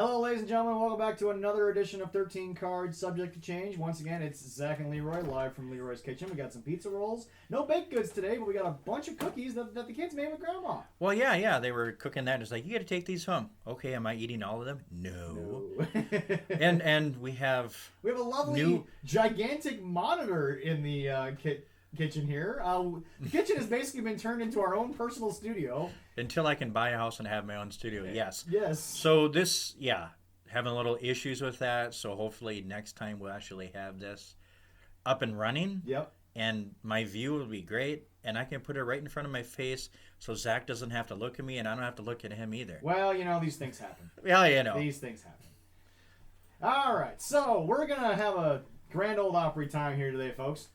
Hello, ladies and gentlemen. Welcome back to another edition of 13 Cards Subject to Change. Once again, it's Zach and Leroy live from Leroy's Kitchen. We got some pizza rolls. No baked goods today, but we got a bunch of cookies that the kids made with Grandma. Well, yeah. They were cooking that. It's like, you got to take these home. Okay, am I eating all of them? No. and we have a lovely, gigantic monitor in the kitchen here. The kitchen has basically been turned into our own personal studio. Until I can buy a house and have my own studio, yes. Yes. So this, having a little issues with that. So hopefully next time we'll actually have this up and running. Yep. And my view will be great. And I can put it right in front of my face so Zach doesn't have to look at me and I don't have to look at him either. Well, these things happen. Yeah, These things happen. All right. So we're going to have a grand old Opry time here today, folks.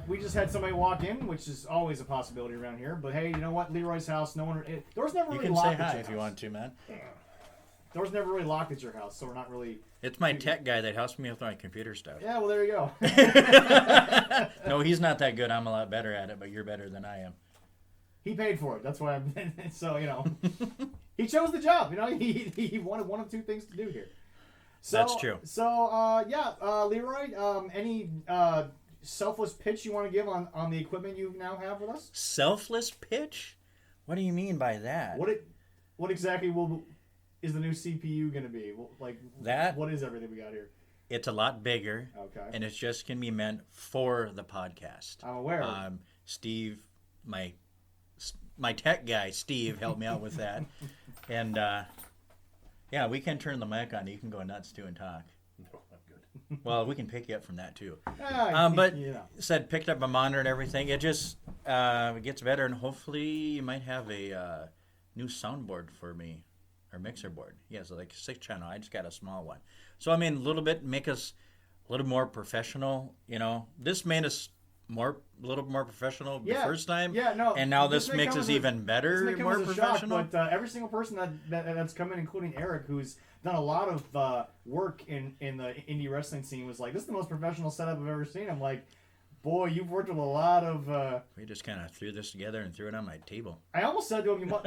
We just had somebody walk in, which is always a possibility around here. But hey, you know what? Leroy's house, doors never really locked. You can say hi if you want to, man. Doors never really locked at your house, so we're not really... It's my tech guy that helps me with my computer stuff. Yeah, well, there you go. No, he's not that good. I'm a lot better at it, but you're better than I am. He paid for it. That's why I'm... So, he chose the job. He wanted one of two things to do here. So, that's true. So, Leroy, any... selfless pitch you want to give on the equipment you now have with us? Selfless pitch? What do you mean by that? What exactly is the new CPU going to be? What is everything we got here? It's a lot bigger. Okay. And it's just going to be meant for the podcast. I'm aware. Steve, my tech guy, Steve, helped me out with that. And, we can turn the mic on. You can go nuts, too, and talk. Well, we can pick you up from that too. Said picked up a monitor and everything. It just gets better, and hopefully you might have a new soundboard for me, or mixer board. Yeah, so like 6-channel. I just got a small one. So I mean, a little bit make us a little more professional. This made us a little more professional the first time. Yeah, no. And now this makes us even better, more professional. Shock, but every single person that's come in, including Eric, who's done a lot of work in the indie wrestling scene, was like, this is the most professional setup I've ever seen. I'm like, boy, you've worked with a lot of... We just kind of threw this together and threw it on my table. I almost said to him, wow,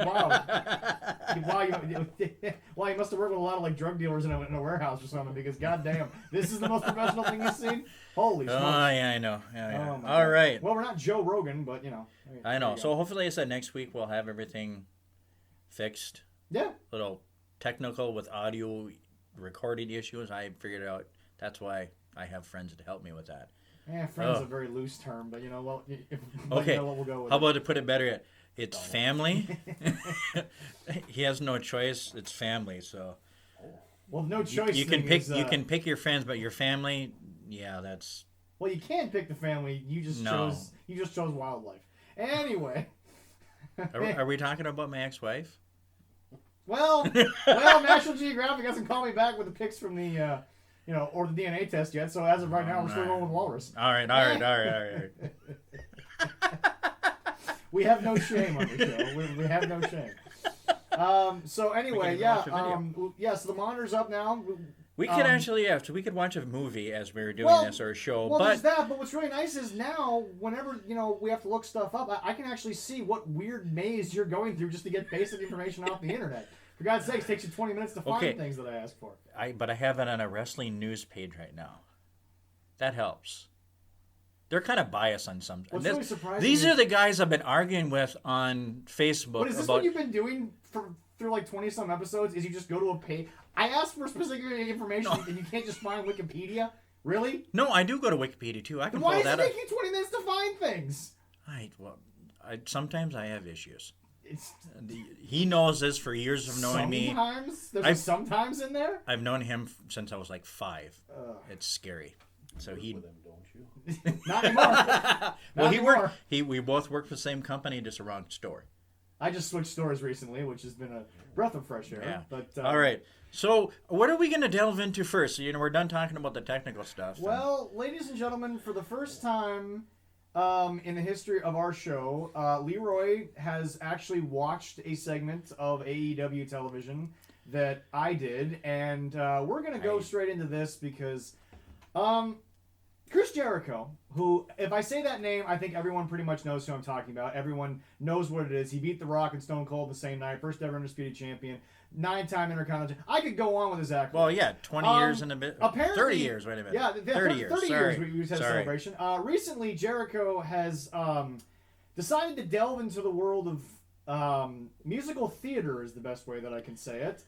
you must have worked with a lot of drug dealers in a warehouse or something, because goddamn, this is the most professional thing you've seen? Holy smokes. Oh, yeah, I know. Yeah. Oh, all right. Well, we're not Joe Rogan, but, I know. So hopefully, I said next week we'll have everything fixed. Yeah. Little technical with audio recording issues. I figured out that's why I have friends to help me with that. Yeah, friends is a very loose term, but what we'll go with. How about to put it better yet? It's family. He has no choice. It's family, so. Well, no choice. You can pick. You can pick your friends, but your family, that's. Well, you can't pick the family. You just chose wildlife. Anyway. Are we talking about my ex-wife? Well, National Geographic hasn't called me back with the pics from the, or the DNA test yet. So as of right now, we're still going with walrus. All right. We have no shame on the show. We have no shame. So anyway, so the monitor's up now. We could actually, we could watch a movie as we were doing this, or a show. Well, there's that. But what's really nice is now, whenever we have to look stuff up, I can actually see what weird maze you're going through just to get basic information off the internet. For God's sakes, it takes you 20 minutes to find things that I ask for. But I have it on a wrestling news page right now. That helps. They're kind of biased on some. Really surprising. These are the guys I've been arguing with on Facebook. But is this what you've been doing through 20-some episodes? Is you just go to a page? I asked for specific information, and you can't just find Wikipedia? Really? No, I do go to Wikipedia too. I can pull that up. Why does it take you 20 minutes to find things? Sometimes I have issues. He knows this for years of knowing me. Sometimes? There's sometimes in there? I've known him since I was like 5. It's scary. So with him, don't you? Not anymore. Well, we both work for the same company, just a wrong store. I just switched stores recently, which has been a breath of fresh air. Yeah. But all right. So what are we going to delve into first? We're done talking about the technical stuff. Well, ladies and gentlemen, for the first time in the history of our show, Leroy has actually watched a segment of AEW television that I did, and we're going to go straight into this because Chris Jericho, who, if I say that name, I think everyone pretty much knows who I'm talking about. Everyone knows what it is. He beat The Rock and Stone Cold the same night, first ever Undisputed Champion. 9-time Intercontinental. I could go on with his accolades. Well, yeah, 20 years and a bit. Apparently, 30 years, wait a minute. Yeah, 30 years. 30 Sorry. years we had a celebration. Recently, Jericho has decided to delve into the world of musical theater is the best way that I can say it.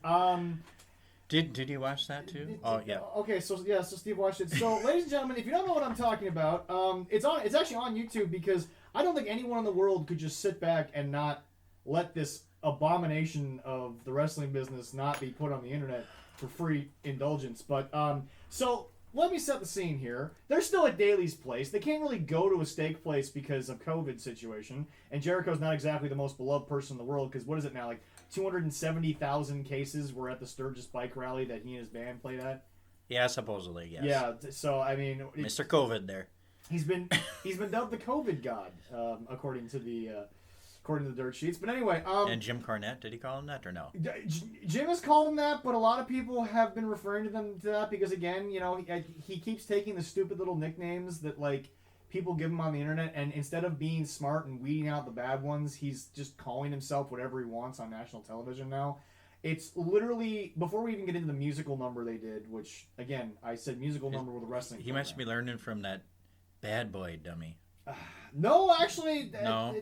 Did you watch that too? Oh, yeah. Okay, so Steve watched it. So, ladies and gentlemen, if you don't know what I'm talking about, it's actually on YouTube because I don't think anyone in the world could just sit back and not let this abomination of the wrestling business not be put on the internet for free indulgence. But so let me set the scene here. They're still at Daly's place. They can't really go to a steak place because of COVID situation, and Jericho's not exactly the most beloved person in the world because what is it now, like 270,000 cases were at the Sturgis bike rally that he and his band played at. Yeah, supposedly, yes. Yeah, so I mean, Mr. COVID there. He's been dubbed the COVID god, according to the dirt sheets. But anyway, and Jim Cornette, did he call him that or no? Jim has called him that, but a lot of people have been referring to that because again, you know, he keeps taking the stupid little nicknames that like people give him on the internet, and instead of being smart and weeding out the bad ones, he's just calling himself whatever he wants on national television now. It's literally, before we even get into the musical number they did, which again I said musical number with a wrestling. He must be learning from that bad boy dummy. No, actually, no.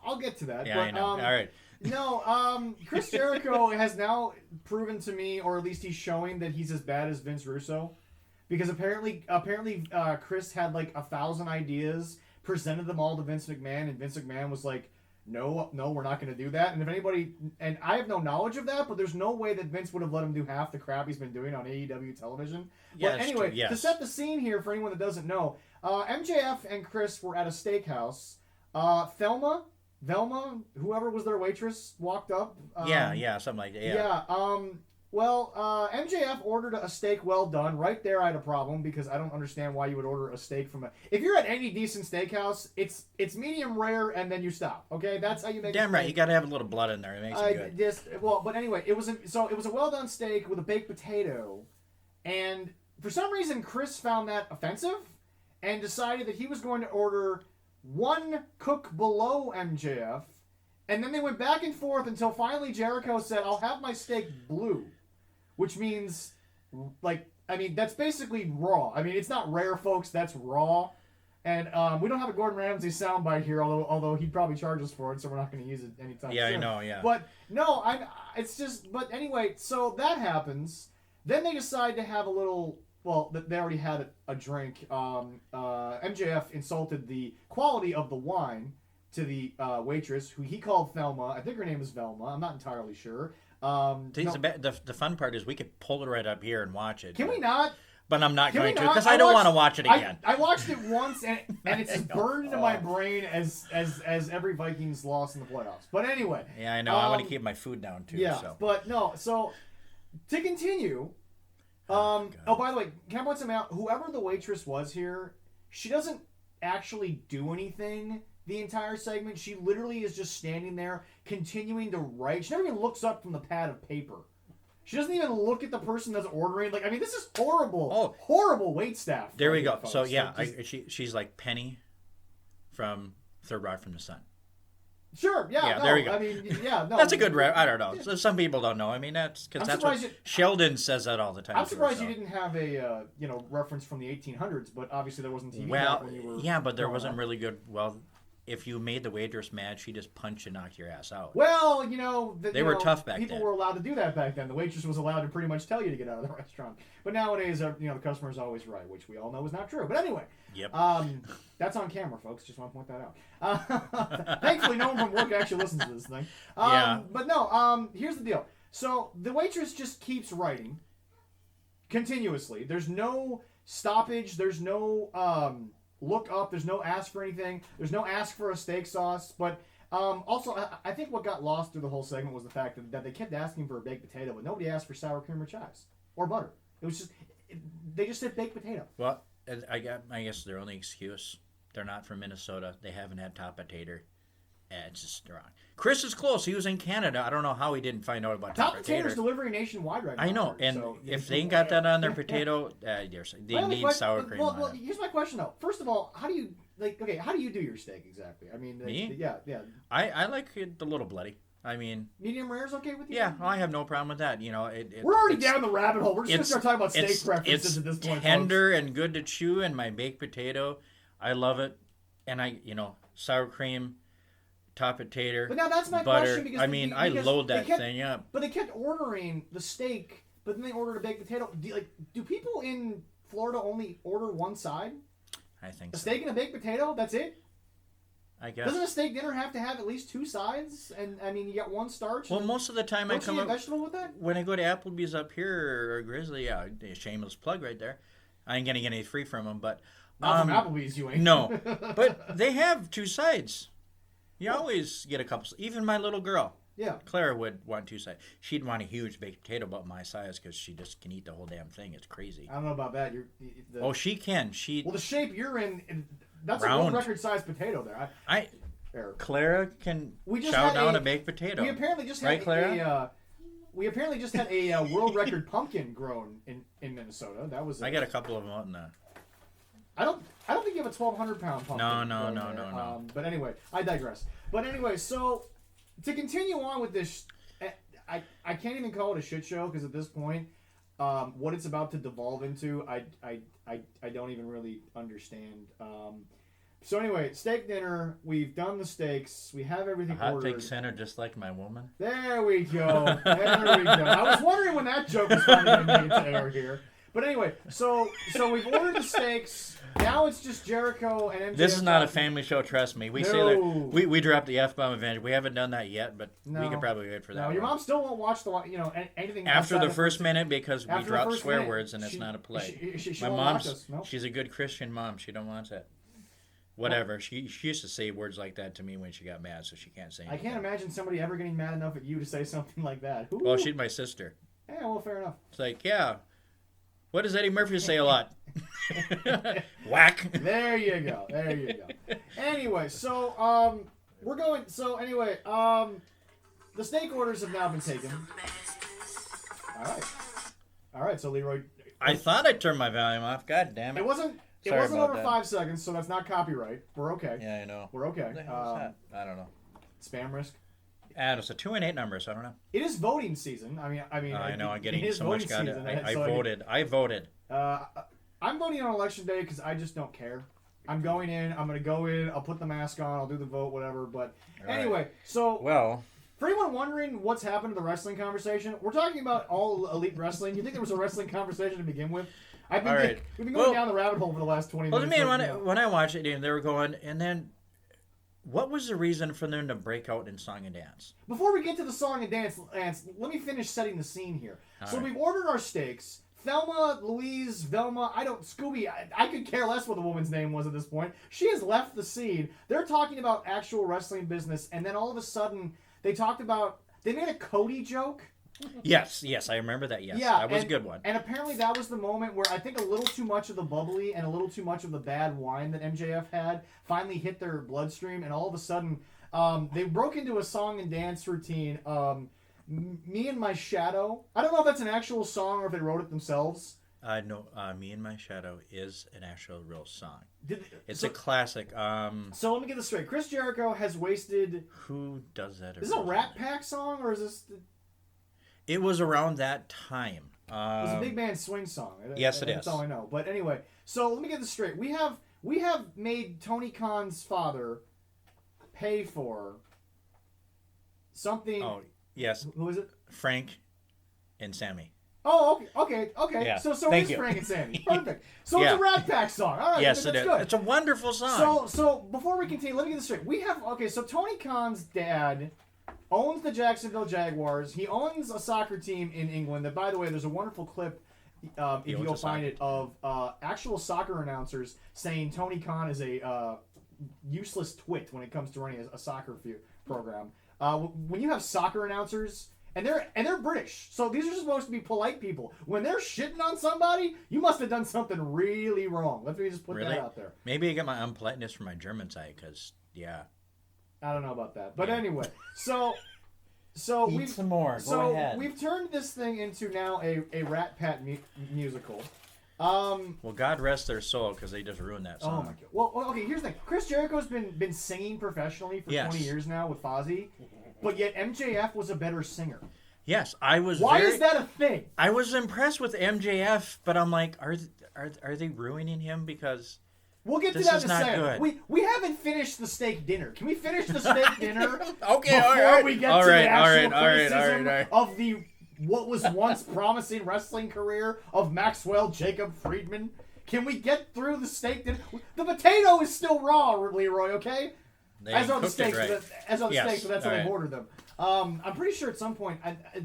I'll get to that. Yeah, but, I know. All right. No, Chris Jericho has now proven to me, or at least he's showing that he's as bad as Vince Russo, because apparently, Chris had like 1,000 ideas, presented them all to Vince McMahon, and Vince McMahon was like, "No, we're not going to do that." And if anybody, and I have no knowledge of that, but there's no way that Vince would have let him do half the crap he's been doing on AEW television. Yeah, but anyway, true, yes. To set the scene here for anyone that doesn't know. MJF and Chris were at a steakhouse. Velma, whoever was their waitress, walked up. Yeah, something like that. Yeah. MJF ordered a steak well done. Right there, I had a problem because I don't understand why you would order a steak from a. If you're at any decent steakhouse, it's medium rare and then you stop. Okay, that's how you make. Damn right, you got to have a little blood in there. It makes it good. But anyway, it was a well done steak with a baked potato, and for some reason Chris found that offensive. And decided that he was going to order one cook below MJF. And then they went back and forth until finally Jericho said, "I'll have my steak blue." Which means, that's basically raw. I mean, it's not rare, folks. That's raw. And we don't have a Gordon Ramsay soundbite here, although he'd probably charge us for it, so we're not going to use it anytime soon. Yeah, I know, yeah. But, no, but anyway, so that happens. Then they decide to have a little... Well, they already had a drink. MJF insulted the quality of the wine to the waitress, who he called Thelma. I think her name is Velma. I'm not entirely sure. The fun part is we could pull it right up here and watch it. Can we not? But I'm not going to because I don't want to watch it again. I watched it once and it's just burned into my brain as every Vikings loss in the playoffs. But anyway. Yeah, I know. I want to keep my food down too. Yeah, so. But no. So to continue. By the way, can I point something out? Whoever the waitress was here, she doesn't actually do anything the entire segment. She literally is just standing there, continuing to write. She never even looks up from the pad of paper. She doesn't even look at the person that's ordering. This is horrible. Horrible waitstaff. There we go. Folks. So, yeah, she's like Penny from Third Rock from the Sun. Sure, yeah, there we go. I mean, yeah, no. That's a good I don't know. Some people don't know. I mean, that's what Sheldon says that all the time. I'm surprised you didn't have a reference from the 1800s, but obviously there wasn't TV back when you were. Yeah, but there wasn't really good. Well, if you made the waitress mad, she just punched and knocked your ass out. Well, they were tough back then. People were allowed to do that back then. The waitress was allowed to pretty much tell you to get out of the restaurant. But nowadays, the customer's always right, which we all know is not true. But anyway, yep. That's on camera, folks. Just want to point that out. Thankfully, no one from work actually listens to this thing. But no, here's the deal. So the waitress just keeps writing continuously. There's no stoppage. There's no look up. There's no ask for anything. There's no ask for a steak sauce. But also, I think what got lost through the whole segment was the fact that they kept asking for a baked potato, but nobody asked for sour cream or chives or butter. It was just they just said baked potato. Well, I guess their only excuse, they're not from Minnesota. They haven't had top potato. It's just wrong. Chris is close. He was in Canada. I don't know how he didn't find out about top potato. Top potato's delivering nationwide right now. I know, and so, if they ain't got that on their potato, they need sour cream. Well, here's my question though. First of all, how do you do your steak exactly? I mean, me? Yeah. I like it a little bloody. I mean, medium rare is okay with you? yeah, I have no problem with that. We're already down the rabbit hole. We're just gonna start talking about steak it's preferences at this point. Tender and good to chew, and my baked potato, I love it. And sour cream, top potato, but now that's my butter. question because I load that thing up. But they kept ordering the steak, but then they ordered a baked potato. Do people in Florida only order one side? I think a so. steak and a baked potato. That's it. I guess. Doesn't a steak dinner have to have at least two sides? And I mean, you got one starch. Well, most of the time I come up vegetable with that. When I go to Applebee's up here or Grizzly, yeah, shameless plug right there. I ain't gonna get any free from them, but not from Applebee's, you ain't. No, but they have two sides. You always get a couple. Even my little girl, Clara would want two sides. She'd want a huge baked potato about my size because she just can eat the whole damn thing. It's crazy. I don't know about that. She can. Well, the shape you're in, that's round. A world record size potato there. Clara can chow down a baked potato. We apparently just had right, Clara? a world record pumpkin grown in Minnesota. That was. I got a couple of them out in the. I don't think you have a 1,200-pound pumpkin. No. But anyway, I digress. But anyway, so to continue on with this, I can't even call it a shit show because at this point, what it's about to devolve into, I don't even really understand. So anyway, steak dinner. We've done the steaks. We have everything hot ordered. take center, just like my woman. There we go. I was wondering when that joke was finally going to air here. But anyway, so we've ordered the steaks. Now it's just Jericho and MJF. This is not a family show, trust me. We say that we dropped the F-bomb advantage. We haven't done that yet, but we can probably wait for that. No, your mom still won't watch anything after the first minute because we dropped swear words and it's not a play. My mom's she's a good Christian mom. She don't want that. Whatever. She used to say words like that to me when she got mad, so she can't say anything. I can't imagine somebody ever getting mad enough at you to say something like that. Ooh. Well, she's my sister. Yeah, well, fair enough. It's like, yeah. What does Eddie Murphy say a lot? Whack. There you go. Anyway, so we're going. So anyway, the steak orders have now been taken. All right. So Leroy, I thought I turned my volume off. God damn it! It wasn't over 5 seconds, so that's not copyright. We're okay. Yeah, I know. We're okay. What the hell is that? I don't know. Spam risk. And it's a 2 and 8 number, so I don't know. It is voting season. I mean. I know. I'm getting so much. I voted. I voted. I'm voting on election day because I just don't care. I'm going in. I'm going to go in. I'll put the mask on. I'll do the vote, whatever. But anyway, so for anyone wondering what's happened to the wrestling conversation, we're talking about all elite wrestling. You think there was a wrestling conversation to begin with? We've been going down the rabbit hole for the last 20 minutes. When I watched it, they were going, and then. What was the reason for them to break out in song and dance? Before we get to the song and dance, let me finish setting the scene here. We've ordered our steaks. Thelma, Louise, Velma, Scooby, I could care less what the woman's name was at this point. She has left the scene. They're talking about actual wrestling business, and then all of a sudden, they made a Cody joke. Yes, I remember that, yes. Yeah, that was a good one. And apparently that was the moment where I think a little too much of the bubbly and a little too much of the bad wine that MJF had finally hit their bloodstream, and all of a sudden, they broke into a song and dance routine, Me and My Shadow. I don't know if that's an actual song or if they wrote it themselves. No, Me and My Shadow is an actual real song. It's a classic. So let me get this straight. Chris Jericho has wasted... Who does that? Is this a Rat Pack song, or is this... It was around that time. It was a Big Man Swing song. Yes, it is. That's all I know. But anyway, so let me get this straight. We have made Tony Khan's father pay for something... Oh, yes. Who is it? Frank and Sammy. Oh, okay. Yeah. So it's Frank and Sammy. Perfect. So it's a Rat Pack song. All right. Yes, that's it is. Good. It's a wonderful song. So before we continue, let me get this straight. So Tony Khan's dad owns the Jacksonville Jaguars. He owns a soccer team in England that, by the way, there's a wonderful clip, if you go find it, of actual soccer announcers saying Tony Khan is a useless twit when it comes to running a soccer program. When you have soccer announcers, and they're British, so these are supposed to be polite people. When they're shitting on somebody, you must have done something really wrong. Let me just put that out there. Maybe I got my unpoliteness from my German side, because, I don't know about that. But anyway, so Eat some more. Go ahead. We've turned this thing into now a Rat Pack musical. Well, God rest their soul, because they just ruined that song. Oh my God. Well, okay. Here's the thing. Chris Jericho's been singing professionally for 20 years now with Fozzy, but yet MJF was a better singer. Yes, I was. Why is that a thing? I was impressed with MJF, but I'm like, are they ruining him because? We'll get to This that is in a not second. good. We haven't finished the steak dinner. Can we finish the steak dinner Okay, before all right. we get All to right, the all actual right, all right, criticism all right. of the what was once promising wrestling career of Maxwell Jacob Friedman? Can we get through the steak dinner? The potato is still raw, Leroy. Okay. They As are the cooked it steaks, right. so that's how all they right. ordered them. I'm pretty sure at some point,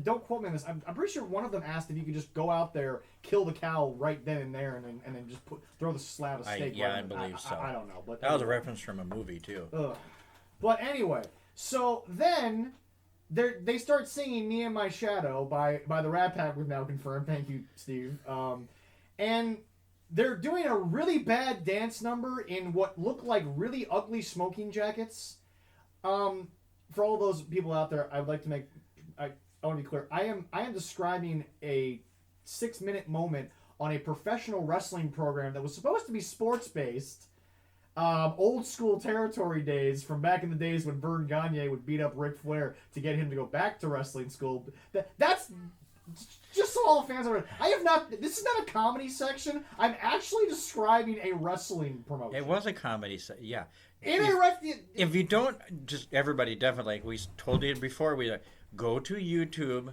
don't quote me on this. I'm pretty sure one of them asked if you could just go out there, kill the cow right then and there, and then just throw the slab of steak. I believe so. I don't know, but That was a reference from a movie too. Ugh. But anyway, so then they start singing "Me and My Shadow" by the Rat Pack. We've now confirmed. Thank you, Steve. And they're doing a really bad dance number in what look like really ugly smoking jackets. For all those people out there, I would like to make I want to be clear. I am describing a 6-minute moment on a professional wrestling program that was supposed to be sports based. Old school territory days from back in the days when Vern Gagne would beat up Ric Flair to get him to go back to wrestling school. That's just so all the fans are. I have not. This is not a comedy section. I'm actually describing a wrestling promotion. It was a comedy set, yeah. If you don't, just everybody definitely, like we told you before, we go to YouTube,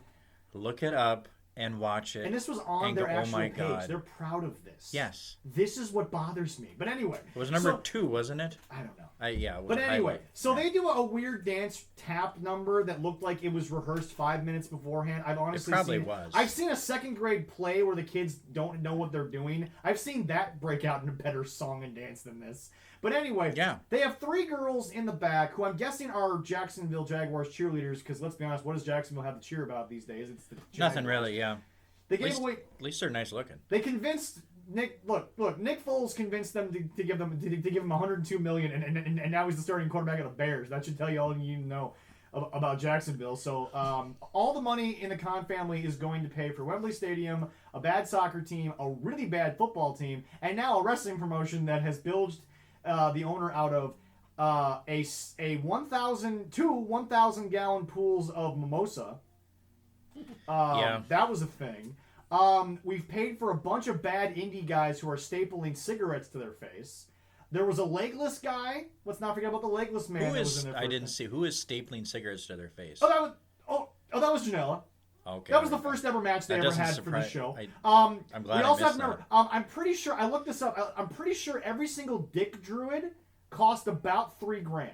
look it up, and watch it. And this was on and their go, actual oh my page. God. They're proud of this. Yes. This is what bothers me. But anyway. It was number 2, wasn't it? I don't know. Yeah. It was But a anyway, highlight. so Yeah. they do a weird dance tap number that looked like it was rehearsed 5 minutes beforehand. I've honestly probably seen, was. I've seen a second grade play where the kids don't know what they're doing. I've seen that break out in a better song and dance than this. But anyway, Yeah. they have 3 girls in the back who I'm guessing are Jacksonville Jaguars cheerleaders because let's be honest, what does Jacksonville have to cheer about these days? It's the Jaguars. Nothing really, yeah. They gave away. At least they're nice looking. They convinced Nick. Look. Nick Foles convinced them to give them to give him 102 million, and now he's the starting quarterback of the Bears. That should tell you all you need to know about Jacksonville. So all the money in the Khan family is going to pay for Wembley Stadium, a bad soccer team, a really bad football team, and now a wrestling promotion that has bilged the owner out of a 1,000 gallon pools of mimosa. Yeah. That was a thing. We've paid for a bunch of bad indie guys who are stapling cigarettes to their face. There was a legless guy. Let's not forget about the legless man. Who that was is? in there I first. didn't see. Who is stapling cigarettes to their face? Oh, that was Janela. Okay. That was the first ever match they That ever doesn't had for the surprise- show. I'm glad we I also have missed to remember. I'm pretty sure I looked this up. I'm pretty sure every single dick druid cost about $3,000.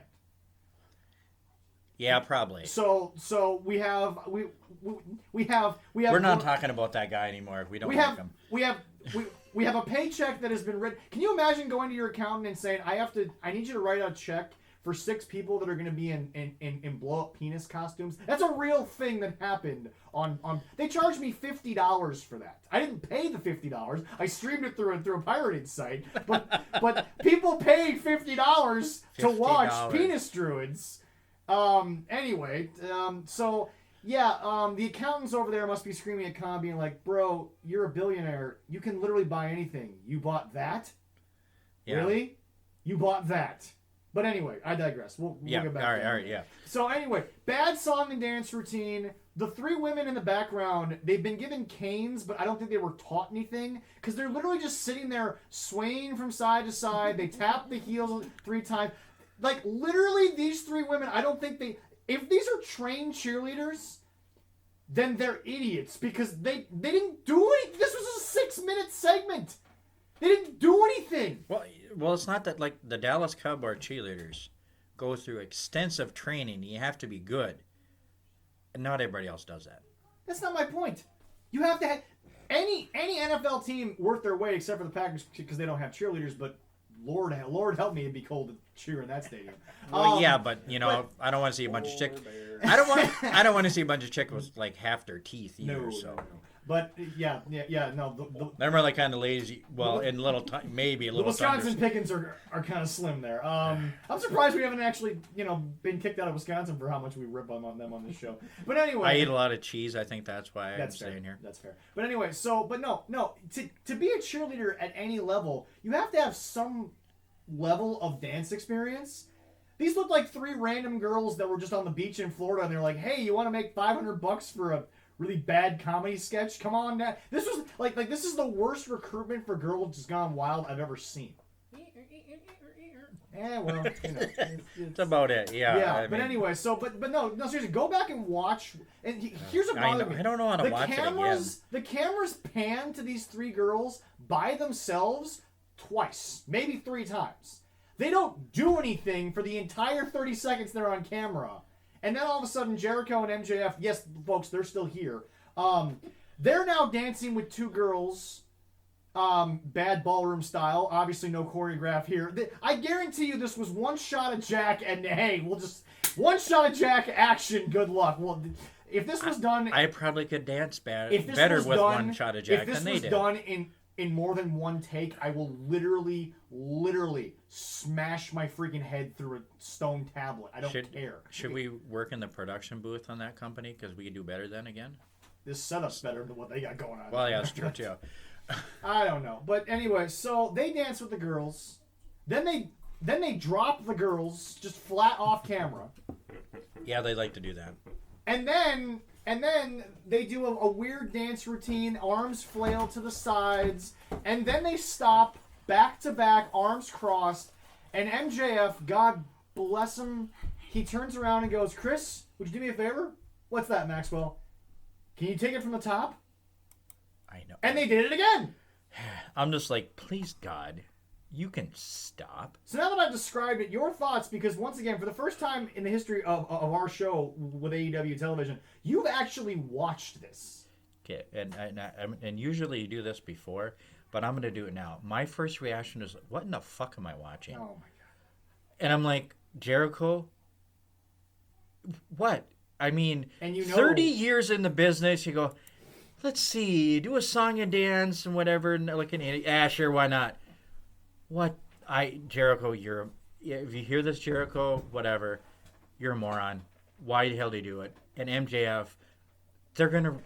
Yeah, probably. So we have. We're not talking about that guy anymore. We don't like him. We have a paycheck that has been written. Can you imagine going to your accountant and saying, I need you to write out a check for 6 people that are going to be in blow up penis costumes? That's a real thing that happened on they charged me $50 for that. I didn't pay the $50. I streamed it through a pirated site. But people paid $50 to watch $50. penis druids. Anyway, so yeah, the accountants over there must be screaming at Khan, being like, "Bro, you're a billionaire. You can literally buy anything. You bought that? Yeah. Really? You bought that?" But anyway, I digress. We'll get back. All right, yeah. So anyway, bad song and dance routine. The 3 women in the background, they've been given canes, but I don't think they were taught anything because they're literally just sitting there swaying from side to side. They tap the heels 3 times. Like, literally, these 3 women, I don't think if these are trained cheerleaders, then they're idiots because they didn't do it. This was a 6-minute segment. They didn't do anything. Well, it's not that, like, the Dallas Cowboy cheerleaders go through extensive training. You have to be good. And not everybody else does that. That's not my point. You have to have any NFL team worth their weight except for the Packers because they don't have cheerleaders, but Lord help me, it'd be cold to cheer in that stadium. Well, yeah, but I don't want to see a bunch of chicks. I don't want to see a bunch of chicks with like half their teeth either. No. But yeah, no. They're like kind of lazy. Well, in little maybe a The little. Wisconsin pickings are kind of slim there. I'm surprised we haven't actually been kicked out of Wisconsin for how much we rip on them on this show. But anyway, I eat a lot of cheese. I think that's why I'm staying here. That's fair. But anyway, no. To be a cheerleader at any level, you have to have some level of dance experience. These look like 3 random girls that were just on the beach in Florida, and they're like, "Hey, you want to make $500 for a really bad comedy sketch? Come on now." This was like this is the worst recruitment for Girls Gone Wild I've ever seen. Well, it's about it. Yeah. Yeah, but anyway, but no, seriously, go back and watch. And here's what bothers me. I don't know how to watch it again. The cameras pan to these 3 girls by themselves twice, maybe 3 times. They don't do anything for the entire 30 seconds they're on camera. And then all of a sudden, Jericho and MJF, yes, folks, they're still here. They're now dancing with 2 girls, bad ballroom style. Obviously, no choreograph here. I guarantee you this was one shot of Jack, and hey, we'll just one shot of Jack, action, good luck. Well, if this was done, I probably could dance better with one shot of Jack than they did. If this was done in more than one take, I will literally smash my freaking head through a stone tablet. I don't care. Should we work in the production booth on that company because we could do better then again? This setup's better than what they got going on. Well, yeah, that's true too. I don't know, but anyway, so they dance with the girls, then they drop the girls just flat off camera. Yeah, they like to do that. And then they do a weird dance routine, arms flail to the sides, and then they stop back to back, arms crossed, and MJF, God bless him, he turns around and goes, "Chris, would you do me a favor?" "What's that, Maxwell?" "Can you take it from the top?" I know. And they did it again. I'm just like, please, God, you can stop. So now that I've described it, your thoughts, because once again, for the first time in the history of our show with AEW television, you've actually watched this. Okay, and usually you do this before, but I'm going to do it now. My first reaction is, what in the fuck am I watching? Oh, my God. And I'm like, Jericho, what? I mean, and 30 years in the business, you go, let's see, do a song and dance and whatever, and like an idiot. Yeah, sure, why not? What? Jericho, if you hear this, Jericho, whatever, you're a moron. Why the hell do you do it? And MJF, they're gonna.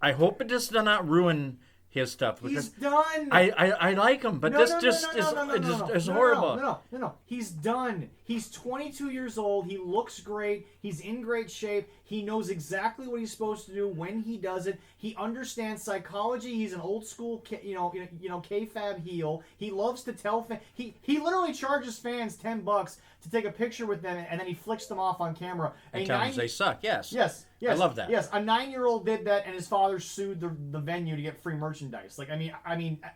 I hope it just does not ruin his stuff. Because he's done. I like him, but this is horrible. No. He's done. He's 22 years old. He looks great. He's in great shape. He knows exactly what he's supposed to do when he does it. He understands psychology. He's an old school, kayfabe heel. He loves to tell fans. He literally charges fans $10 to take a picture with them, and then he flicks them off on camera. And tell them they suck. Yes. Yes. I love that. Yes, a 9-year-old did that, and his father sued the venue to get free merchandise. Like, and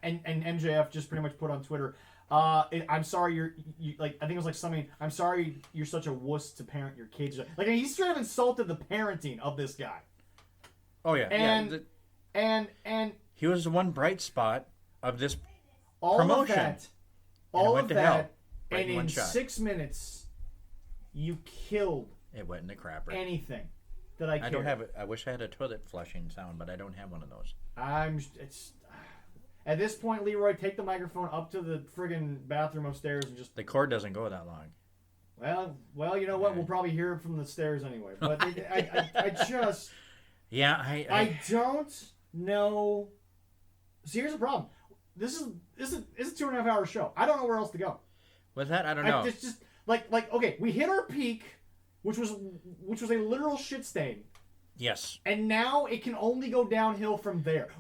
MJF just pretty much put on Twitter, "I'm sorry you like, I think it was like something, I'm sorry you're such a wuss to parent your kids." Like, he straight up insulted the parenting of this guy. Oh yeah, and he was the one bright spot of this all promotion. All of that, right and in 6 minutes, you killed. It went in the crapper. Anything that I don't have it. I wish I had a toilet flushing sound, but I don't have one of those. At this point, Leroy, take the microphone up to the friggin' bathroom upstairs and just... The cord doesn't go that long. Well, you know what? We'll probably hear it from the stairs anyway. But I just... Yeah, I don't know... See, here's the problem. This is a 2.5 hour show. I don't know where else to go. With that, I don't know. It's just like okay, we hit our peak, which was a literal shit stain. Yes. And now it can only go downhill from there.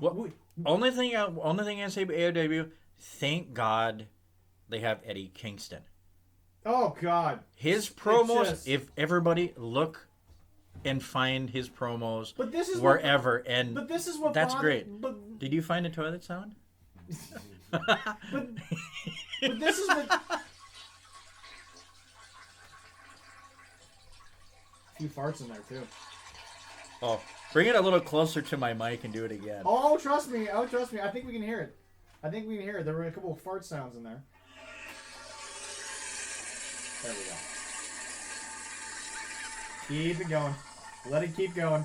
Only thing I say about AEW, thank God they have Eddie Kingston. Oh God. His promos, if everybody look and find his promos wherever, but this is what that's great. But did you find a toilet sound? but this is what... A few farts in there too. Oh, bring it a little closer to my mic and do it again. Oh, trust me. I think we can hear it. There were a couple of fart sounds in there. There we go. Keep it going. Let it keep going.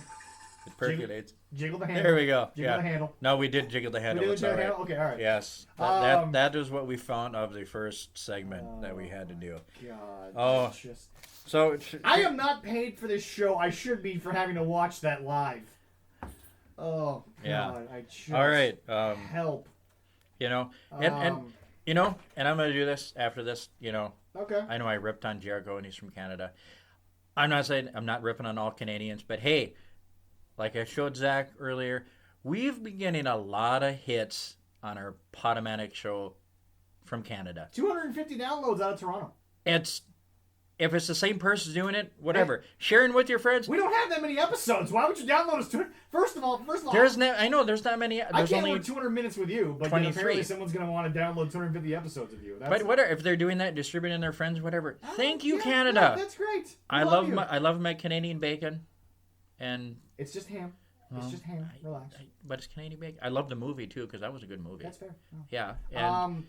It percolates. Jiggle the handle. There we go. Jiggle the handle. No, we did jiggle the handle. We did jiggle the handle? Okay, all right. Yes. That was what we found of the first segment that we had to do. God. Oh. So I am not paid for this show. I should be for having to watch that live. Oh God. Yeah. I just... All right. help. You know, and You know, and I'm going to do this after this, you know. Okay. I know I ripped on Jericho and he's from Canada. I'm not saying I'm not ripping on all Canadians, but hey, like I showed Zach earlier, we've been getting a lot of hits on our Potomatic show from Canada. 250 downloads out of Toronto. If it's the same person doing it, whatever. Sharing with your friends. We don't have that many episodes. Why would you download us to it? First of all, I know there's not many. I There's can't only work 200 minutes with you, but 23. apparently someone's going to want to download 250 episodes of you. But whatever, if they're doing that, distributing their friends, whatever. Thank you, yeah, Canada. Yeah, that's great. I love my Canadian bacon, and it's just ham. It's just ham. Relax. But it's Canadian bacon. I love the movie too because that was a good movie. That's fair. Oh. Yeah. And,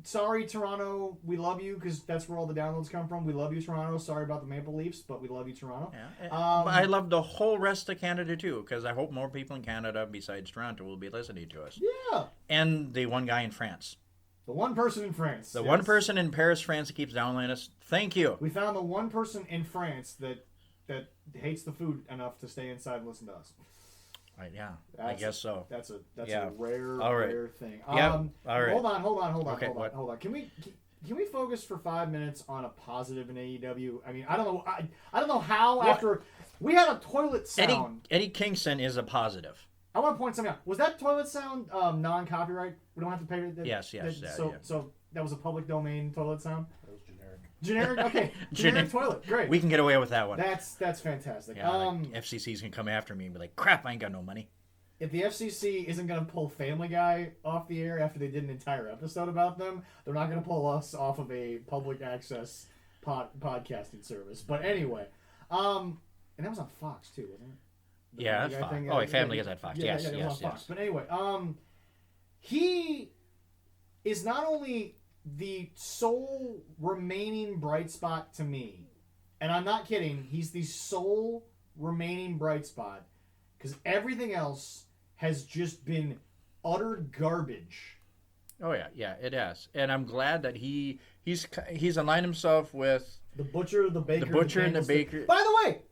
sorry, Toronto. We love you because that's where all the downloads come from. We love you, Toronto. Sorry about the Maple Leafs, but we love you, Toronto. Yeah. But I love the whole rest of Canada too because I hope more people in Canada besides Toronto will be listening to us. Yeah. And the one guy in France. The one person in France. The one person in Paris, France that keeps downloading us. Thank you. We found the one person in France that hates the food enough to stay inside and listen to us. Right, yeah, I guess so. That's a rare thing. Yeah. All right. Hold on. Okay, Hold on. Can we focus for 5 minutes on a positive in AEW? I mean, I don't know how after we had a toilet sound. Eddie Kingston is a positive. I want to point something out. Was that toilet sound non-copyright? We don't have to pay it. Yes. So that was a public domain toilet sound. That was generic. Generic, okay. Generic toilet, great. We can get away with that one. That's fantastic. Yeah, FCC's gonna come after me and be like, "Crap, I ain't got no money." If the FCC isn't gonna pull Family Guy off the air after they did an entire episode about them, they're not gonna pull us off of a public access podcasting service. But anyway, and that was on Fox too, wasn't it? Yeah, that's Fox. Family Guy's at Fox. Yeah, Yes. it was on Fox. But anyway, he is not only the sole remaining bright spot to me, and I'm not kidding, he's the sole remaining bright spot because everything else has just been utter garbage. Oh yeah, it has, and I'm glad that he's aligned himself with the butcher, the baker, and the baker. By the way,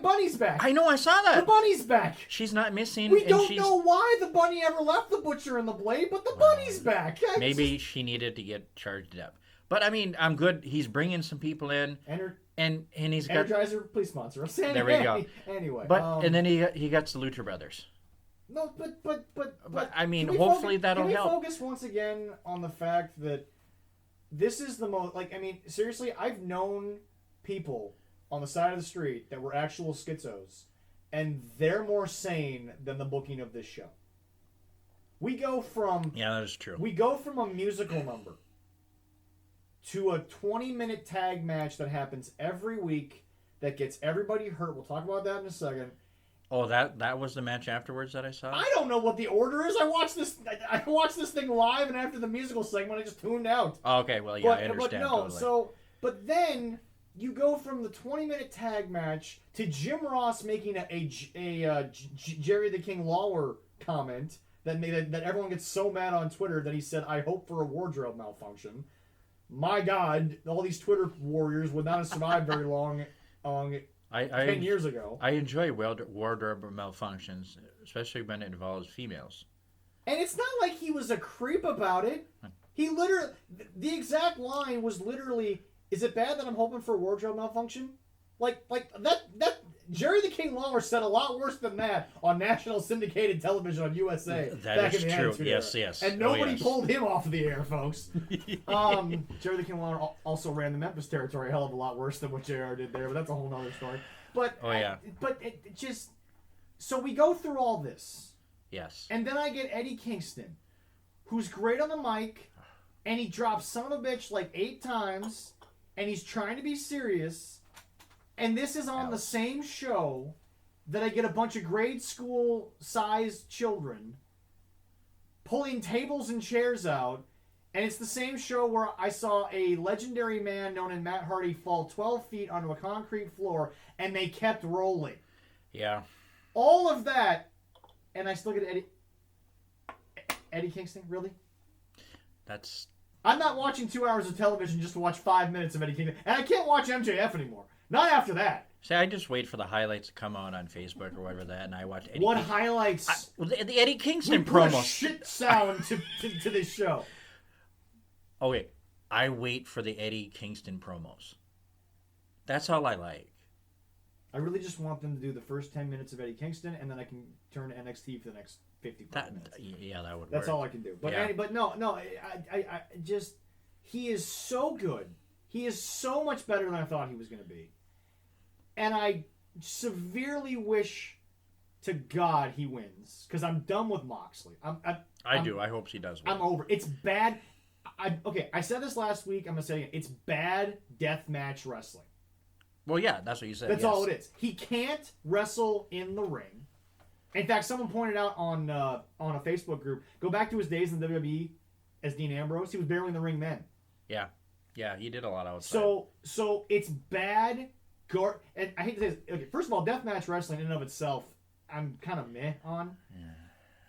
Bunny's back. I know, I saw that. The Bunny's back. She's not missing. We don't know why the bunny ever left the butcher and the blade, but the bunny's back. Maybe she needed to get charged up. But I mean, I'm good. He's bringing some people in, and he's got Energizer. Please sponsor us. There we go. Anyway, but and then he got the Lucha Brothers. No, but I mean, hopefully that'll help. Can we focus once again on the fact that this is the most, like, I mean, seriously, I've known people on the side of the street that were actual schizos, and they're more sane than the booking of this show. We go from that is true. We go from a musical number to a 20-minute tag match that happens every week that gets everybody hurt. We'll talk about that in a second. Oh, that was the match afterwards that I saw? I don't know what the order is. I watched this thing live, and after the musical segment, I just tuned out. Oh, okay, well, yeah, I understand. But no, totally. But then you go from the 20-minute tag match to Jim Ross making a Jerry the King Lawler comment that everyone gets so mad on Twitter that he said, "I hope for a wardrobe malfunction." My God, all these Twitter warriors would not have survived very long 10 years ago. I enjoy wardrobe malfunctions, especially when it involves females. And it's not like he was a creep about it. He literally, the exact line was literally, "Is it bad that I'm hoping for a wardrobe malfunction?" Like that. Jerry the King Lawler said a lot worse than that on national syndicated television on USA. That is true. Yes. And nobody pulled him off of the air, folks. Jerry the King Lawler also ran the Memphis territory a hell of a lot worse than what JR did there, but that's a whole other story. But it just, so we go through all this. Yes. And then I get Eddie Kingston, who's great on the mic, and he drops son of a bitch like 8 times, and he's trying to be serious. And this is on the same show that I get a bunch of grade school-sized children pulling tables and chairs out. And it's the same show where I saw a legendary man known as Matt Hardy fall 12 feet onto a concrete floor, and they kept rolling. Yeah. All of that, and I still get Eddie Kingston, really? I'm not watching 2 hours of television just to watch 5 minutes of Eddie Kingston. And I can't watch MJF anymore. Not after that. See, I just wait for the highlights to come out on Facebook or whatever that, and I watch Eddie What highlights? The Eddie Kingston we put promo. A shit sound to this show. Okay, I wait for the Eddie Kingston promos. That's all I like. I really just want them to do the first 10 minutes of Eddie Kingston, and then I can turn to NXT for the next 55 minutes. Yeah, that would work. That's all I can do. But Yeah. but no, I just, he is so good. He is so much better than I thought he was going to be. And I severely wish to God he wins, because I'm done with Moxley. I do. I hope he does win. I'm over. It's bad. I said this last week. I'm going to say it again. It's bad deathmatch wrestling. Well, yeah, that's what you said. That's yes. all it is. He can't wrestle in the ring. In fact, someone pointed out on a Facebook group, go back to his days in the WWE as Dean Ambrose. He was barely in the ring then. Yeah. Yeah, he did a lot outside. So it's bad. And I hate to say this. Okay, first of all, deathmatch wrestling in and of itself, I'm kind of meh on. Yeah.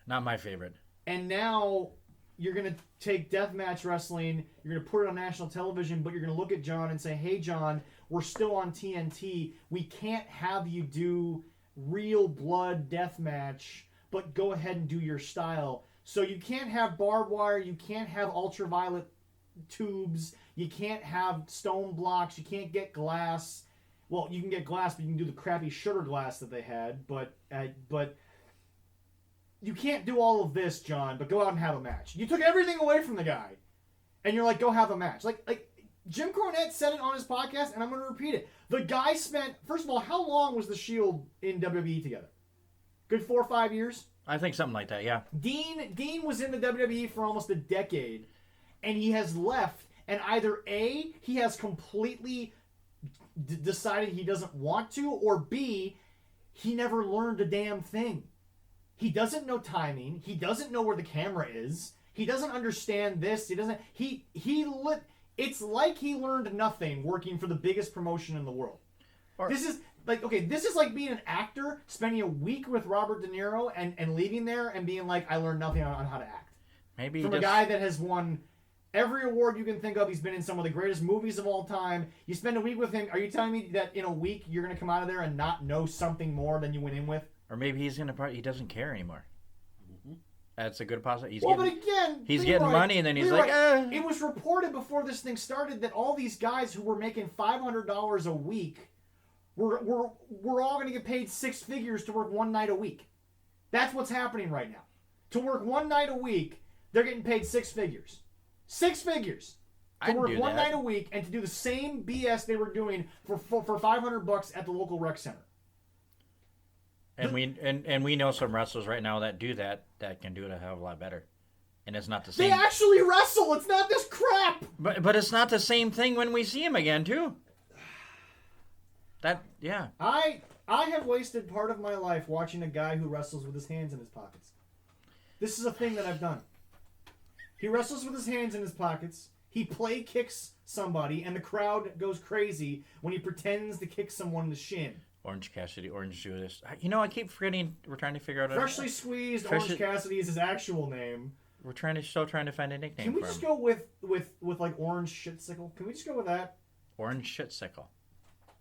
Not my favorite. And now you're going to take deathmatch wrestling, you're going to put it on national television, but you're going to look at John and say, hey, John, we're still on TNT. We can't have you do real blood deathmatch, but go ahead and do your style. So you can't have barbed wire, you can't have ultraviolet tubes, you can't have stone blocks, you can't get glass. Well, you can get glass, but you can do the crappy sugar glass that they had, but you can't do all of this, John, but go out and have a match. You took everything away from the guy, and you're like, go have a match. Like Jim Cornette said it on his podcast, and I'm going to repeat it. The guy spent, first of all, how long was the Shield in WWE together? Good 4 or 5 years? I think something like that, yeah. Dean was in the WWE for almost a decade, and he has left, and either A, he has completely decided he doesn't want to, or B, he never learned a damn thing. He doesn't know timing. He doesn't know where the camera is. He doesn't understand this. He doesn't. It's like he learned nothing working for the biggest promotion in the world. This is like being an actor, spending a week with Robert De Niro and leaving there and being like, I learned nothing on how to act. Maybe from a guy that has won every award you can think of. He's been in some of the greatest movies of all time. You spend a week with him. Are you telling me that in a week you're going to come out of there and not know something more than you went in with? Or maybe he doesn't care anymore. Mm-hmm. That's a good possibility. He's getting money, and then he's like, It was reported before this thing started that all these guys who were making $500 a week were all going to get paid 6 figures to work one night a week. That's what's happening right now. To work one night a week, they're getting paid 6 figures. 6 figures. To work one night a week and to do the same BS they were doing for $500 at the local rec center. And we know some wrestlers right now that do that can do it a hell of a lot better. And it's not the same. They actually wrestle. It's not this crap. But it's not the same thing when we see him again too. Yeah. I have wasted part of my life watching a guy who wrestles with his hands in his pockets. This is a thing that I've done. He wrestles with his hands in his pockets. He play kicks somebody, and the crowd goes crazy when he pretends to kick someone in the shin. Orange Cassidy, Orange Judas. I keep forgetting. We're trying to figure out. Freshly Squeezed. Orange Cassidy is his actual name. We're still trying to find a nickname. Can we just go with like Orange Shitsicle? Can we just go with that? Orange Shitsicle.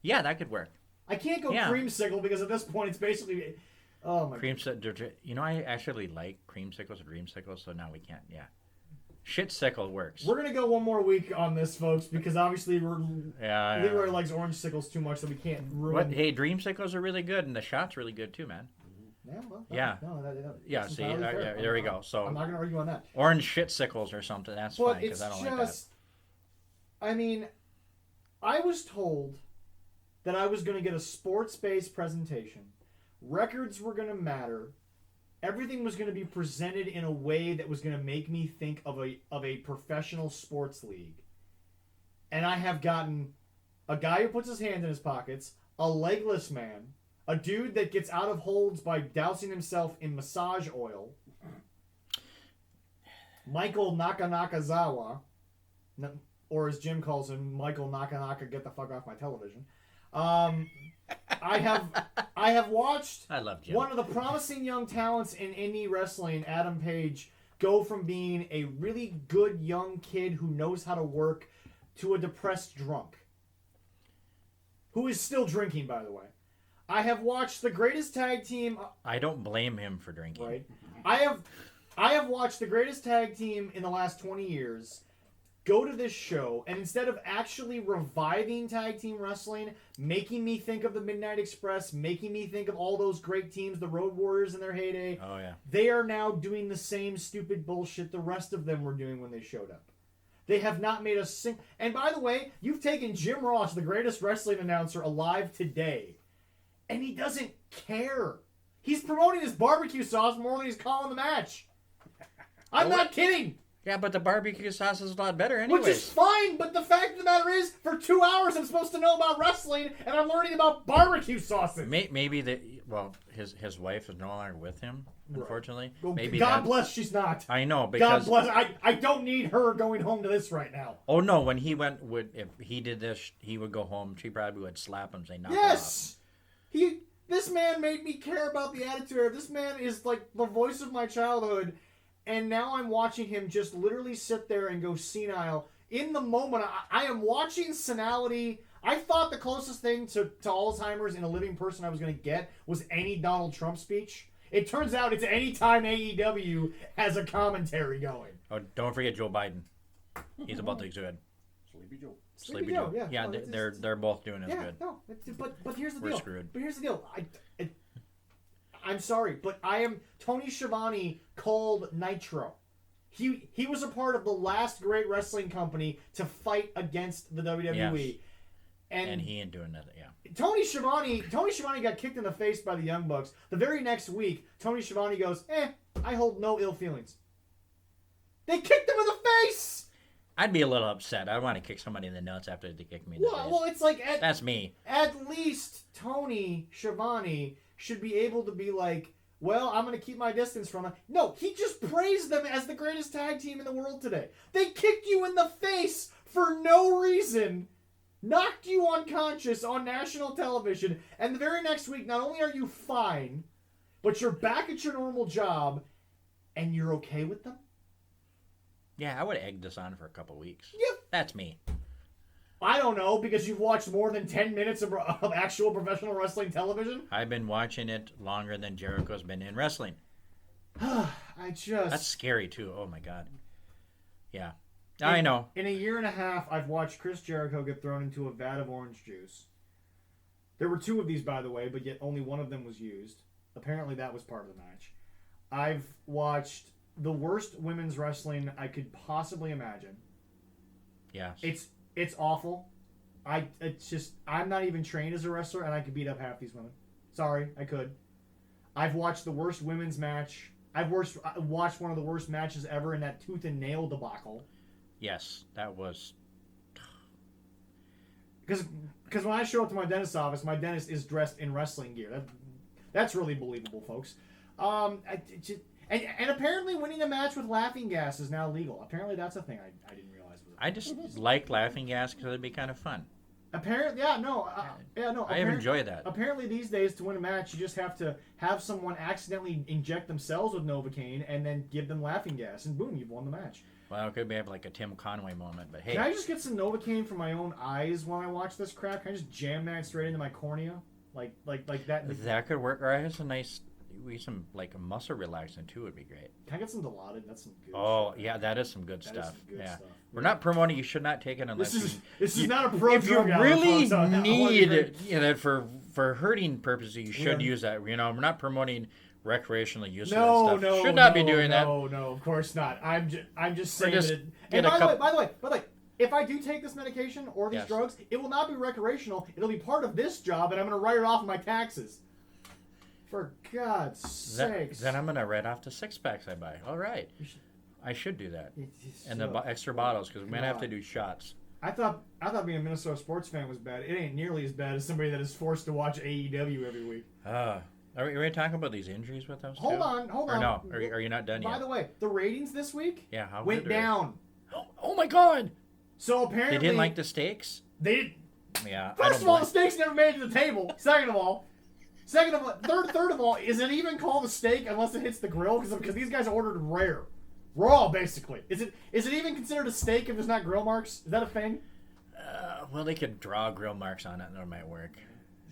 Yeah, that could work. I can't go Creamsicle because at this point it's basically. Oh my God. I actually like creamsicles or dreamsicles, so now we can't. Yeah. Shitsicle works. We're gonna go one more week on this, folks, because obviously Leroy likes orange sickles too much, so we can't ruin. Hey, dreamsicles are really good, and the shot's really good too, man. Yeah, well, yeah. See, there we go. So I'm not gonna argue on that. Orange shitsickles or something. That's fine because I don't like that. I mean, I was told that I was gonna get a sports-based presentation. Records were gonna matter. Everything was going to be presented in a way that was going to make me think of a professional sports league. And I have gotten a guy who puts his hands in his pockets, a legless man, a dude that gets out of holds by dousing himself in massage oil, Michael Nakanakazawa, or as Jim calls him, Michael Nakanaka, get the fuck off my television. I have watched one of the promising young talents in indie wrestling, Adam Page, go from being a really good young kid who knows how to work to a depressed drunk. Who is still drinking, by the way. I have watched the greatest tag team... I don't blame him for drinking. Right. I have watched the greatest tag team in the last 20 years go to this show, and instead of actually reviving tag team wrestling, making me think of the Midnight Express, making me think of all those great teams, the Road Warriors in their heyday, Oh, yeah. they are now doing the same stupid bullshit the rest of them were doing when they showed up. They have not made a single... And by the way, you've taken Jim Ross, the greatest wrestling announcer alive today, and he doesn't care. He's promoting his barbecue sauce more than he's calling the match. I'm not kidding. Yeah, but the barbecue sauce is a lot better anyways. Which is fine, but the fact of the matter is, for 2 hours I'm supposed to know about wrestling, and I'm learning about barbecue sauces. Maybe his wife is no longer with him, unfortunately. Well, Maybe God bless she's not. I know, because... God bless. I don't need her going home to this right now. Oh, no, when he if he did this, he would go home. She probably would slap him, say, knock Yes! This man made me care about the Attitude Era. This man is like the voice of my childhood. And now I'm watching him just literally sit there and go senile. In the moment, I am watching senility. I thought the closest thing to Alzheimer's in a living person I was going to get was any Donald Trump speech. It turns out it's any time AEW has a commentary going. Oh, don't forget Joe Biden. He's about to do good. Sleepy Joe. Sleepy Joe, yeah. Yeah, No, they're both doing as yeah, good. no. But here's the We're deal. screwed. But here's the deal. I'm sorry, but Tony Schiavone called Nitro. He was a part of the last great wrestling company to fight against the WWE. Yes. And he ain't doing that, yeah. Tony Schiavone got kicked in the face by the Young Bucks. The very next week, Tony Schiavone goes, I hold no ill feelings. They kicked him in the face! I'd be a little upset. I want to kick somebody in the nuts after they kick me in the face. Well, it's like... That's me. At least Tony Schiavone should be able to be like, well, I'm going to keep my distance from them. No, he just praised them as the greatest tag team in the world today. They kicked you in the face for no reason, knocked you unconscious on national television, and the very next week, not only are you fine, but you're back at your normal job, and you're okay with them? Yeah, I would egg this on for a couple weeks. Yep. That's me. I don't know, because you've watched more than 10 minutes of actual professional wrestling television? I've been watching it longer than Jericho's been in wrestling. That's scary, too. Oh, my God. Yeah. I know. In a year and a half, I've watched Chris Jericho get thrown into a vat of orange juice. There were 2 of these, by the way, but yet only one of them was used. Apparently that was part of the match. I've watched the worst women's wrestling I could possibly imagine. Yes. It's awful. I'm not even trained as a wrestler, and I could beat up half these women. Sorry, I could. I've watched the worst women's match. I've watched one of the worst matches ever in that tooth and nail debacle. Yes, that was... Because when I show up to my dentist's office, my dentist is dressed in wrestling gear. That's really believable, folks. And apparently winning a match with laughing gas is now legal. Apparently that's a thing I didn't realize. I just like laughing gas because it'd be kind of fun. Apparently, I enjoy that. Apparently these days, to win a match, you just have to have someone accidentally inject themselves with Novocaine and then give them laughing gas, and boom, you've won the match. Well, it could be like a Tim Conway moment, but hey. Can I just get some Novocaine for my own eyes while I watch this crap? Can I just jam that straight into my cornea? Like that? That could work. Or I have some nice... Some like a muscle relaxant too would be great. Can I get some Dilaudid? That's some good shit. Yeah, that is some good stuff. We're not promoting. You should not take it unless this is not a pro. If you really need it for hurting purposes, you should use that. We're not promoting recreational use of that stuff. Should not be doing that. No, of course not. I'm just saying that. And by the way, if I do take this medication or these drugs, it will not be recreational. It'll be part of this job, and I'm going to write it off of my taxes. For God's sakes. Then I'm going to write off the 6-packs I buy. All right. I should do that. And the extra bottles, because we might have to do shots. I thought being a Minnesota sports fan was bad. It ain't nearly as bad as somebody that is forced to watch AEW every week. Are we talking about these injuries with those Hold on. Or no? Are you not done yet? By the way, the ratings this week went down. Oh my God. So apparently... They didn't like the steaks? They did. Yeah. First of all, the steaks never made it to the table. Second of all, third of all, is it even called a steak unless it hits the grill? Because these guys ordered rare. Raw, basically. Is it even considered a steak if there's not grill marks? Is that a thing? Well, they could draw grill marks on it and it might work.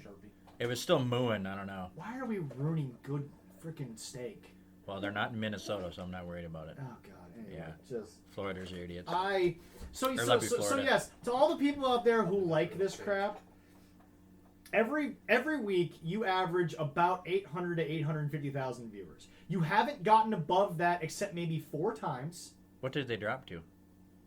Sharpie. It was still mooing, I don't know. Why are we ruining good freaking steak? Well, they're not in Minnesota, so I'm not worried about it. Oh, God. Anyway. Yeah. Just Florida's are idiots. so Florida. yes, to all the people out there who like this crap, every week you average about 800 to 850,000 viewers. You haven't gotten above that except maybe 4 times. What did they drop to?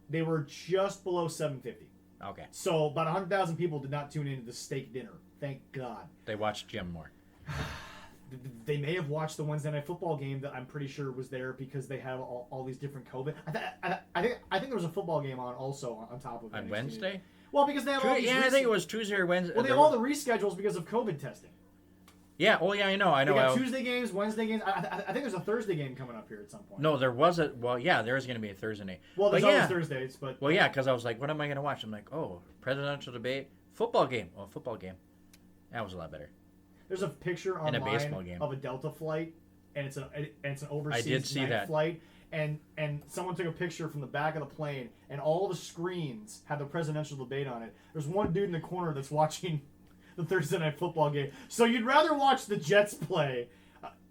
They were just below 750. Okay. So about 100,000 people did not tune into the steak dinner. Thank God. They watched Jim more. They may have watched the Wednesday night football game that I'm pretty sure was there because they have all these different COVID. I think there was a football game on also on top of it. On Wednesday? Well, because they have all these I think it was Tuesday or Wednesday. Well, they have all the reschedules because of COVID testing. Yeah. Oh, yeah. I know. They got Tuesday games, Wednesday games. I think there's a Thursday game coming up here at some point. No, there was a. Well, yeah, there is going to be a Thursday night. Well, there's always Thursdays, but. Well, yeah, because I was like, what am I going to watch? I'm like, oh, presidential debate, football game. Oh, football game. That was a lot better. There's a picture online a baseball game. of a Delta flight, and it's an overseas I did see night that. flight, and someone took a picture from the back of the plane, and all the screens had the presidential debate on it. There's one dude in the corner that's watching the Thursday night football game. So you'd rather watch the Jets play?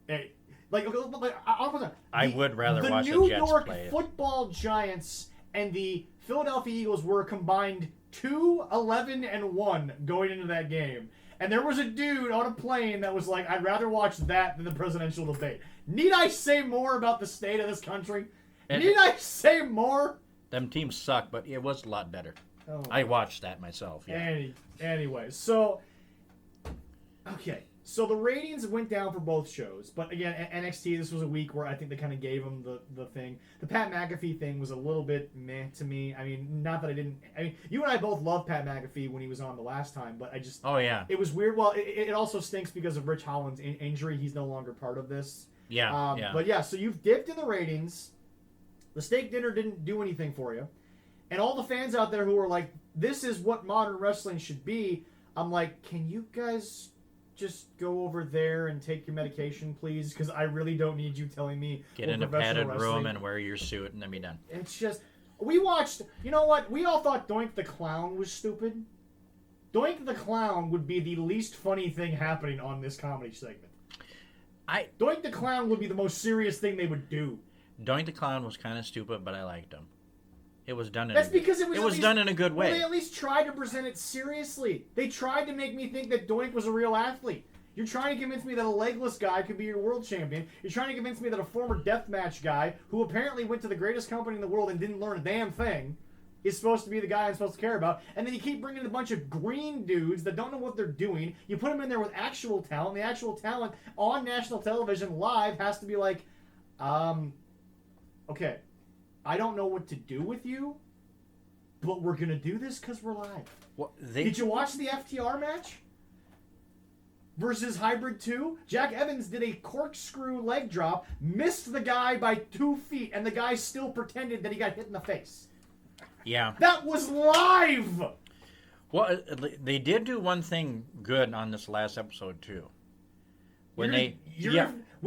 I would rather watch the New Jets York play. Football Giants and the Philadelphia Eagles were combined 2-11-1 going into that game. And there was a dude on a plane that was like, I'd rather watch that than the presidential debate. Need I say more about the state of this country? Need I say more? Them teams suck, but it was a lot better. Oh. I watched that myself. Yeah. Anyway, so so the ratings went down for both shows, but again, NXT, this was a week where I think they kind of gave them the thing. The Pat McAfee thing was a little bit meh to me. I mean, not that I didn't. I mean, you and I both loved Pat McAfee when he was on the last time, but I just. Oh yeah. It was weird. Well, it also stinks because of Rich Holland's injury. He's no longer part of this. Yeah. Yeah. But yeah, so you've dipped in the ratings. The steak dinner didn't do anything for you, and all the fans out there who are like, "This is what modern wrestling should be." I'm like, can you guys just go over there and take your medication, please? Because I really don't need you telling me. Get in a padded room and wear your suit and then be done. It's just, we watched, you know what? We all thought Doink the Clown was stupid. Doink the Clown would be the least funny thing happening on this comedy segment. Doink the Clown would be the most serious thing they would do. Doink the Clown was kind of stupid, but I liked him. It was done in done in a good way. Well, they at least tried to present it seriously. They tried to make me think that Doink was a real athlete. You're trying to convince me that a legless guy could be your world champion. You're trying to convince me that a former deathmatch guy, who apparently went to the greatest company in the world and didn't learn a damn thing, is supposed to be the guy I'm supposed to care about. And then you keep bringing in a bunch of green dudes that don't know what they're doing. You put them in there with actual talent. The actual talent on national television live has to be like, okay, I don't know what to do with you, but we're going to do this because we're live. Did you watch the FTR match? Versus Hybrid 2? Jack Evans did a corkscrew leg drop, missed the guy by 2 feet, and the guy still pretended that he got hit in the face. Yeah. That was live! Well, they did do one thing good on this last episode, too. We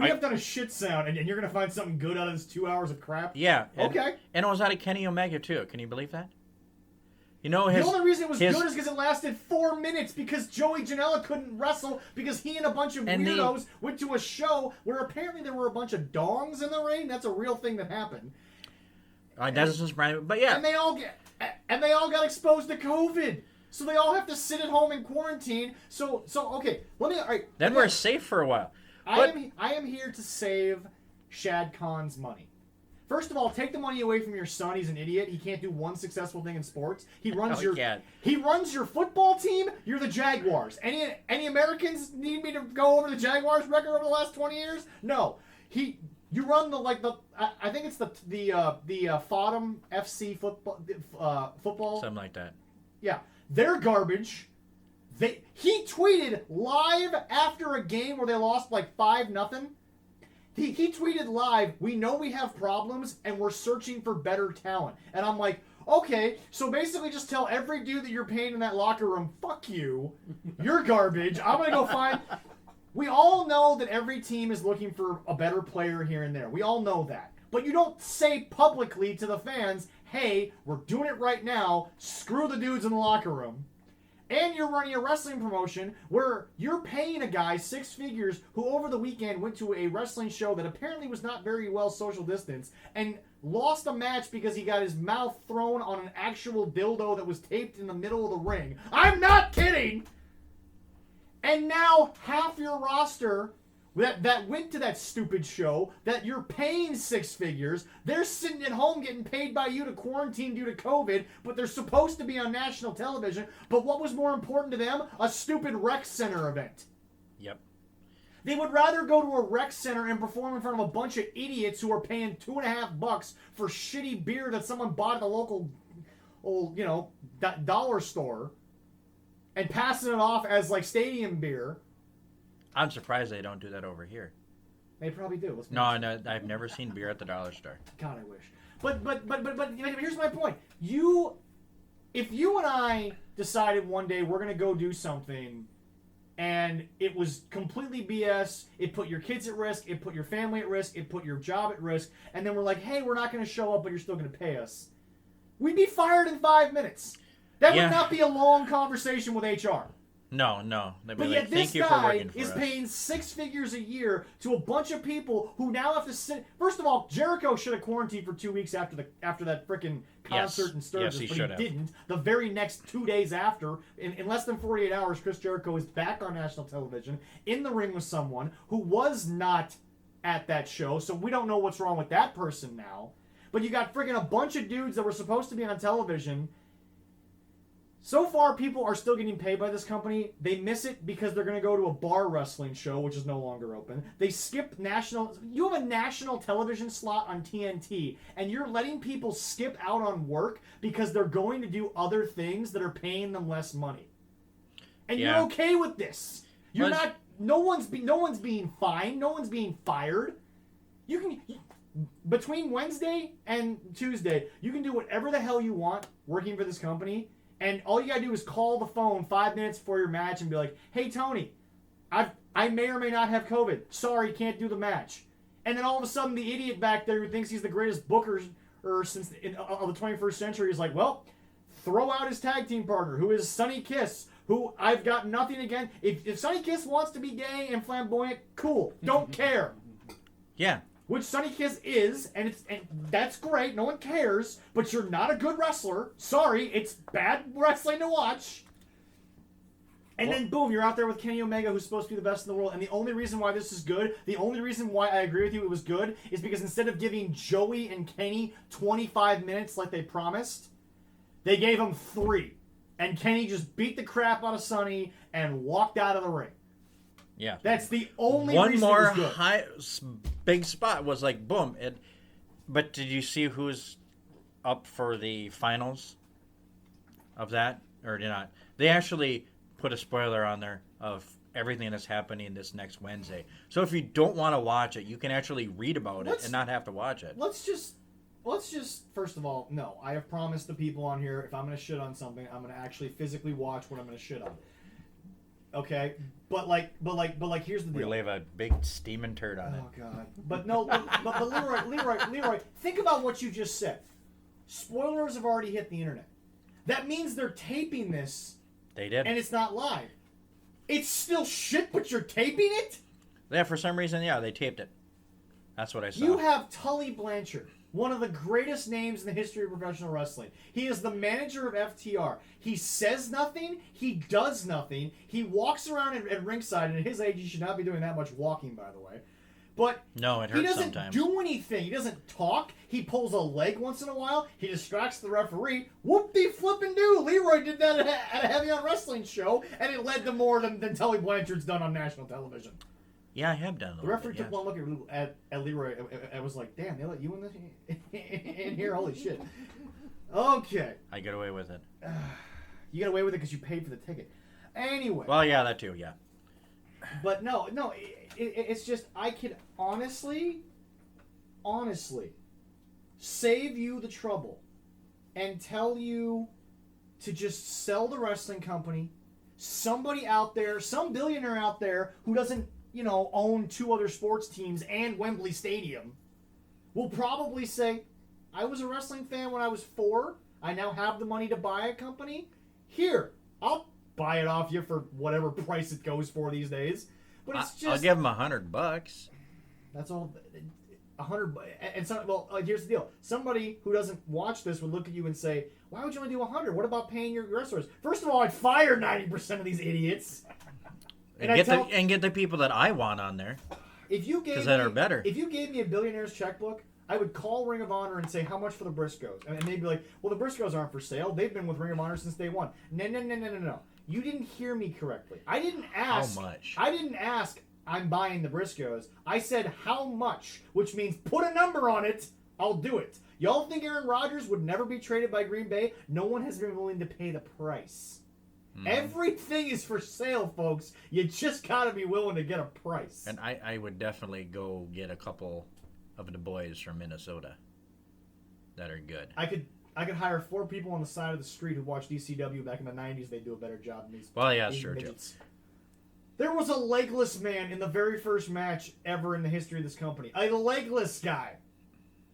have done a shit sound, and you're going to find something good out of this 2 hours of crap? Yeah. Okay. And it was out of Kenny Omega, too. Can you believe that? You know, the only reason it was good is because it lasted 4 minutes because Joey Janela couldn't wrestle because he and a bunch of weirdos went to a show where apparently there were a bunch of dongs in the ring. That's a real thing that happened. That doesn't surprise me, but yeah. And they all got exposed to COVID. So they all have to sit at home in quarantine. So okay, all right. Then we're safe for a while. I am here to save Shad Khan's money. First of all, take the money away from your son. He's an idiot. He can't do one successful thing in sports. He runs He runs your football team. You're the Jaguars. Any Americans need me to go over the Jaguars record over the last 20 years? No. You run I think it's the Fodham FC football. Something like that. Yeah. They're garbage. He tweeted live after a game where they lost like 5-0. He tweeted live, "We know we have problems and we're searching for better talent." And I'm like, okay, so basically just tell every dude that you're paying in that locker room, fuck you, you're garbage, I'm going to go find... We all know that every team is looking for a better player here and there. We all know that. But you don't say publicly to the fans, hey, we're doing it right now, screw the dudes in the locker room. And you're running a wrestling promotion where you're paying a guy 6 figures who over the weekend went to a wrestling show that apparently was not very well social distanced and lost a match because he got his mouth thrown on an actual dildo that was taped in the middle of the ring. I'm not kidding! And now half your roster that went to that stupid show, that you're paying six figures, they're sitting at home getting paid by you to quarantine due to COVID, but they're supposed to be on national television. But what was more important to them? A stupid rec center event. Yep. They would rather go to a rec center and perform in front of a bunch of idiots who are paying $2.50 for shitty beer that someone bought at the local, dollar store, and passing it off as like stadium beer. I'm surprised they don't do that over here. They probably do. No, I've never seen beer at the dollar store. God, I wish. But here's my point. If you and I decided one day we're gonna go do something, and it was completely BS, it put your kids at risk, it put your family at risk, it put your job at risk, and then we're like, hey, we're not gonna show up, but you're still gonna pay us, we'd be fired in 5 minutes. That would not be a long conversation with HR. No. They'd be but like, yet this thank you for guy working for is us. paying six figures a year to a bunch of people who now have to sit. First of all, Jericho should have quarantined for 2 weeks after that freaking concert in Sturgis, he but should he have. didn't. The very next 2 days after, in less than 48 hours, Chris Jericho is back on national television in the ring with someone who was not at that show, so we don't know what's wrong with that person now. But you got freaking a bunch of dudes that were supposed to be on television. So far, people are still getting paid by this company. They miss it because they're going to go to a bar wrestling show, which is no longer open. They skip national... You have a national television slot on TNT, and you're letting people skip out on work because they're going to do other things that are paying them less money. And you're okay with this. You're not... No one's being fined. No one's being fired. Between Wednesday and Tuesday, you can do whatever the hell you want working for this company. And all you gotta do is call the phone 5 minutes before your match and be like, "Hey Tony, I may or may not have COVID. Sorry, can't do the match." And then all of a sudden, the idiot back there who thinks he's the greatest booker of the 21st century is like, "Well, throw out his tag team partner, who is Sonny Kiss, who I've got nothing against. If Sonny Kiss wants to be gay and flamboyant, cool. Don't care." Yeah. Which Sonny Kiss is, and that's great. No one cares, but you're not a good wrestler. Sorry, it's bad wrestling to watch. And then boom, you're out there with Kenny Omega, who's supposed to be the best in the world. And the only reason why this is good, the only reason why I agree with you it was good, is because instead of giving Joey and Kenny 25 minutes like they promised, they gave them 3. And Kenny just beat the crap out of Sonny and walked out of the ring. Yeah. That's the only One reason more it was good. big spot was like, boom. But did you see who's up for the finals of that? Or did not? They actually put a spoiler on there of everything that's happening this next Wednesday. So if you don't want to watch it, you can actually read about it and not have to watch it. Let's just, first of all, no. I have promised the people on here, if I'm going to shit on something, I'm going to actually physically watch what I'm going to shit on. Okay? But here's the deal. We leave a big steaming turd on it. Oh, God. But no, but Leroy, think about what you just said. Spoilers have already hit the internet. That means they're taping this. They did. And it's not live. It's still shit, but you're taping it? Yeah, for some reason, they taped it. That's what I saw. You have Tully Blanchard, one of the greatest names in the history of professional wrestling. He is the manager of FTR. He says nothing. He does nothing. He walks around at ringside, and at his age, he should not be doing that much walking, by the way. But no, it hurts he doesn't sometimes. do anything. He doesn't talk. He pulls a leg once in a while. He distracts the referee. Whoop-de-flippin'-do. Leroy did that at a Heavy on Wrestling show, and it led to more than Tully Blanchard's done on national television. Yeah, I have done it. The referee took one look at Leroy and was like, "Damn, they let you in this in here? Holy shit!" Okay. I get away with it. You get away with it because you paid for the ticket. Anyway. Well, yeah, that too. Yeah. But no, it's just I could honestly, save you the trouble and tell you to just sell the wrestling company. Somebody out there, some billionaire out there who doesn't, own 2 other sports teams and Wembley Stadium, will probably say, "I was a wrestling fan when I was 4. I now have the money to buy a company. Here, I'll buy it off you for whatever price it goes for these days." But it's just... I'll give them $100. That's all. 100, and some, well, here's the deal. Somebody who doesn't watch this would look at you and say, why would you only do 100? What about paying your wrestlers? First of all, I'd fire 90% of these idiots. And get the people that I want on there. If you gave that are better. If you gave me a billionaire's checkbook, I would call Ring of Honor and say, how much for the Briscoes? And they'd be like, well, the Briscoes aren't for sale. They've been with Ring of Honor since day one. No. You didn't hear me correctly. I didn't ask. How much? I didn't ask, I'm buying the Briscoes. I said, how much? Which means put a number on it. I'll do it. Y'all think Aaron Rodgers would never be traded by Green Bay? No one has been willing to pay the price. Everything is for sale, folks. You just got to be willing to get a price. And I would definitely go get a couple of the boys from Minnesota that are good. I could hire 4 people on the side of the street who watched ECW back in the 90s. They do a better job than these. Well, yeah, sure, too. There was a legless man in the very first match ever in the history of this company. A legless guy.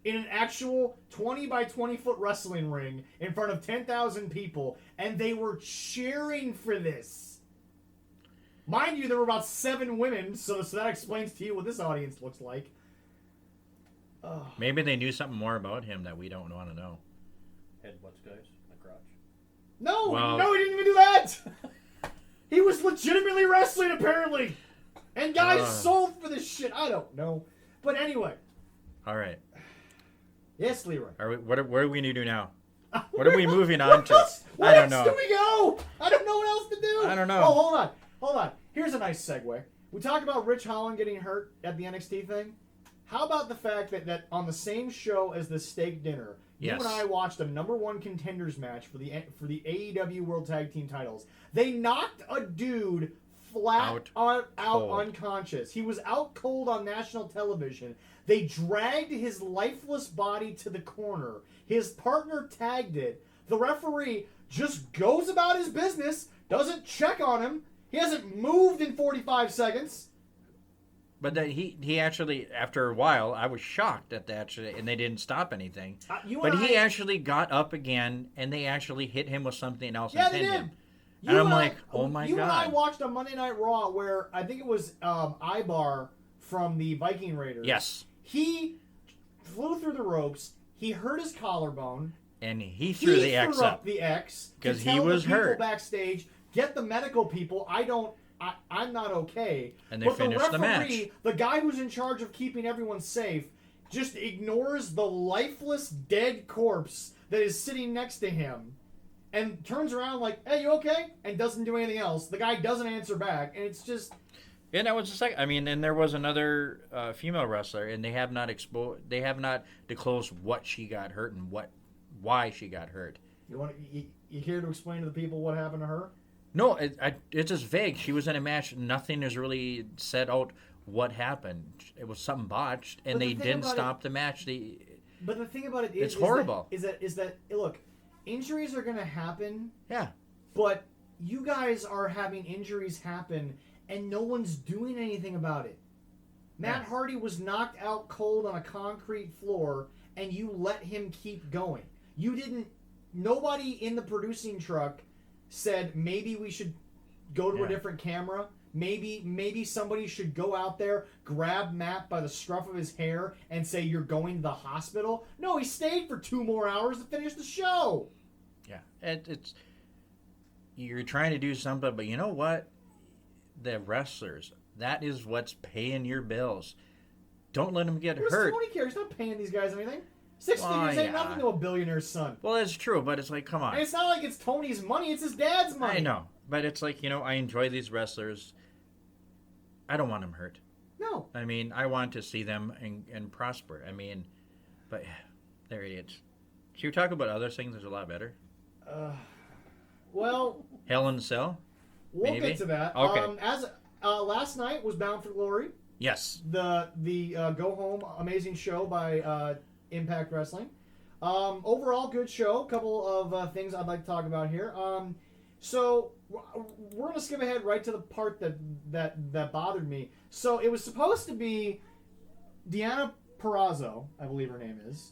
In an actual 20 by 20 foot wrestling ring in front of 10,000 people, and they were cheering for this. Mind you, there were about 7 women, so that explains to you what this audience looks like. Maybe they knew something more about him that we don't want to know. Headbutts guys in the crotch. No, he didn't even do that. He was legitimately wrestling, apparently. And guys sold for this shit. I don't know. But anyway. All right. Yes, Leroy. What do we need to do now? What are we moving on to? Where else do we go? I don't know what else to do. I don't know. Oh, hold on. Here's a nice segue. We talked about Rich Holland getting hurt at the NXT thing. How about the fact that on the same show as the steak dinner, you and I watched a #1 contenders match for the AEW World Tag Team titles. They knocked a dude flat out unconscious. He was out cold on national television. They dragged his lifeless body to the corner. His partner tagged it. The referee just goes about his business, doesn't check on him. He hasn't moved in 45 seconds. But that he actually, after a while, I was shocked at that, and they didn't stop anything. He actually got up again, and they actually hit him with something else and pinned him. And I'm like, oh my God. You and I watched a Monday Night Raw where I think it was Ibar from the Viking Raiders. Yes. He flew through the ropes. He hurt his collarbone. And he threw the X up. The X. Because he was hurt. Backstage, get the medical people. I'm not okay. And they finished the match. The guy who's in charge of keeping everyone safe just ignores the lifeless, dead corpse that is sitting next to him and turns around like, hey, you okay? And doesn't do anything else. The guy doesn't answer back. And it's just... Yeah, that was the second. I mean, and there was another female wrestler, and they have not disclosed what she got hurt and why she got hurt. You care to explain to the people what happened to her? No, it's just vague. She was in a match. Nothing is really set out what happened. It was something botched, and they didn't stop the match. But the thing about it is, it's horrible. Is that look, injuries are going to happen. Yeah. But you guys are having injuries happen, and no one's doing anything about it. Matt Hardy was knocked out cold on a concrete floor, and you let him keep going. You didn't. Nobody in the producing truck said maybe we should go to a different camera. Maybe somebody should go out there, grab Matt by the scruff of his hair, and say you're going to the hospital. No, he stayed for 2 more hours to finish the show. Yeah, it's you're trying to do something, but you know what? The wrestlers, that is what's paying your bills. Don't let them get hurt. Tony cares? He's not paying these guys anything. 6 figures ain't nothing to a billionaire's son. Well, that's true, but it's like, come on. And it's not like it's Tony's money, it's his dad's money. I know, but it's like, I enjoy these wrestlers. I don't want them hurt. No. I mean, I want to see them and prosper. I mean, but they're idiots. Should we talk about other things that's a lot better? Well... Hell in a Cell? We'll get to that. Okay. As last night was Bound for Glory. Yes. The Go Home amazing show by Impact Wrestling. Overall, good show. A couple of things I'd like to talk about here. So we're gonna skip ahead right to the part that bothered me. So it was supposed to be Deanna Purrazzo, I believe her name is.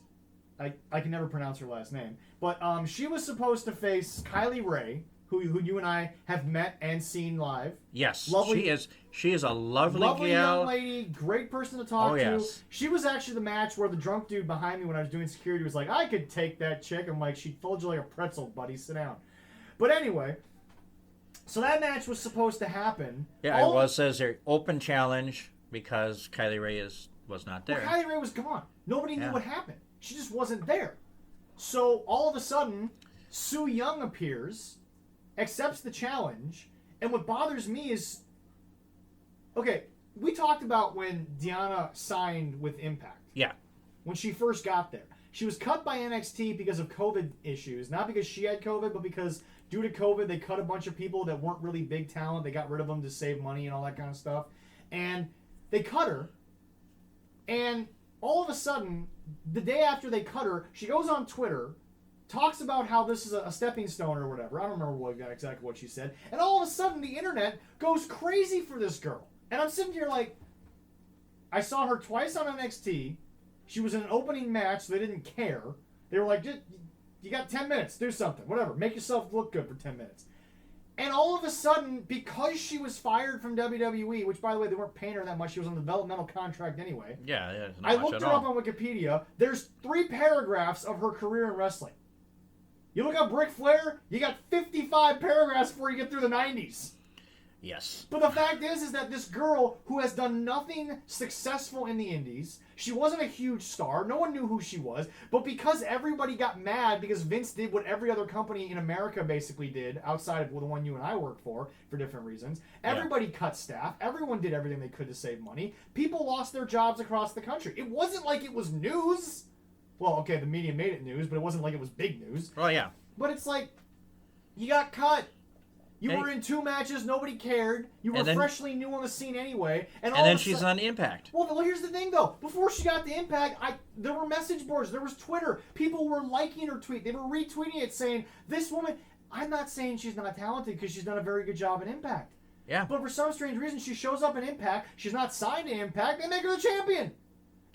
I can never pronounce her last name, but she was supposed to face Kylie Ray, who you and I have met and seen live. Yes, Lovely- she is a lovely Lovely gal. young lady, great person to talk to. Yes. She was actually the match where the drunk dude behind me when I was doing security was like, I could take that chick. I'm like, she'd fold you like a pretzel, buddy. Sit down. But anyway, so that match was supposed to happen. Yeah, it was as an open challenge because Kylie Ray was not there. Well, Kylie Ray was gone. Nobody knew Yeah. what happened. She just wasn't there. So all of a sudden, Su Yung appears, accepts the challenge, and what bothers me is, okay, we talked about when Deanna signed with Impact. Yeah. When she first got there. She was cut by NXT because of COVID issues. Not because she had COVID, but because due to COVID, they cut a bunch of people that weren't really big talent. They got rid of them to save money and all that kind of stuff. And they cut her. And all of a sudden, the day after they cut her, she goes on Twitter, talks about how this is a stepping stone or whatever. I don't remember exactly what she said. And all of a sudden, the internet goes crazy for this girl. And I'm sitting here like, I saw her twice on NXT. She was in an opening match, so they didn't care. They were like, you got 10 minutes, do something, whatever. Make yourself look good for 10 minutes. And all of a sudden, because she was fired from WWE, which, by the way, they weren't paying her that much. She was on a developmental contract anyway. Yeah, I not much looked at her all. up on Wikipedia. There's 3 paragraphs of her career in wrestling. You look up Ric Flair, you got 55 paragraphs before you get through the 90s. Yes. But the fact is that this girl who has done nothing successful in the indies, she wasn't a huge star, no one knew who she was, but because everybody got mad because Vince did what every other company in America basically did, outside of the one you and I work for different reasons, everybody cut staff, everyone did everything they could to save money, people lost their jobs across the country. It wasn't like it was news. Well, okay, the media made it news, but it wasn't like it was big news. Oh, yeah. But it's like, you got cut. You Hey. were in 2 matches, nobody cared. You were And then- freshly new on the scene anyway. And And then of a she's sudden- on Impact. Well, here's the thing, though. Before she got the Impact, there were message boards. There was Twitter. People were liking her tweet. They were retweeting it saying, this woman... I'm not saying she's not talented because she's done a very good job in Impact. Yeah. But for some strange reason, she shows up in Impact. She's not signed to Impact. They make her the champion.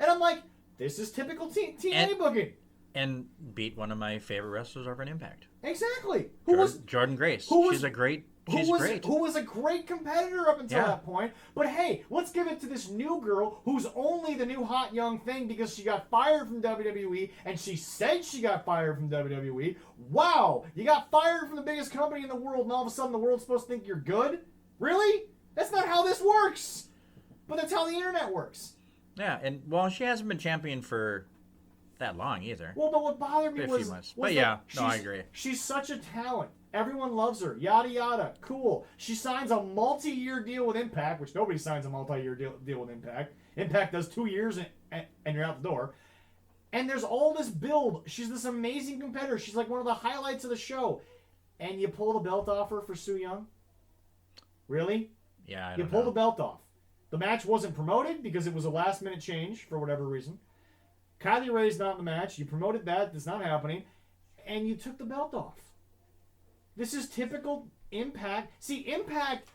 And I'm like, this is typical TNA booking. And beat one of my favorite wrestlers over in Impact. Exactly. Jordan Grace. who was- She's great. Who was a great competitor up until that point. But hey, let's give it to this new girl who's only the new hot young thing because she got fired from WWE and she said she got fired from WWE. Wow, you got fired from the biggest company in the world and all of a sudden the world's supposed to think you're good? Really? That's not how this works. But that's how the internet works. Yeah, and well, she hasn't been champion for that long either. Well, but what bothered me A few was... months. was But that yeah, no, I she's- agree. She's such a talent. Everyone loves her. Yada, yada. Cool. She signs a multi-year deal with Impact, which nobody signs a multi-year deal with Impact. Impact does 2 years and you're out the door. And there's all this build. She's this amazing competitor. She's like one of the highlights of the show. And you pull the belt off her for Su Yung? Really? Yeah, I You don't pull know. the belt off. The match wasn't promoted because it was a last-minute change for whatever reason. Kylie Ray's not in the match. You promoted that. That's not happening. And you took the belt off. This is typical Impact. See, Impact,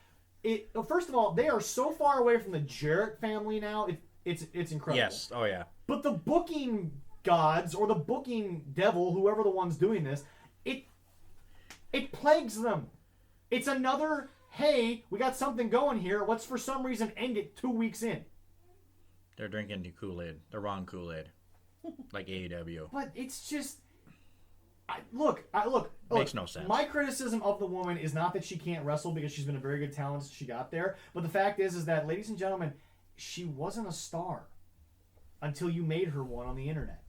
first of all, they are so far away from the Jarrett family now. It's incredible. Yes. Oh, yeah. But the booking gods or the booking devil, whoever the one's doing this, it plagues them. It's another, hey, we got something going here. Let's for some reason end it 2 weeks in. They're drinking the Kool-Aid. The wrong Kool-Aid. Like AEW. But it's just... Look. Makes no sense. My criticism of the woman is not that she can't wrestle because she's been a very good talent since she got there. But the fact is that, ladies and gentlemen, she wasn't a star until you made her one on the internet.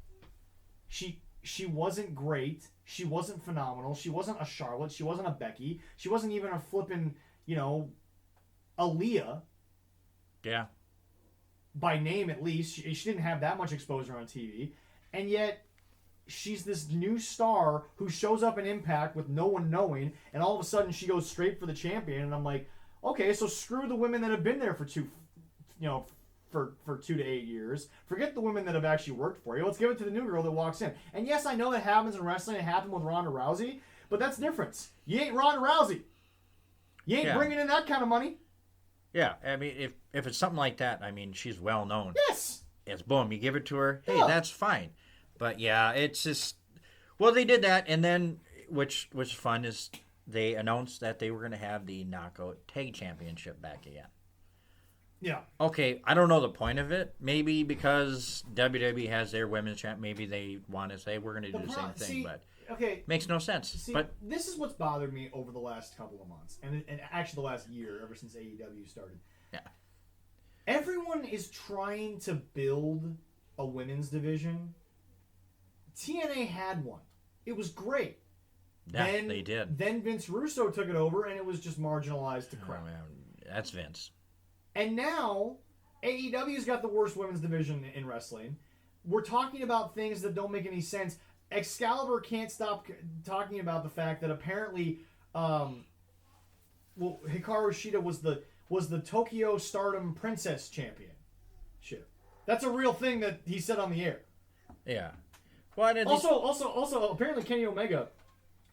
She wasn't great. She wasn't phenomenal. She wasn't a Charlotte. She wasn't a Becky. She wasn't even a flippin', Aaliyah. Yeah. By name, at least. She didn't have that much exposure on TV. And yet... she's this new star who shows up in Impact with no one knowing, and all of a sudden she goes straight for the champion, and I'm like, okay, so screw the women that have been there for 2 to 8 years. Forget the women that have actually worked for you. Let's give it to the new girl that walks in. And yes, I know that happens in wrestling. It happened with Ronda Rousey, but that's different. You ain't Ronda Rousey. You ain't bringing in that kind of money. Yeah, I mean, if it's something like that, I mean, she's well known. Yes. It's boom, you give it to her. Hey, Yeah. that's fine. But yeah, it's just, well, they did that, and then which was fun is they announced that they were going to have the Knockout Tag Championship back again. Yeah. Okay, I don't know the point of it. Maybe because WWE has their women's champ, maybe they want to say we're going to do the same thing, but okay, makes no sense. See, but this is what's bothered me over the last couple of months, and actually the last year, ever since AEW started. Yeah. Everyone is trying to build a women's division. TNA had one. It was great. yeah, Then they did. Then Vince Russo took it over, and it was just marginalized to Oh, crap. man, that's Vince. And now, AEW's got the worst women's division in wrestling. We're talking about things that don't make any sense. Excalibur can't stop talking about the fact that apparently, Hikaru Shida was the Tokyo Stardom Princess Championship. That's a real thing that he said on the air. Yeah. Well, Also, apparently Kenny Omega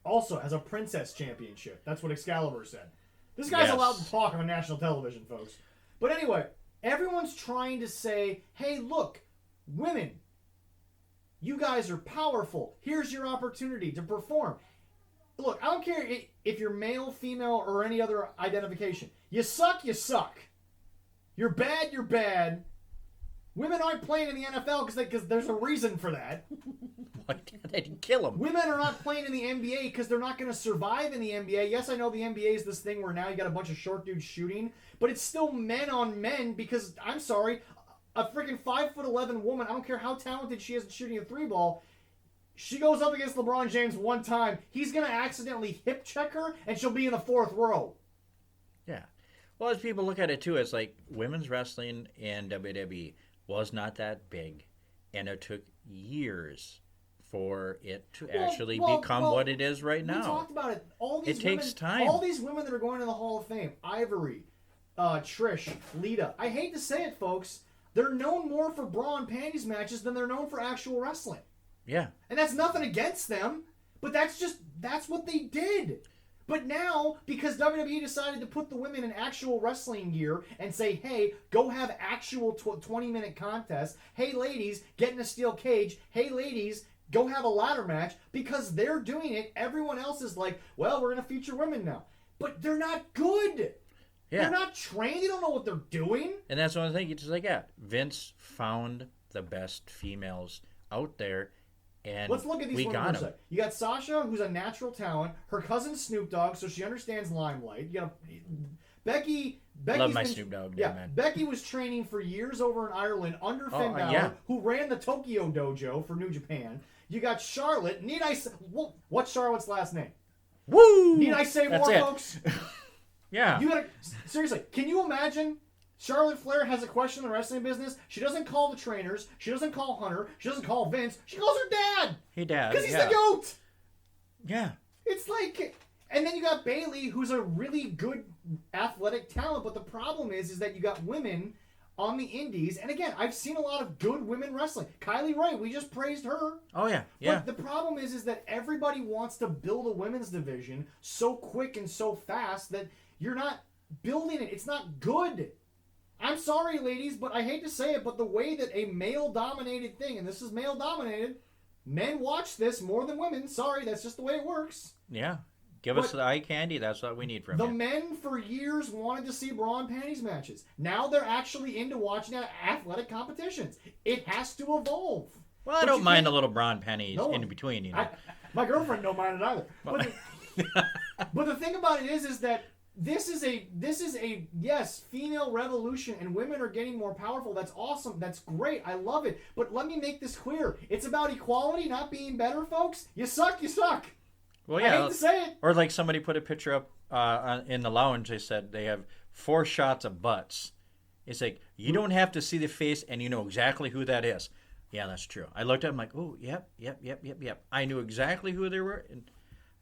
also has a Princess Championship. That's what Excalibur said. This guy's Yes. allowed to talk on national television, folks. But anyway, everyone's trying to say, hey, look, women, you guys are powerful. Here's your opportunity to perform. Look, I don't care if you're male, female, or any other identification. You suck, you suck. You're bad, you're bad. Women aren't playing in the NFL because there's a reason for that. What? They didn't kill him. Women are not playing in the NBA because they're not going to survive in the NBA. Yes, I know the NBA is this thing where now you got a bunch of short dudes shooting, but it's still men on men because, I'm sorry, a freaking 5'11" woman, I don't care how talented she is at shooting a 3-ball, she goes up against LeBron James one time, he's going to accidentally hip check her, and she'll be in the 4th row. Yeah. Well, as people look at it, too, it's like women's wrestling in WWE was not that big, and it took years for it to actually become what it is right now. We talked about it. All these It takes time. All these women that are going to the Hall of Fame, Ivory, Trish, Lita. I hate to say it, folks. They're known more for bra and panties matches than they're known for actual wrestling. Yeah. And that's nothing against them, but that's what they did. But now, because WWE decided to put the women in actual wrestling gear and say, hey, go have actual 20-minute contests. Hey, ladies, get in a steel cage. Hey, ladies, go have a ladder match. Because they're doing it, everyone else is like, well, we're going to feature women now. But they're not good. Yeah. They're not trained. They don't know what they're doing. And that's one thing. It's just like, yeah, Vince found the best females out there, and Let's look at these we women got for a them. sec. You got Sasha, who's a natural talent. Her cousin's Snoop Dogg, so she understands limelight. You got Becky. Love my Snoop Dogg, yeah, man. Becky was training for years over in Ireland under Finn Balor, yeah. who ran the Tokyo Dojo for New Japan. You got Charlotte. What's Charlotte's last name? Woo! Need I say That's more, it. folks? Yeah. You gotta seriously. Can you imagine? Charlotte Flair has a question in the wrestling business. She doesn't call the trainers. She doesn't call Hunter. She doesn't call Vince. She calls her dad. Hey, Dad. Because he's yeah. the GOAT. Yeah. It's like, and then you got Bayley, who's a really good athletic talent. But the problem is that you got women on the indies. And again, I've seen a lot of good women wrestling. Kylie Ray, we just praised her. Oh, yeah. Yeah. But the problem is that everybody wants to build a women's division so quick and so fast that you're not building it. It's not good. I'm sorry, ladies, but I hate to say it, but the way that a male-dominated thing, and this is male-dominated, men watch this more than women. Sorry, that's just the way it works. Yeah. Give us the eye candy. That's what we need from The you. men for years wanted to see bra and panties matches. Now they're actually into watching athletic competitions. It has to evolve. Well, I don't mind a little bra and panties in between, you know. My girlfriend don't mind it either. But the thing about it is that this is a yes, female revolution, and women are getting more powerful. That's awesome. That's great. I love it. But let me make this clear. It's about equality, not being better, folks. You suck, you suck. Well, yeah. I hate to say it. Or like somebody put a picture up in the lounge. They said they have 4 shots of butts. It's like, you don't have to see the face and you know exactly who that is. Yeah, that's true. I looked at them like, oh, yep. I knew exactly who they were. And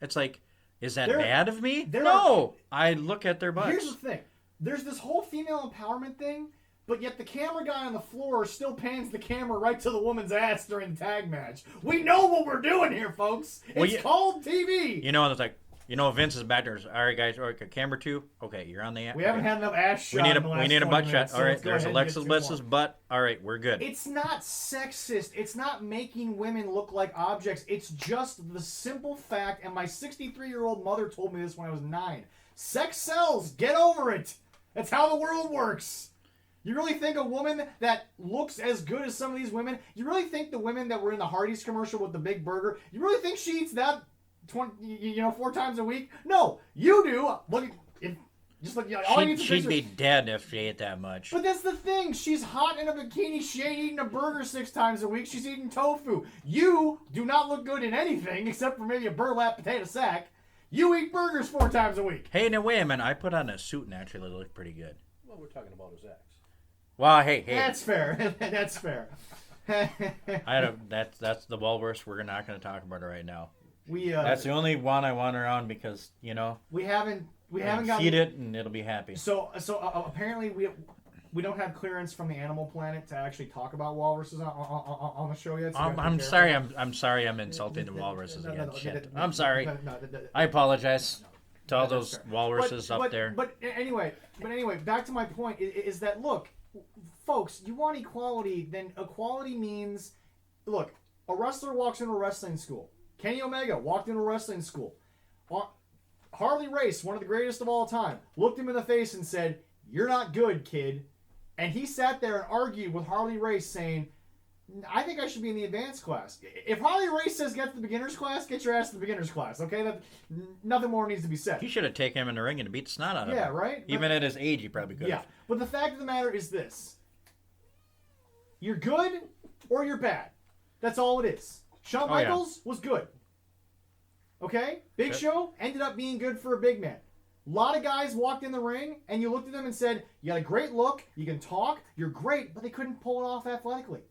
it's like, is that bad of me? No. I look at their butts. Here's the thing. There's this whole female empowerment thing, but yet the camera guy on the floor still pans the camera right to the woman's ass during the tag match. We know what we're doing here, folks. It's called TV. You know, it's like, You know, Vince is back there. All right, guys. Okay, camera 2. Okay, you're on the app. We haven't had enough ass shot. We need in the last a 20 butt minutes, shot. so All let's right, go there's ahead and Alexis get two Bliss's more. butt. All right, we're good. It's not sexist. It's not making women look like objects. It's just the simple fact, and my 63-year-old mother told me this when I was 9. Sex sells. Get over it. That's how the world works. You really think a woman that looks as good as some of these women, you really think the women that were in the Hardee's commercial with the big burger, you really think she eats that 4 times a week? No, you do. Look, just look. All you need is a She'd picture. be dead if she ate that much. But that's the thing. She's hot in a bikini. She ain't eating a burger 6 times a week. She's eating tofu. You do not look good in anything except for maybe a burlap potato sack. You eat burgers 4 times a week. Hey, now wait a minte. I put on a suit and actually look pretty good. What we're talking about is X. Well, hey. That's fair. That's fair. That's the walrus. We're not going to talk about it right now. That's the only one I want around because we haven't gotten feed it and it'll be happy. So apparently we don't have clearance from the Animal Planet to actually talk about walruses on the show yet. So I'm sorry. I'm sorry. I'm insulting the walruses again. Shit. I'm sorry. I apologize to all those walruses up there. But anyway, back to my point is that look, folks, you want equality, then equality means, look, a wrestler walks into a wrestling school. Kenny Omega walked into a wrestling school. Harley Race, one of the greatest of all time, looked him in the face and said, "You're not good, kid." And he sat there and argued with Harley Race saying, "I think I should be in the advanced class." If Harley Race says get to the beginner's class, get your ass to the beginner's class, okay? Nothing more needs to be said. He should have taken him in the ring and beat the snot out of him. Yeah, right? Even at his age, he probably could have. Yeah, but the fact of the matter is this. You're good or you're bad. That's all it is. Shawn Michaels was good. Okay? Big Show ended up being good for a big man. A lot of guys walked in the ring and you looked at them and said, "You got a great look, you can talk, you're great," but they couldn't pull it off athletically.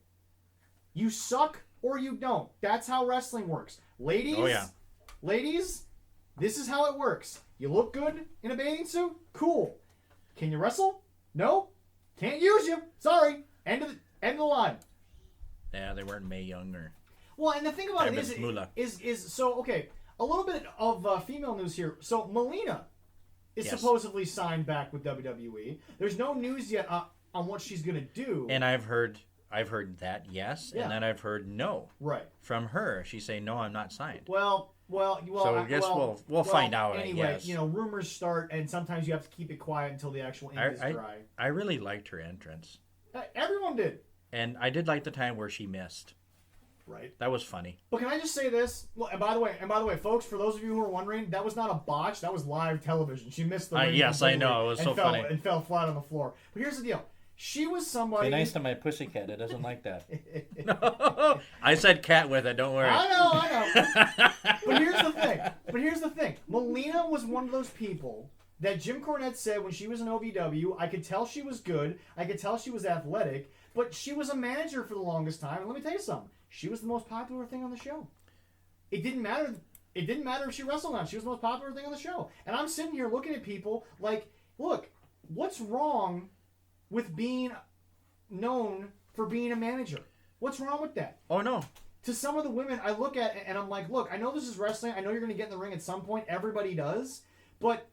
You suck or you don't. That's how wrestling works. Ladies, this is how it works. You look good in a bathing suit? Cool. Can you wrestle? No? Can't use you. Sorry. End of the line. Yeah, they weren't Mae Young or... Well, and the thing about it Smoula. is so, okay, a little bit of female news here. So Melina is Yes. supposedly signed back with WWE. There's no news yet on what she's going to do. And I've heard that, yes, Yeah. and then I've heard no. Right. From her. She's saying, "No, I'm not signed." So I guess we'll find out, Anyway, I guess. rumors start, and sometimes you have to keep it quiet until the actual ink is dry. I really liked her entrance. Everyone did. And I did like the time where she missed. Right. That was funny. But can I just say this? Well, and by the way, folks, for those of you who are wondering, that was not a botch. That was live television. She missed the ring yes, I completely know. It was so funny. And fell flat on the floor. But here's the deal. She was somebody... Be nice to my pussycat. It doesn't like that. No. I said cat with it. Don't worry. I know. But here's the thing. Melina was one of those people that Jim Cornette said when she was in OVW, I could tell she was good. I could tell she was athletic. But she was a manager for the longest time. And let me tell you something. She was the most popular thing on the show. It didn't matter. It didn't matter if she wrestled or not. She was the most popular thing on the show. And I'm sitting here looking at people like, look, what's wrong with being known for being a manager? What's wrong with that? Oh, no. To some of the women, I look at and I'm like, look, I know this is wrestling. I know you're going to get in the ring at some point. Everybody does. But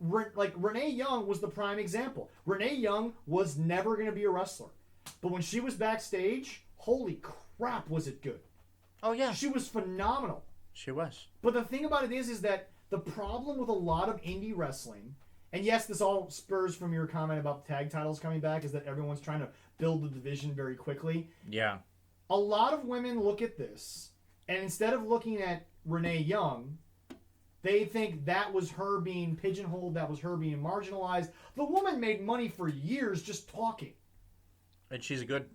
Renee Young was the prime example. Renee Young was never going to be a wrestler. But when she was backstage, holy crap, was it good. Oh, yeah. She was phenomenal. She was. But the thing about it is that the problem with a lot of indie wrestling, and yes, this all spurs from your comment about tag titles coming back, is that everyone's trying to build the division very quickly. Yeah. A lot of women look at this, and instead of looking at Renee Young, they think that was her being pigeonholed, that was her being marginalized. The woman made money for years just talking. And she's good.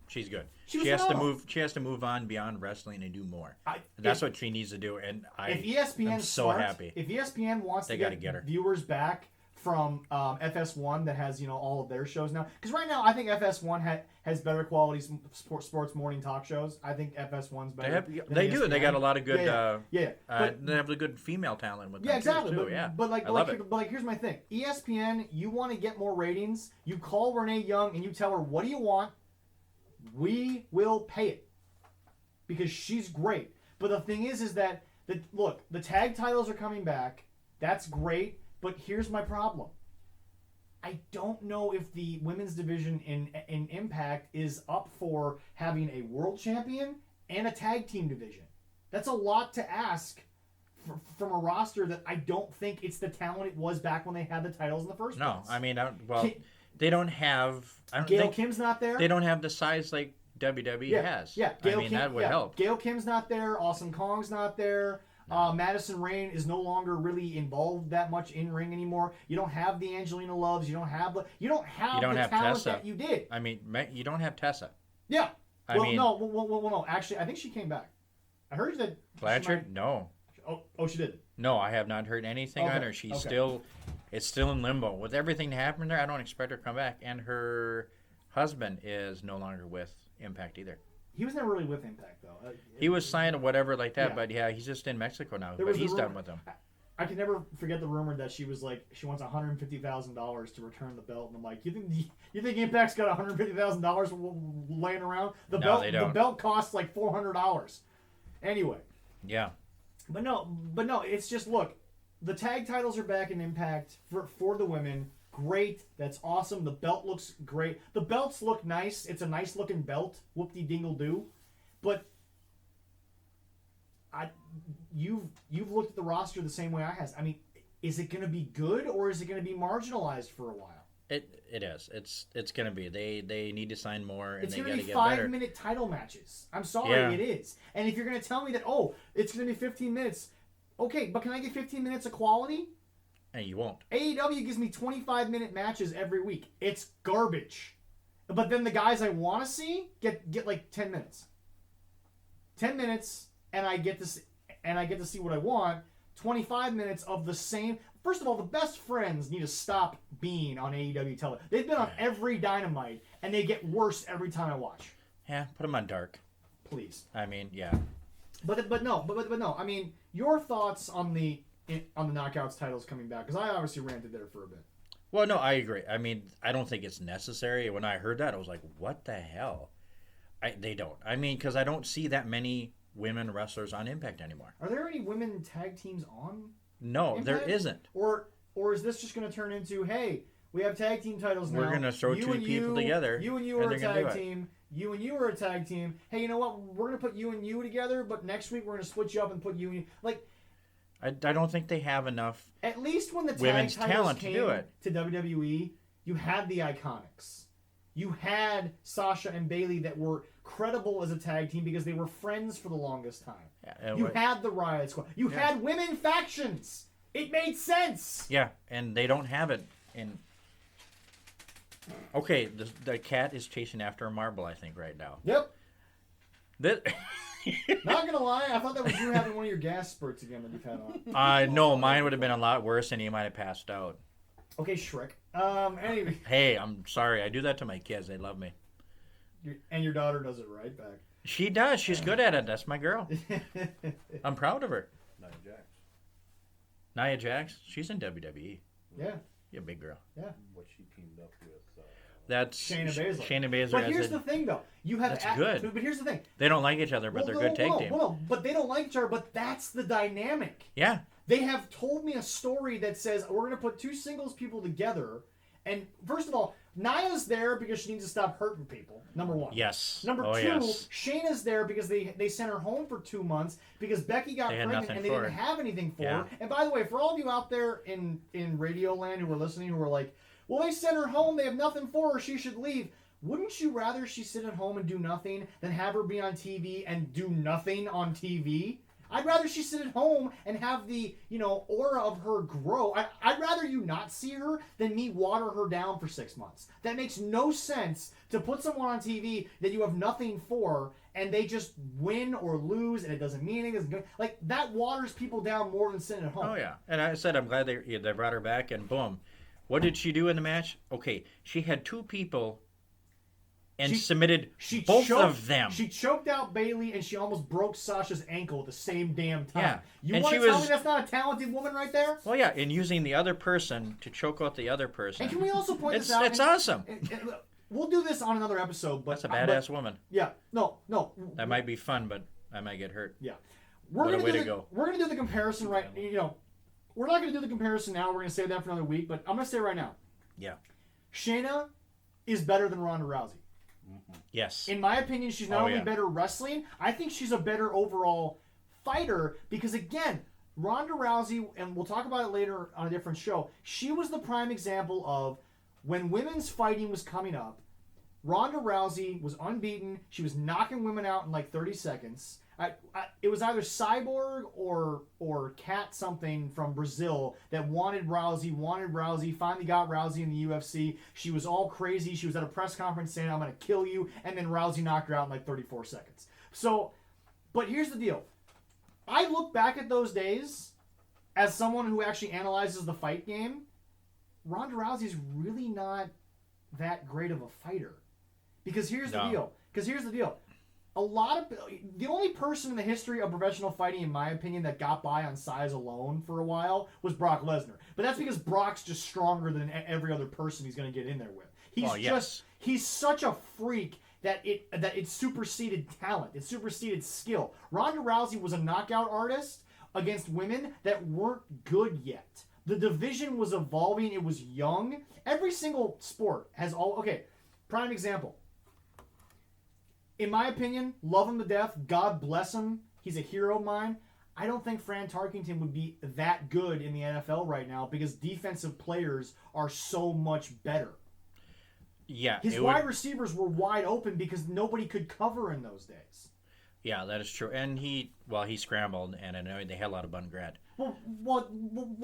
She's good. She has to move on beyond wrestling and do more. That's what she needs to do. And if ESPN I'm so happy. If ESPN wants to get her viewers back from FS1 that has all of their shows now, because right now I think FS1 has better quality sports morning talk shows. I think FS1's better. They do. They got a lot of good. But they have the good female talent with them. Yeah, exactly. Too. But here's my thing. ESPN, you want to get more ratings? You call Renee Young and you tell her, "What do you want? We will pay it," because she's great. But the thing is that Look, the tag titles are coming back. That's great, but here's my problem. I don't know if the women's division in Impact is up for having a world champion and a tag team division. That's a lot to ask from a roster that I don't think it's the talent it was back when they had the titles in the first place. No, I mean, they don't have... Gail Kim's not there. They don't have the size like WWE has. Yeah, that would help. Gail Kim's not there. Awesome Kong's not there. Madison Rayne is no longer really involved that much in ring anymore. You don't have the Angelina Loves. You don't have the talent Tessa. that you did. I mean, you don't have Tessa. Yeah. Well, no. Actually, I think she came back. I heard that. Blanchard? No. Oh, she did. No, I have not heard anything on her. She's still in limbo. With everything that happened there, I don't expect her to come back. And her husband is no longer with Impact either. He was never really with Impact, though. He was signed or whatever like that, but he's just in Mexico now. But he's done with them. I can never forget the rumor that she was like, she wants $150,000 to return the belt, and I'm like, you think Impact's got $150,000 laying around? The belt costs like $400. Anyway. Yeah. But no, it's just, look, the tag titles are back in Impact for the women. Great. That's awesome. The belt looks great. The belts look nice. It's a nice looking belt. Whoop-de-dingle-doo. But you've looked at the roster the same way I have. I mean, is it going to be good or is it going to be marginalized for a while? It is. It's going to be. They need to sign more and it's they got to get It's better. going to be 5-minute title matches. I'm sorry, it is. And if you're going to tell me that, it's going to be 15 minutes, okay, but can I get 15 minutes of quality? And you won't. AEW gives me 25-minute matches every week. It's garbage. But then the guys I want to see get like 10 minutes. 10 minutes, and I get to see what I want. 25 minutes of the same. First of all, the best friends need to stop being on AEW television. They've been on every Dynamite, and they get worse every time I watch. Yeah, put them on dark. Please. I mean, yeah. But no. I mean, your thoughts on the Knockouts titles coming back, because I obviously ranted there for a bit. Well, no, I agree. I mean, I don't think it's necessary. When I heard that, I was like, what the hell? They don't. I mean, because I don't see that many women wrestlers on Impact anymore. Are there any women tag teams on No, Impact? there isn't. Or is this just going to turn into, hey, we have tag team titles now. We're going to throw two people together. You and you are a tag team. You and you are a tag team. Hey, you know what? We're going to put you and you together, but next week we're going to split you up and put you and you. Like, I don't think they have enough at least when the tag women's titles talent came to do it. To WWE, you had the Iconics. You had Sasha and Bayley that were credible as a tag team because they were friends for the longest time. Yeah, you had the Riot Squad. You had women factions. It made sense. Yeah, and they don't have it. Okay, the cat is chasing after a marble, I think, right now. Yep. That... Not gonna lie, I thought that was you having one of your gas spurts again that you've had on. No, mine would have been a lot worse, and he might have passed out. Okay, Shrek. Anyway. Hey, I'm sorry. I do that to my kids. They love me. And your daughter does it right back. She does. She's good at it. That's my girl. I'm proud of her. Nia Jax. She's in WWE. Yeah. You're a big girl. Yeah. What she teamed up with. That's Shayna Baszler. Shayna Baszler. But here's the thing, though. That's good. But here's the thing. They don't like each other, but they're good tag team. Well, but they don't like each other, but that's the dynamic. Yeah. They have told me a story that says we're going to put two singles people together. And first of all, Nia's there because she needs to stop hurting people. Number one. Yes. Number two, Shayna's there because they sent her home for 2 months because Becky got pregnant and they didn't have anything for her. And by the way, for all of you out there in Radio Land who are listening who are like, well, they sent her home, they have nothing for her, she should leave. Wouldn't you rather she sit at home and do nothing than have her be on TV and do nothing on TV? I'd rather she sit at home and have the, aura of her grow. I'd rather you not see her than me water her down for 6 months. That makes no sense to put someone on TV that you have nothing for and they just win or lose and it doesn't mean anything. Like, that waters people down more than sitting at home. Oh, yeah. And I said I'm glad they brought her back and boom. What did she do in the match? Okay, she had two people and submitted both of them. She choked out Bayley and she almost broke Sasha's ankle at the same damn time. Yeah. You want to tell me that's not a talented woman right there? Well, yeah, and using the other person to choke out the other person. And can we also point this out? It's awesome. We'll do this on another episode. But that's a badass woman. Yeah. No. That might be fun, but I might get hurt. Yeah. What a way to go. We're gonna do the comparison right. You know, we're not gonna do the comparison now. We're gonna save that for another week. But I'm gonna say right now. Yeah. Shayna is better than Ronda Rousey. Yes. In my opinion, she's not only better wrestling. I think she's a better overall fighter because again, Ronda Rousey, and we'll talk about it later on a different show. She was the prime example of when women's fighting was coming up. Ronda Rousey was unbeaten. She was knocking women out in like 30 seconds. It was either Cyborg or Cat something from Brazil that wanted Rousey, finally got Rousey in the UFC. She was all crazy. She was at a press conference saying, I'm going to kill you. And then Rousey knocked her out in like 34 seconds. So, but here's the deal. I look back at those days as someone who actually analyzes the fight game. Ronda Rousey's really not that great of a fighter. Because here's the deal. The only person in the history of professional fighting, in my opinion, that got by on size alone for a while was Brock Lesnar. But that's because Brock's just stronger than every other person he's going to get in there with. He's such a freak that it superseded talent. It superseded skill. Ronda Rousey was a knockout artist against women that weren't good yet. The division was evolving. It was young. Every single sport has all... Okay, prime example. In my opinion, love him to death. God bless him. He's a hero of mine. I don't think Fran Tarkington would be that good in the NFL right now because defensive players are so much better. Yeah. His wide receivers were wide open because nobody could cover in those days. Yeah, that is true. And he scrambled, and I know they had a lot of Bun Grad. Well,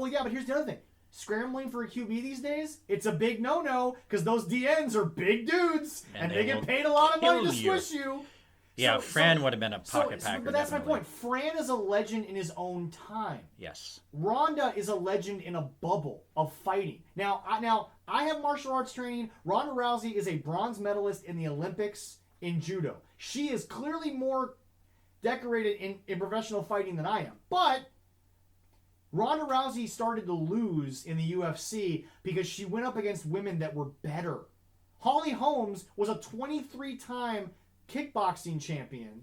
yeah, but here's the other thing. Scrambling for a QB these days, it's a big no-no because those DNs are big dudes and they get paid a lot of money to squish you. Yeah, Fran would have been a pocket packer. But that's definitely my point. Fran is a legend in his own time. Yes. Ronda is a legend in a bubble of fighting. Now I have martial arts training. Ronda Rousey is a bronze medalist in the Olympics in judo. She is clearly more decorated in professional fighting than I am. But Ronda Rousey started to lose in the UFC because she went up against women that were better. Holly Holmes was a 23-time kickboxing champion,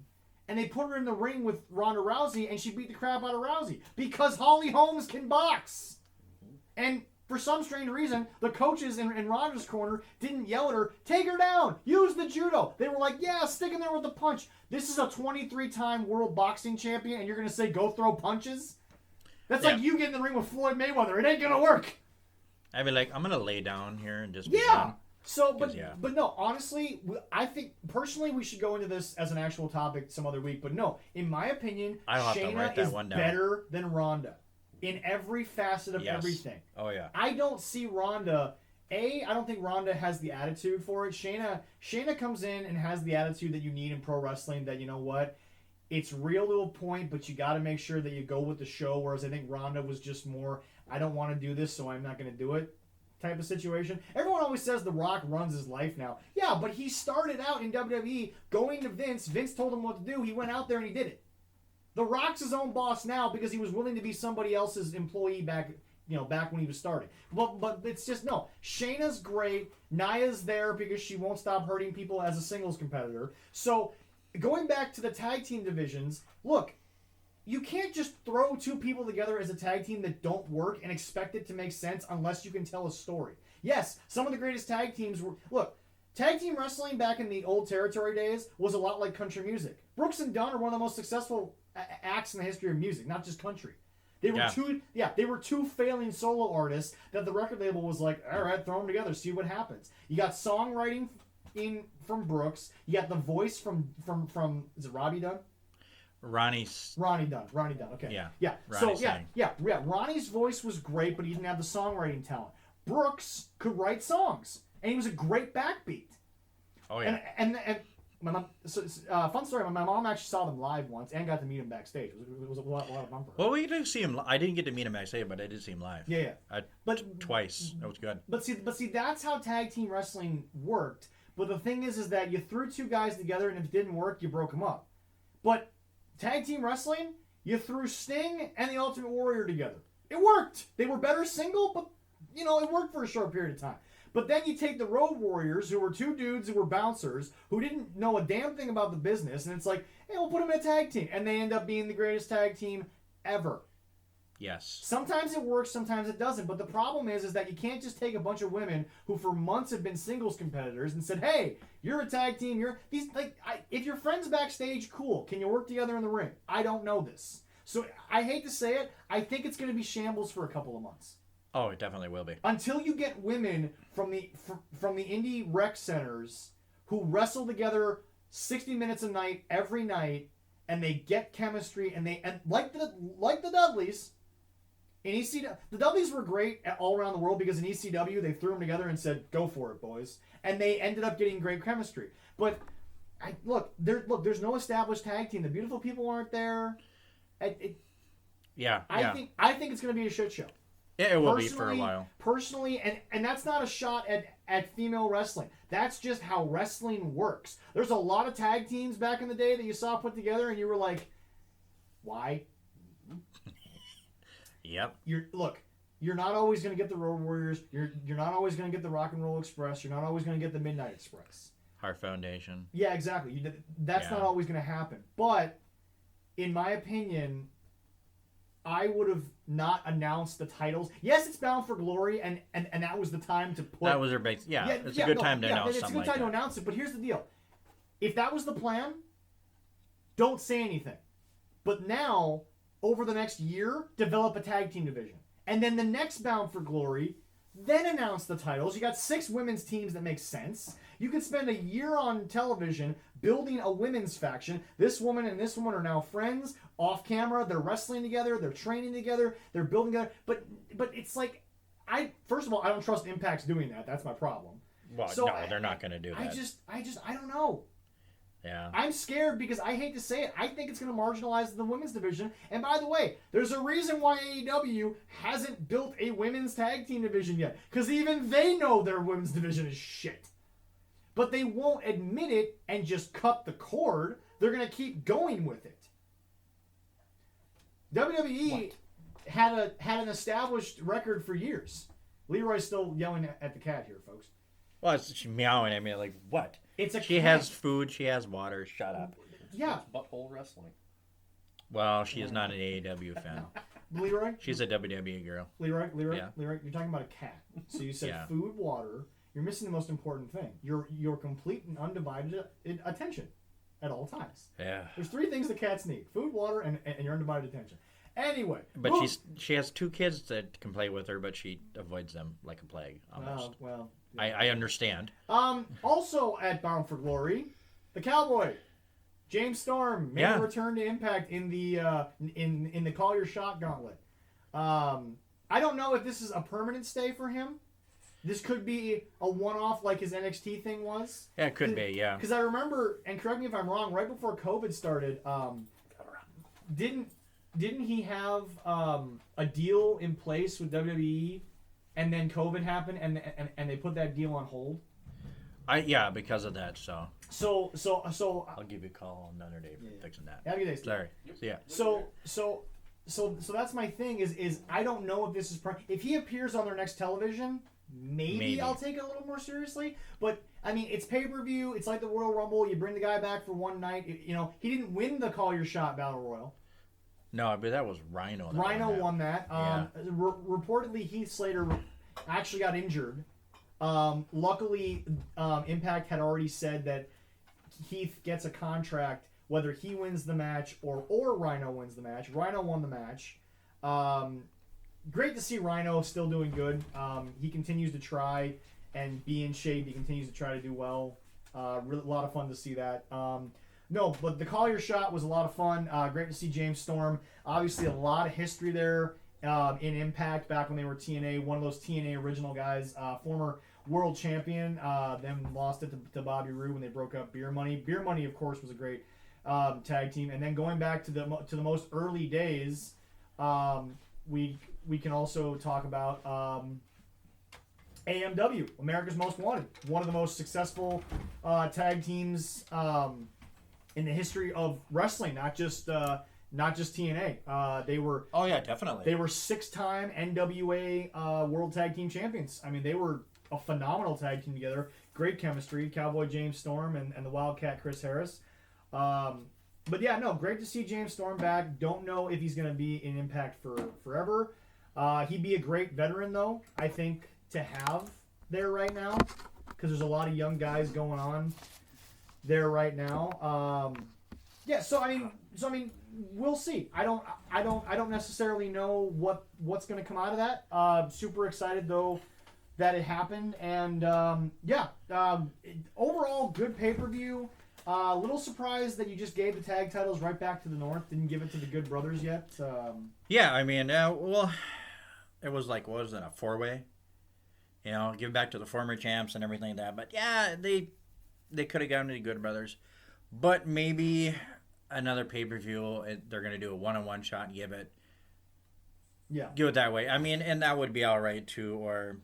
and they put her in the ring with Ronda Rousey, and she beat the crap out of Rousey because Holly Holmes can box. And for some strange reason, the coaches in Ronda's corner didn't yell at her, take her down, use the judo. They were like, yeah, stick in there with the punch. This is a 23-time world boxing champion, and you're going to say go throw punches? That's like you get in the ring with Floyd Mayweather. It ain't going to work. I'd be like, I'm going to lay down here and just be Yeah. done. So, but no, honestly, I think personally we should go into this as an actual topic some other week. But no, in my opinion, Shayna is better than Ronda in every facet of everything. Oh, yeah. I don't see Ronda... I don't think Ronda has the attitude for it. Shayna comes in and has the attitude that you need in pro wrestling, that, you know what, it's real to a point, but you got to make sure that you go with the show, whereas I think Ronda was just more, I don't want to do this, so I'm not going to do it type of situation. Everyone always says The Rock runs his life now. Yeah, but he started out in WWE going to Vince. Vince told him what to do. He went out there and he did it. The Rock's his own boss now because he was willing to be somebody else's employee back when he was starting. But it's just, no. Shayna's great. Nia's there because she won't stop hurting people as a singles competitor. So, going back to the tag team divisions, look, you can't just throw two people together as a tag team that don't work and expect it to make sense unless you can tell a story. Yes, some of the greatest tag teams were... Look, tag team wrestling back in the old territory days was a lot like country music. Brooks and Dunn are one of the most successful acts in the history of music, not just country. They were two failing solo artists that the record label was like, all right, throw them together, see what happens. You got songwriting from Brooks. You got the voice from is it Robbie Dunn? Ronnie Dunn. Okay. Yeah. Ronnie's voice was great, but he didn't have the songwriting talent. Brooks could write songs, and he was a great backbeat. Oh yeah. And my mom. Fun story. My mom actually saw them live once and got to meet him backstage. It was a lot of fun for her. Well, we did see him. I didn't get to meet him backstage, but I did see him live. Yeah. Twice. That was good. But see, that's how tag team wrestling worked. But the thing is that you threw two guys together, and if it didn't work, you broke them up. But tag team wrestling, you threw Sting and the Ultimate Warrior together. It worked. They were better single, but it worked for a short period of time. But then you take the Road Warriors, who were two dudes who were bouncers, who didn't know a damn thing about the business, and it's like, Hey, we'll put them in a tag team. And they end up being the greatest tag team ever. Yes. Sometimes it works, sometimes it doesn't. But the problem is that you can't just take a bunch of women who for months have been singles competitors and said, hey, you're a tag team. If you're friends backstage, cool. Can you work together in the ring? I don't know this. So I hate to say it. I think it's going to be shambles for a couple of months. Oh, it definitely will be. Until you get women from the indie rec centers who wrestle together 60 minutes a night every night, and they get chemistry, and like the Dudleys in ECW. The Dudleys were great all around the world because in ECW they threw them together and said, "Go for it, boys," and they ended up getting great chemistry. But there's no established tag team. The Beautiful People aren't there. I think it's going to be a shit show. Yeah, it will be for a while. Personally, and that's not a shot at female wrestling. That's just how wrestling works. There's a lot of tag teams back in the day that you saw put together, and you were like, why? Yep. You're not always going to get the Road Warriors. You're not always going to get the Rock and Roll Express. You're not always going to get the Midnight Express. Heart Foundation. Yeah, exactly. That's not always going to happen. But, in my opinion, I would have not announced the titles. Yes, it's Bound for Glory, and that was the time to put... That was their base. Yeah, it's a good time to announce something like that. It's a good time to announce it, but here's the deal. If that was the plan, don't say anything. But now, over the next year, develop a tag team division. And then the next Bound for Glory, then announce the titles. You got 6 women's teams that make sense. You could spend a year on television building a women's faction. This woman and this woman are now friends off camera. They're wrestling together. They're training together. They're building together. But it's like, first of all, I don't trust Impact's doing that. That's my problem. Well, so no, they're not going to do that. I don't know. Yeah. I'm scared because I hate to say it. I think it's going to marginalize the women's division. And by the way, there's a reason why AEW hasn't built a women's tag team division yet. Because even they know their women's division is shit. But they won't admit it and just cut the cord. They're going to keep going with it. WWE had an established record for years. Leroy's still yelling at the cat here, folks. Well, she's meowing at me like, what? She has food, she has water, shut up. Yeah. It's butthole wrestling. Well, she is not an AEW fan. Leroy? She's a WWE girl. Leroy, Yeah. you're talking about a cat. So you said Yeah. food, water. You're missing the most important thing. Your complete and undivided attention at all times. Yeah. There's 3 things the cats need: food, water, and your undivided attention. Anyway. But she has 2 kids that can play with her, but she avoids them like a plague, almost. Well. Yeah. I understand. Also at Bound for Glory, the Cowboy, James Storm, made a return to Impact in the in the Call Your Shot gauntlet. I don't know if this is a permanent stay for him. This could be a one-off like his NXT thing was. Yeah, it could be, yeah. Because I remember, and correct me if I'm wrong, right before COVID started, didn't he have a deal in place with WWE, and then COVID happened, and they put that deal on hold? Because of that, so. So I'll give you a call on another day for fixing that. Have a good day, Steve. Sorry. See ya. So that's my thing is I don't know if this is if he appears on their next television, maybe I'll take it a little more seriously. But I mean, it's pay-per-view. It's like the Royal Rumble. You bring the guy back for one night. He didn't win the Call Your Shot Battle Royal. No, but that was Rhino. Rhino won that. Reportedly, Heath Slater actually got injured. Luckily, Impact had already said that Heath gets a contract whether he wins the match or Rhino wins the match. Rhino won the match. Great to see Rhino still doing good. He continues to try and be in shape. He continues to try to do well. Really, a lot of fun to see that. No, but the Call Your Shot was a lot of fun. Great to see James Storm. Obviously, a lot of history there in Impact back when they were TNA. One of those TNA original guys, former world champion. Then lost it to Bobby Roode when they broke up Beer Money. Beer Money, of course, was a great tag team. And then going back to the most early days, we can also talk about AMW, America's Most Wanted, one of the most successful tag teams in the history of wrestling, not just TNA. They were definitely. They were 6-time NWA World Tag Team Champions. I mean, they were a phenomenal tag team together. Great chemistry. Cowboy James Storm and the Wildcat Chris Harris. But yeah, no, great to see James Storm back. Don't know if he's going to be in Impact for forever. He'd be a great veteran, though, I think, to have there right now, because there's a lot of young guys going on there right now. Yeah, so I mean, we'll see. I don't necessarily know what's going to come out of that. Super excited though that it happened, and overall good pay-per-view. A little surprised that you just gave the tag titles right back to the North. Didn't give it to the Good Brothers yet. Yeah, I mean, well, it was like, what was it, a 4-way? You know, give back to the former champs and everything like that. But yeah, they could have gone to the Good Brothers. But maybe another pay-per-view, they're going to do a one-on-one shot and give it that way. I mean, and that would be all right too, or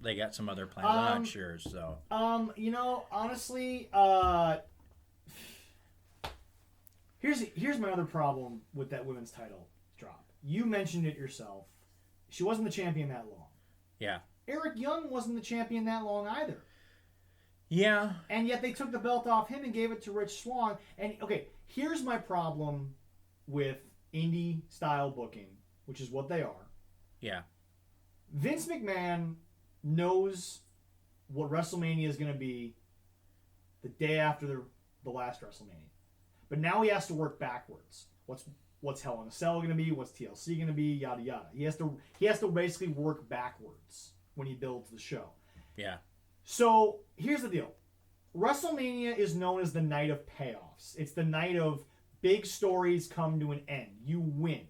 they got some other plan. I'm not sure, so. Honestly, here's my other problem with that women's title drop. You mentioned it yourself. She wasn't the champion that long. Yeah. Eric Young wasn't the champion that long either. Yeah. And yet they took the belt off him and gave it to Rich Swann. And, okay, here's my problem with indie-style booking, which is what they are. Yeah. Vince McMahon knows what WrestleMania is going to be the day after the last WrestleMania. But now he has to work backwards. What's Hell in a Cell going to be? What's TLC going to be? Yada yada. He has to basically work backwards when he builds the show. Yeah. So here's the deal. WrestleMania is known as the night of payoffs. It's the night of big stories come to an end. You win.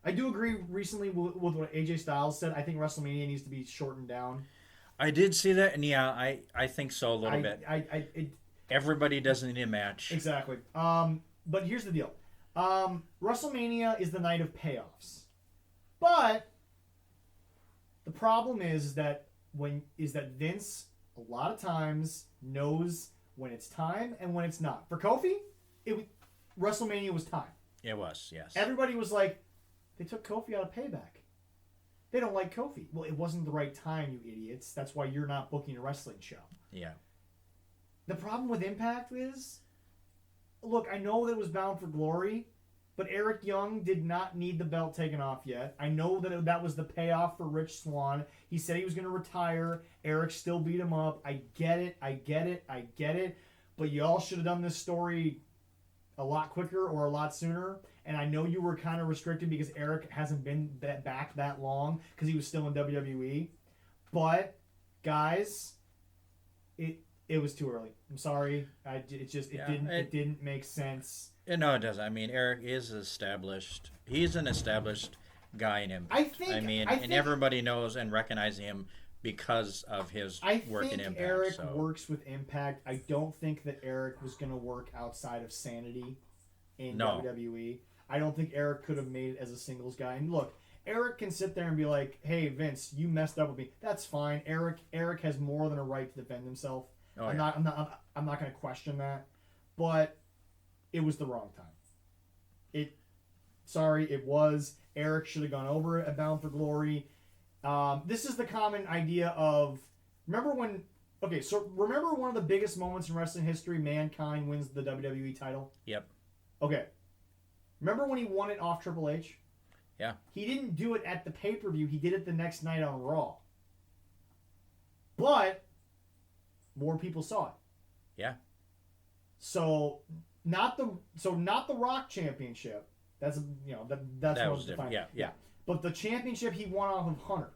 I do agree recently with what AJ Styles said. I think WrestleMania needs to be shortened down. I did see that, and yeah, I think so a little bit. Everybody doesn't need a match. Exactly. But here's the deal. WrestleMania is the night of payoffs. But the problem is that Vince a lot of times knows when it's time and when it's not. For Kofi, WrestleMania was time. It was, yes. Everybody was like, they took Kofi out of Payback. They don't like Kofi. Well, it wasn't the right time, you idiots. That's why you're not booking a wrestling show. Yeah. The problem with Impact is, look, I know that it was Bound for Glory, but Eric Young did not need the belt taken off yet. I know that that was the payoff for Rich Swann. He said he was going to retire. Eric still beat him up. I get it. But y'all should have done this story a lot quicker or a lot sooner. And I know you were kind of restricted because Eric hasn't been back that long because he was still in WWE. But, guys, it was too early. I'm sorry. It didn't make sense. No, it doesn't. I mean, Eric is established. He's an established guy in Impact. I think everybody knows and recognizes him because of his work in Impact. I think Eric works with Impact. I don't think that Eric was going to work outside of Sanity in WWE. I don't think Eric could have made it as a singles guy. And look, Eric can sit there and be like, "Hey, Vince, you messed up with me." That's fine. Eric has more than a right to defend himself. I'm not going to question that. But it was the wrong time. It was. Eric should have gone over it at Bound for Glory. This is the common idea of, remember one of the biggest moments in wrestling history, Mankind wins the WWE title? Yep. Okay. Remember when he won it off Triple H? Yeah. He didn't do it at the pay-per-view. He did it the next night on Raw. But more people saw it. Yeah. So not the Rock Championship. That's that was different. Yeah. But the championship he won off of Hunter.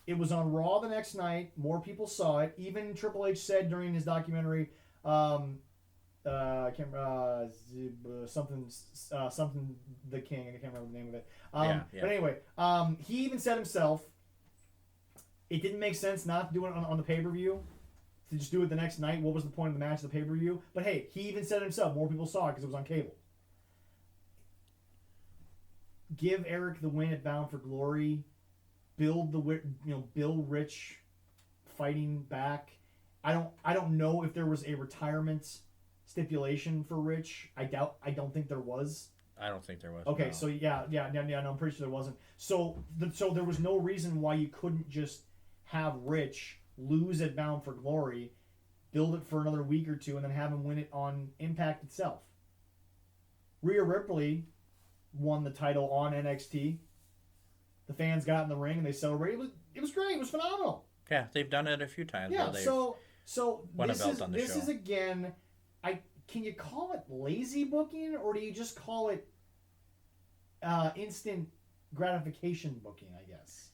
It was on Raw the next night. More people saw it. Even Triple H said during his documentary, I can't remember something the King. I can't remember the name of it. But anyway, he even said himself, it didn't make sense not to do it on the pay-per-view. To just do it the next night. What was the point of the match, the pay-per-view? But hey, he even said it himself. More people saw it because it was on cable. Give Eric the win at Bound for Glory. Build Rich fighting back. I don't know if there was a retirement stipulation for Rich. I don't think there was. I don't think there was. Okay, no. So no, I'm pretty sure there wasn't. So there was no reason why you couldn't just have Rich lose at Bound for Glory, build it for another week or two, and then have him win it on Impact itself. Rhea Ripley won the title on NXT. The fans got in the ring and they celebrated. It was great. It was phenomenal. Yeah, they've done it a few times. Yeah, so won a this belt is on the this show. is again. Can you call it lazy booking, or do you just call it instant gratification booking? I guess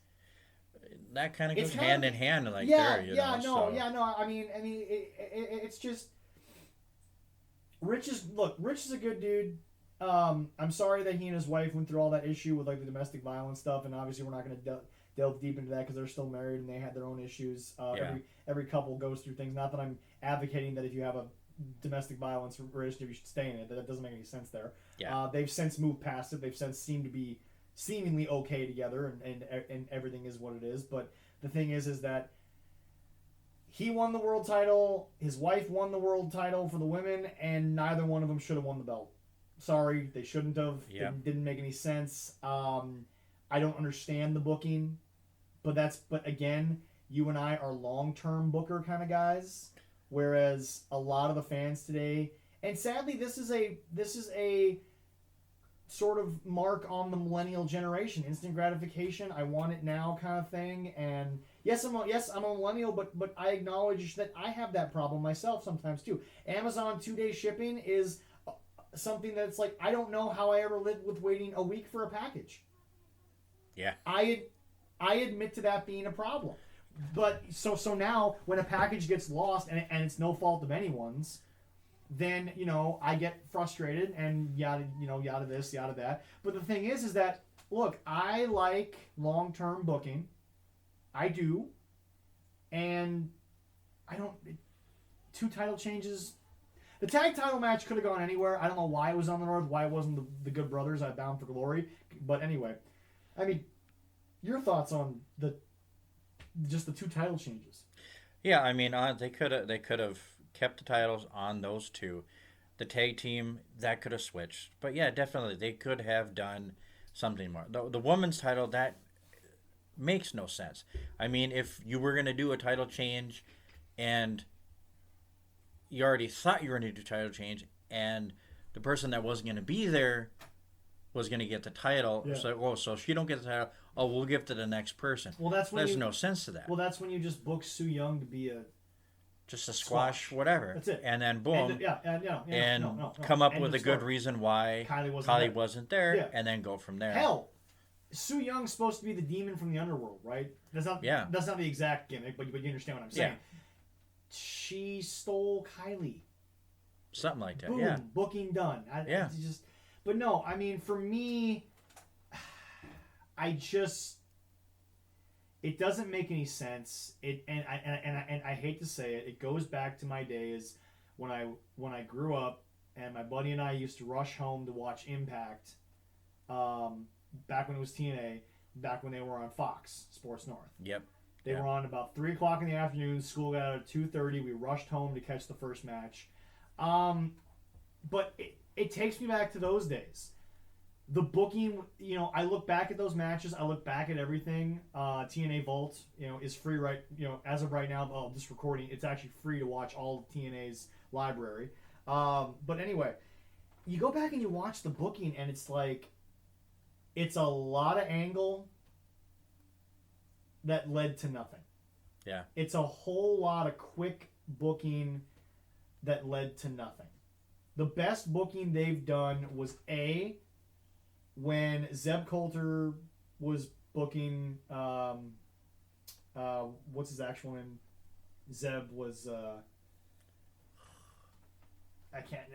that kind of goes It's kind hand of- in hand, like yeah, there. You yeah, know, no, so. yeah, no. I mean, it's just Rich is a good dude. I'm sorry that he and his wife went through all that issue with like the domestic violence stuff, and obviously we're not going to delve deep into that because they're still married and they had their own issues. Yeah. Every couple goes through things. Not that I'm advocating that if you have a domestic violence relationship you should stay in it. That doesn't make any sense there. Yeah. They've since moved past it. They've since seemed to be seemingly okay together, and everything is what it is. But the thing is that he won the world title, his wife won the world title for the women, and neither one of them should have won the belt. Sorry, they shouldn't have. Yeah. Didn't make any sense. I don't understand the booking, but again, you and I are long-term booker kind of guys, whereas a lot of the fans today, and sadly, this is a sort of mark on the millennial generation, instant gratification. I want it now, kind of thing. And yes, I'm a millennial, but I acknowledge that I have that problem myself sometimes too. Amazon 2-day shipping is something that's like, I don't know how I ever lived with waiting a week for a package. Yeah. I admit to that being a problem. But so now when a package gets lost and it's no fault of anyone's, then I get frustrated and yada this, yada that. But the thing is that look, I like long-term booking. I do. And I don't 2 title changes. The tag title match could have gone anywhere. I don't know why it was on the North, why it wasn't the Good Brothers at Bound for Glory. But anyway, I mean, your thoughts on just the 2 title changes? Yeah, I mean, they could have kept the titles on those 2. The tag team, that could have switched. But yeah, definitely they could have done something more. The women's title, that makes no sense. I mean, if you were going to do a title change and you already thought you were going to do a title change and the person that wasn't going to be there was going to get the title, Yeah. so if you don't get the title, we'll give it to the next person. Well, that's when There's no sense to that. Well, that's when you just book Sue Young to be a Just a squash, whatever. That's it. And then boom. No. Come up End with of a good story. reason why Kylie wasn't there. Yeah. and then go from there. Hell, Sue Young's supposed to be the demon from the underworld, right? That's not the exact gimmick, but you understand what I'm saying. Yeah. She stole Kylie. Something like that, Boom, yeah. booking done. But no, I mean, for me, it doesn't make any sense. And I hate to say it. It goes back to my days when I grew up, and my buddy and I used to rush home to watch Impact. Back when it was TNA, back when they were on Fox Sports North. Yep. They were on about 3 o'clock in the afternoon. School got out at 2:30. We rushed home to catch the first match. But it takes me back to those days. The booking, I look back at those matches. I look back at everything. TNA Vault, is free as of right now. This recording, it's actually free to watch all of TNA's library. But anyway, you go back and you watch the booking, and it's like, it's a lot of angle that led to nothing. Yeah. It's a whole lot of quick booking that led to nothing. The best booking they've done was when Zeb Coulter was booking, what's his actual name? Zeb was, I can't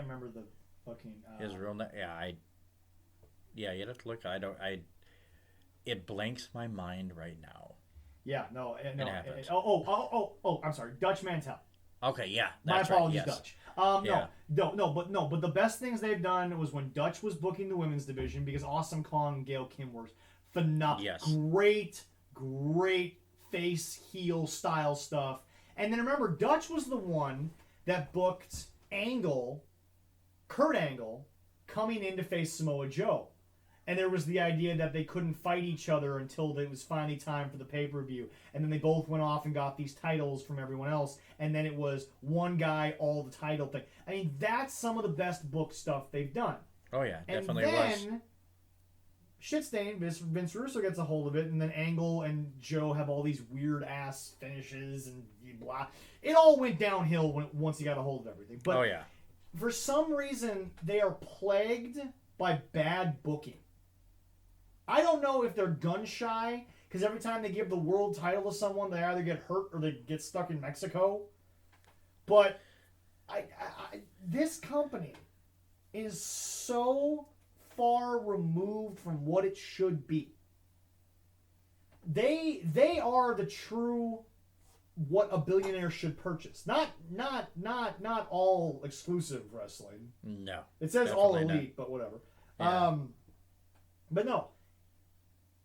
remember the booking. His real name, you'd have to look. It blanks my mind right now. Yeah, no. It happens. I'm sorry. Dutch Mantel. Okay, yeah. My That's apologies, right, yes. Dutch. Yeah. But the best things they've done was when Dutch was booking the women's division, because Awesome Kong and Gail Kim were phenomenal. Yes. Great face heel style stuff. And then remember, Dutch was the one that booked Kurt Angle, coming in to face Samoa Joe. And there was the idea that they couldn't fight each other until it was finally time for the pay-per-view. And then they both went off and got these titles from everyone else. And then it was one guy, all the title thing. I mean, that's some of the best book stuff they've done. Oh, yeah, definitely and was. then, Shitstain, Vince Russo gets a hold of it, and then Angle and Joe have all these weird-ass finishes and blah. It all went downhill once he got a hold of everything. But Oh, yeah. for some reason, they are plagued by bad booking. I don't know if they're gun-shy, because every time they give the world title to someone, they either get hurt or they get stuck in Mexico. But this company is so far removed from what it should be. They are the true what a billionaire should purchase. Not all exclusive wrestling. No. It says all definitely elite, but whatever. Yeah. But no.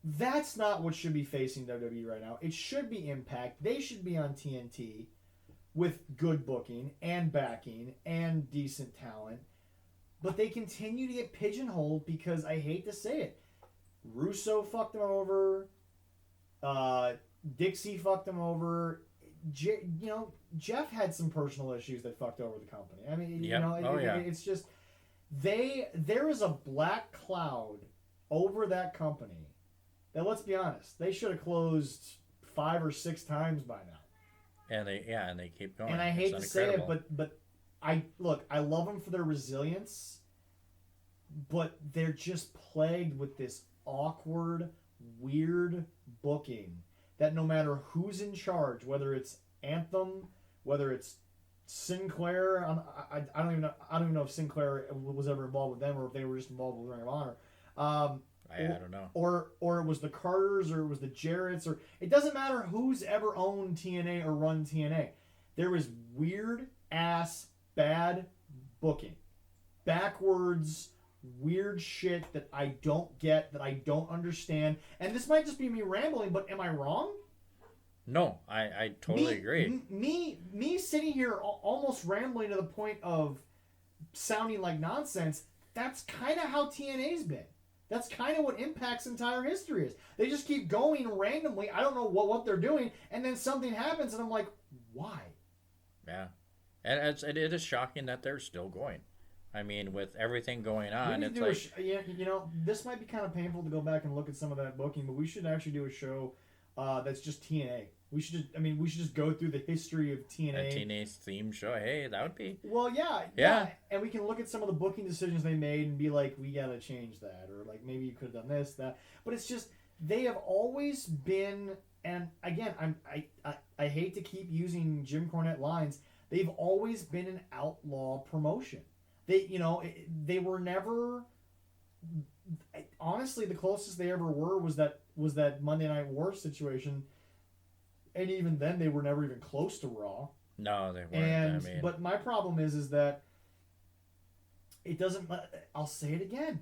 That's not what should be facing WWE right now. It should be Impact. They should be on TNT with good booking and backing and decent talent. But they continue to get pigeonholed because, I hate to say it, Russo fucked them over. Dixie fucked them over. Jeff had some personal issues that fucked over the company. I mean, Yep. It's just there is a black cloud over that company that, let's be honest, they should have closed 5 or 6 times by now. And they keep going. And I hate to say it, but I love them for their resilience, but they're just plagued with this awkward, weird booking that no matter who's in charge, whether it's Anthem, whether it's Sinclair, I don't even know if Sinclair was ever involved with them or if they were just involved with Ring of Honor. I don't know. Or it was the Carters, or it was the Jarretts, or it doesn't matter who's ever owned TNA or run TNA. There is weird ass bad booking, backwards weird shit that I don't get, that I don't understand. And this might just be me rambling, but am I wrong? No, I totally agree. Me sitting here almost rambling to the point of sounding like nonsense. That's kind of how TNA's been. That's kind of what Impact's entire history is. They just keep going randomly. I don't know what they're doing, and then something happens, and I'm like, why? Yeah, and it is shocking that they're still going. I mean, with everything going on, it's like this might be kind of painful to go back and look at some of that booking, but we should actually do a show that's just TNA. We should just go through the history of TNA. A TNA theme show. Hey, that would be. Well, yeah. And we can look at some of the booking decisions they made and be like, we gotta change that, or like maybe you could have done this, that. But it's just they have always been, and again, I hate to keep using Jim Cornette lines. They've always been an outlaw promotion. They were never. Honestly, the closest they ever were was that Monday Night War situation. And even then, they were never even close to Raw. No, they weren't. But my problem is that it doesn't. I'll say it again.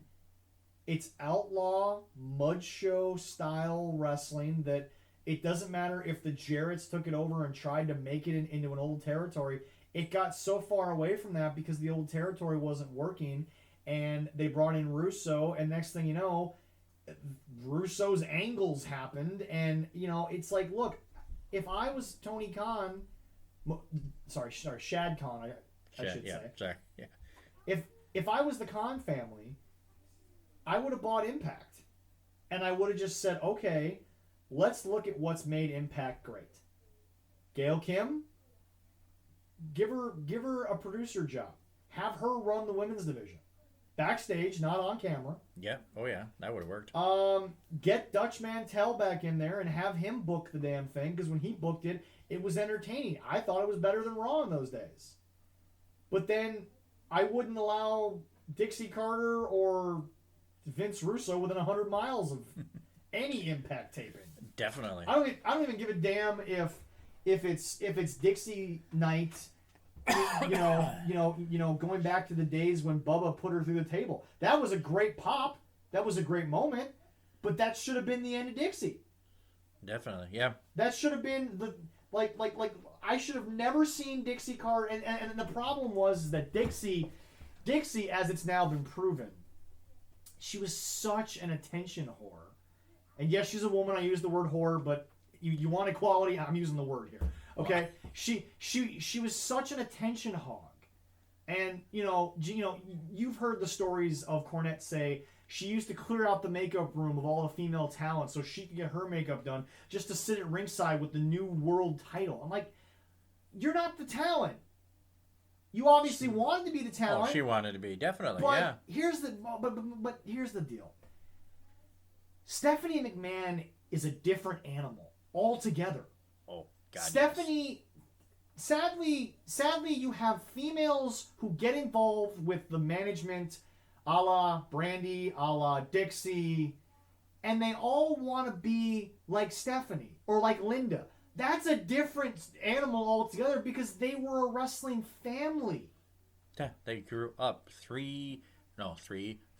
It's outlaw mud show style wrestling that it doesn't matter if the Jarretts took it over and tried to make it into an old territory. It got so far away from that because the old territory wasn't working, and they brought in Russo, and next thing you know, Russo's angles happened, and it's like, look. If I was Tony Khan, sorry, Shad Khan, I should say. Sorry, yeah. If I was the Khan family, I would have bought Impact, and I would have just said, okay, let's look at what's made Impact great. Gail Kim, give her a producer job, have her run the women's division, backstage, not on camera. Yeah. Oh yeah, that would have worked. Get Dutch Mantel back in there and have him book the damn thing, because when he booked it, it was entertaining. I thought it was better than Raw in those days. But then I wouldn't allow Dixie Carter or Vince Russo within 100 miles of any Impact taping. Definitely. I don't even give a damn if it's Dixie night. Going back to the days when Bubba put her through the table. That was a great pop. That was a great moment. But that should have been the end of Dixie. Definitely, yeah. That should have been the I should have never seen Dixie Carter. And the problem was that Dixie, as it's now been proven, she was such an attention whore. And yes, she's a woman. I use the word whore, but you want equality? I'm using the word here. Okay? She was such an attention hog. And, you've heard the stories of Cornette say she used to clear out the makeup room of all the female talent so she could get her makeup done just to sit at ringside with the new world title. I'm like, you're not the talent. You obviously wanted to be the talent. Oh, she wanted to be, definitely, but yeah. But here's the deal. Stephanie McMahon is a different animal altogether. Oh, God, Stephanie... Sadly, you have females who get involved with the management, a la Brandy, a la Dixie, and they all want to be like Stephanie or like Linda. That's a different animal altogether because they were a wrestling family. Yeah, they grew up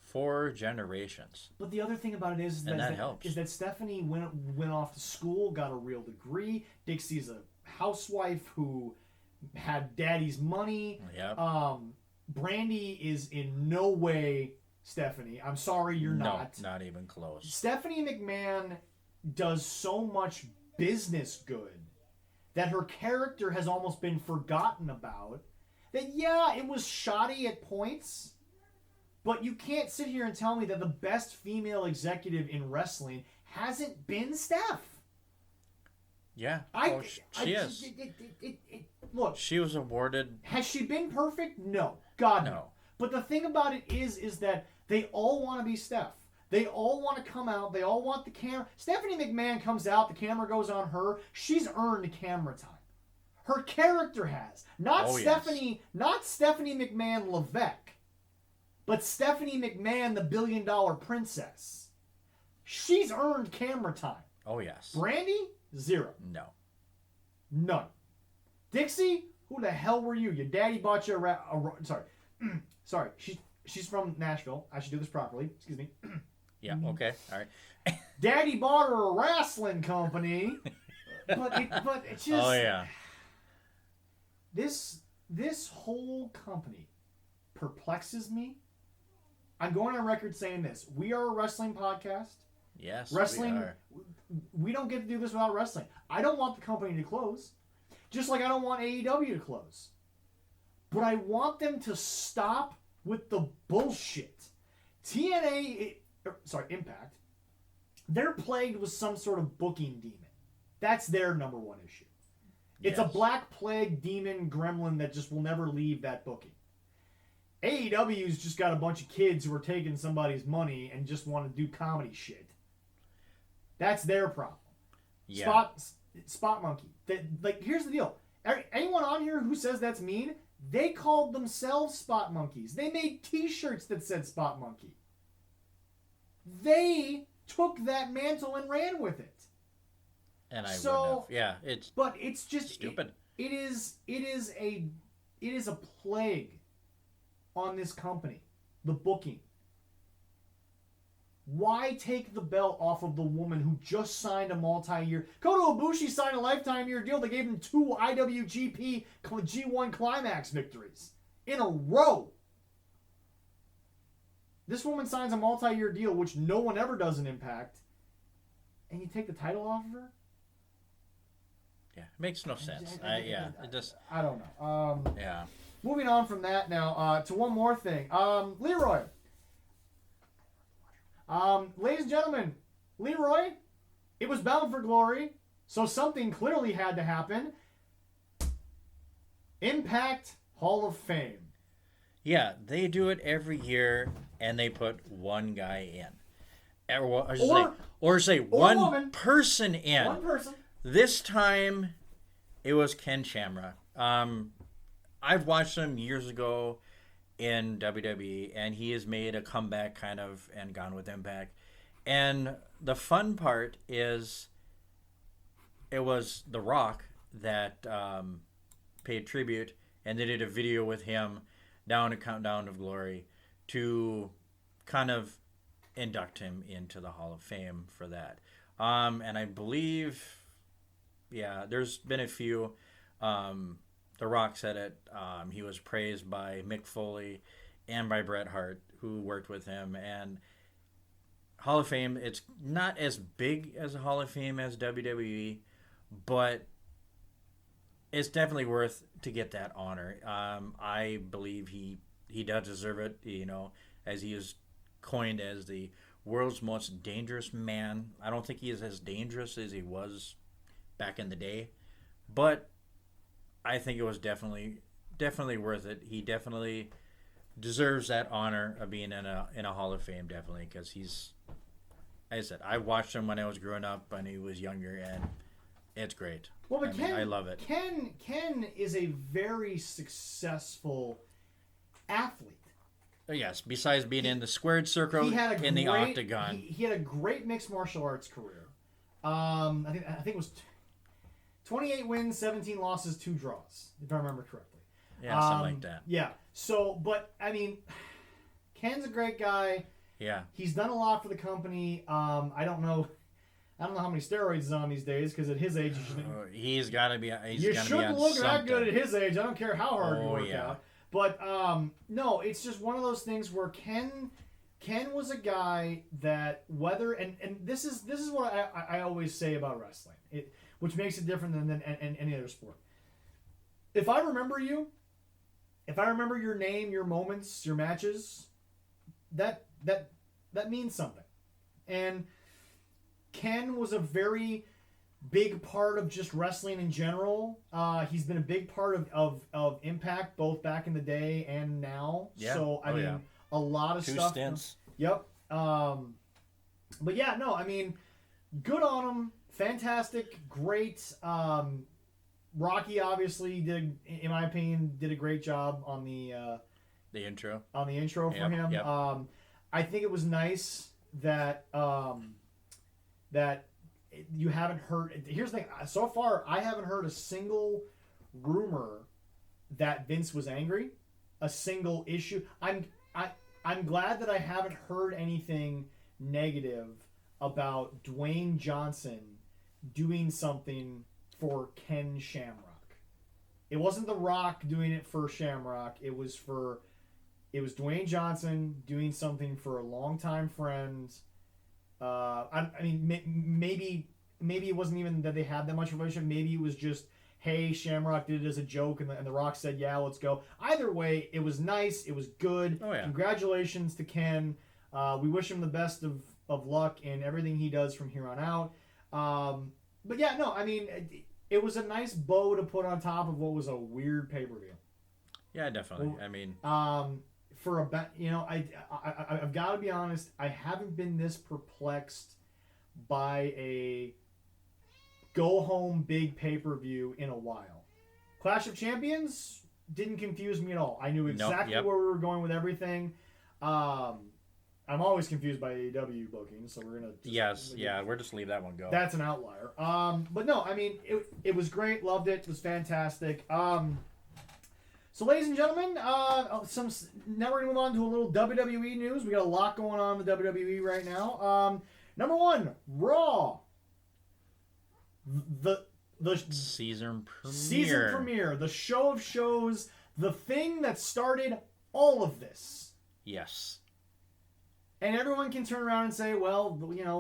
4 generations. But the other thing about it is that Stephanie went off to school, got a real degree. Dixie's a housewife who had daddy's money. Yep. Brandy is in no way Stephanie. I'm sorry, you're not. Not even close. Stephanie McMahon does so much business good that her character has almost been forgotten about. That, yeah, it was shoddy at points, but you can't sit here and tell me that the best female executive in wrestling hasn't been Steph. Yeah, she is. Look, she was awarded. Has she been perfect? No, God no. But the thing about it is that they all want to be Steph. They all want to come out. They all want the camera. Stephanie McMahon comes out. The camera goes on her. She's earned camera time. Her character has not Stephanie. Yes. Not Stephanie McMahon Levesque, but Stephanie McMahon, the $1 billion princess. She's earned camera time. Oh yes. Brandy. 0. No. None. Dixie, who the hell were you? Your daddy bought you sorry. Sorry. She's from Nashville. I should do this properly. Excuse me. Yeah, okay. All right. Daddy bought her a wrestling company. but it's just... Oh, yeah. This whole company perplexes me. I'm going on record saying this. We are a wrestling podcast. Yes, wrestling, we don't get to do this without wrestling. I don't want the company to close. Just like I don't want AEW to close. But I want them to stop with the bullshit. Impact, they're plagued with some sort of booking demon. That's their number one issue. It's a black plague demon gremlin that just will never leave that booking. AEW's just got a bunch of kids who are taking somebody's money and just want to do comedy shit. That's their problem. Yeah. Spot monkey. Here's the deal. Anyone on here who says that's mean, they called themselves spot monkeys. They made t-shirts that said spot monkey. They took that mantle and ran with it. And I wouldn't have. Yeah, But it's just stupid. It is a plague on this company. The booking. Why take the belt off of the woman who just signed a multi-year... Kota Ibushi signed a lifetime-year deal that gave him 2 IWGP G1 Climax victories in a row. This woman signs a multi-year deal, which no one ever does in Impact, and you take the title off of her? Yeah, it makes no sense. I don't know. Yeah. Moving on from that now to one more thing. Leroy. Ladies and gentlemen, Leroy, it was bound for glory, so something clearly had to happen. Impact Hall of Fame. Yeah, they do it every year, and they put one guy in. Or say one person in. One person. This time, it was Ken Shamrock. I've watched him years ago in WWE, and he has made a comeback kind of and gone with Impact. And the fun part is it was The Rock that paid tribute, and they did a video with him down a Countdown of Glory to kind of induct him into the Hall of Fame for that. And I believe, there's been a few. The Rock said it. He was praised by Mick Foley and by Bret Hart, who worked with him. And Hall of Fame, it's not as big as a Hall of Fame as WWE, but it's definitely worth to get that honor. I believe he does deserve it, as he is coined as the world's most dangerous man. I don't think he is as dangerous as he was back in the day, but I think it was definitely worth it. He definitely deserves that honor of being in a Hall of Fame, definitely, because he's, as I said, I watched him when I was growing up when he was younger, and it's great. Well, but I love it. Ken is a very successful athlete. Yes, besides being in the squared circle, in the octagon. He had a great mixed martial arts career. I think it was 28 wins, 17 losses, 2 draws, if I remember correctly. Yeah, something like that. Yeah. So, but I mean, Ken's a great guy. Yeah. He's done a lot for the company. I don't know how many steroids he's on these days, because at his age, he's got to be. You shouldn't look that good at his age. I don't care how hard you work yeah. out. But no, it's just one of those things where Ken was a guy that and this is what I always say about wrestling, which makes it different than any other sport. If I remember your name, your moments, your matches, that means something. And Ken was a very big part of just wrestling in general. He's been a big part of Impact, both back in the day and now. Yeah. So I mean, a lot of 2 stuff. stints. Yep. But yeah, no, I mean, good on him. Fantastic, great. Rocky obviously did, in my opinion, a great job on the intro. On the intro for him. Yep. I think it was nice that that you haven't heard. Here's the thing. So far, I haven't heard a single rumor that Vince was angry. A single issue. I'm glad that I haven't heard anything negative about Dwayne Johnson doing something for Ken Shamrock. It wasn't The Rock doing it for Shamrock. It was Dwayne Johnson doing something for a longtime friend. I mean, maybe it wasn't even that they had that much relationship. Maybe it was just, hey, Shamrock did it as a joke, and the Rock said, yeah, let's go. Either way, it was nice. It was good. Oh, yeah. Congratulations to Ken. We wish him the best of luck in everything he does from here on out. But yeah, no, I mean, it was a nice bow to put on top of what was a weird pay-per-view. Yeah, definitely. I mean, I've got to be honest. I haven't been this perplexed by a go-home big pay-per-view in a while. Clash of Champions didn't confuse me at all. I knew exactly where we were going with everything. I'm always confused by AEW bookings, so we're gonna. We'll just leave that one go. That's an outlier. But no, I mean, it was great. Loved it. It was fantastic. So, ladies and gentlemen, now we're gonna move on to a little WWE news. We got a lot going on in the WWE right now. Number 1, Raw. The season premiere, the show of shows, the thing that started all of this. Yes. And everyone can turn around and say, well,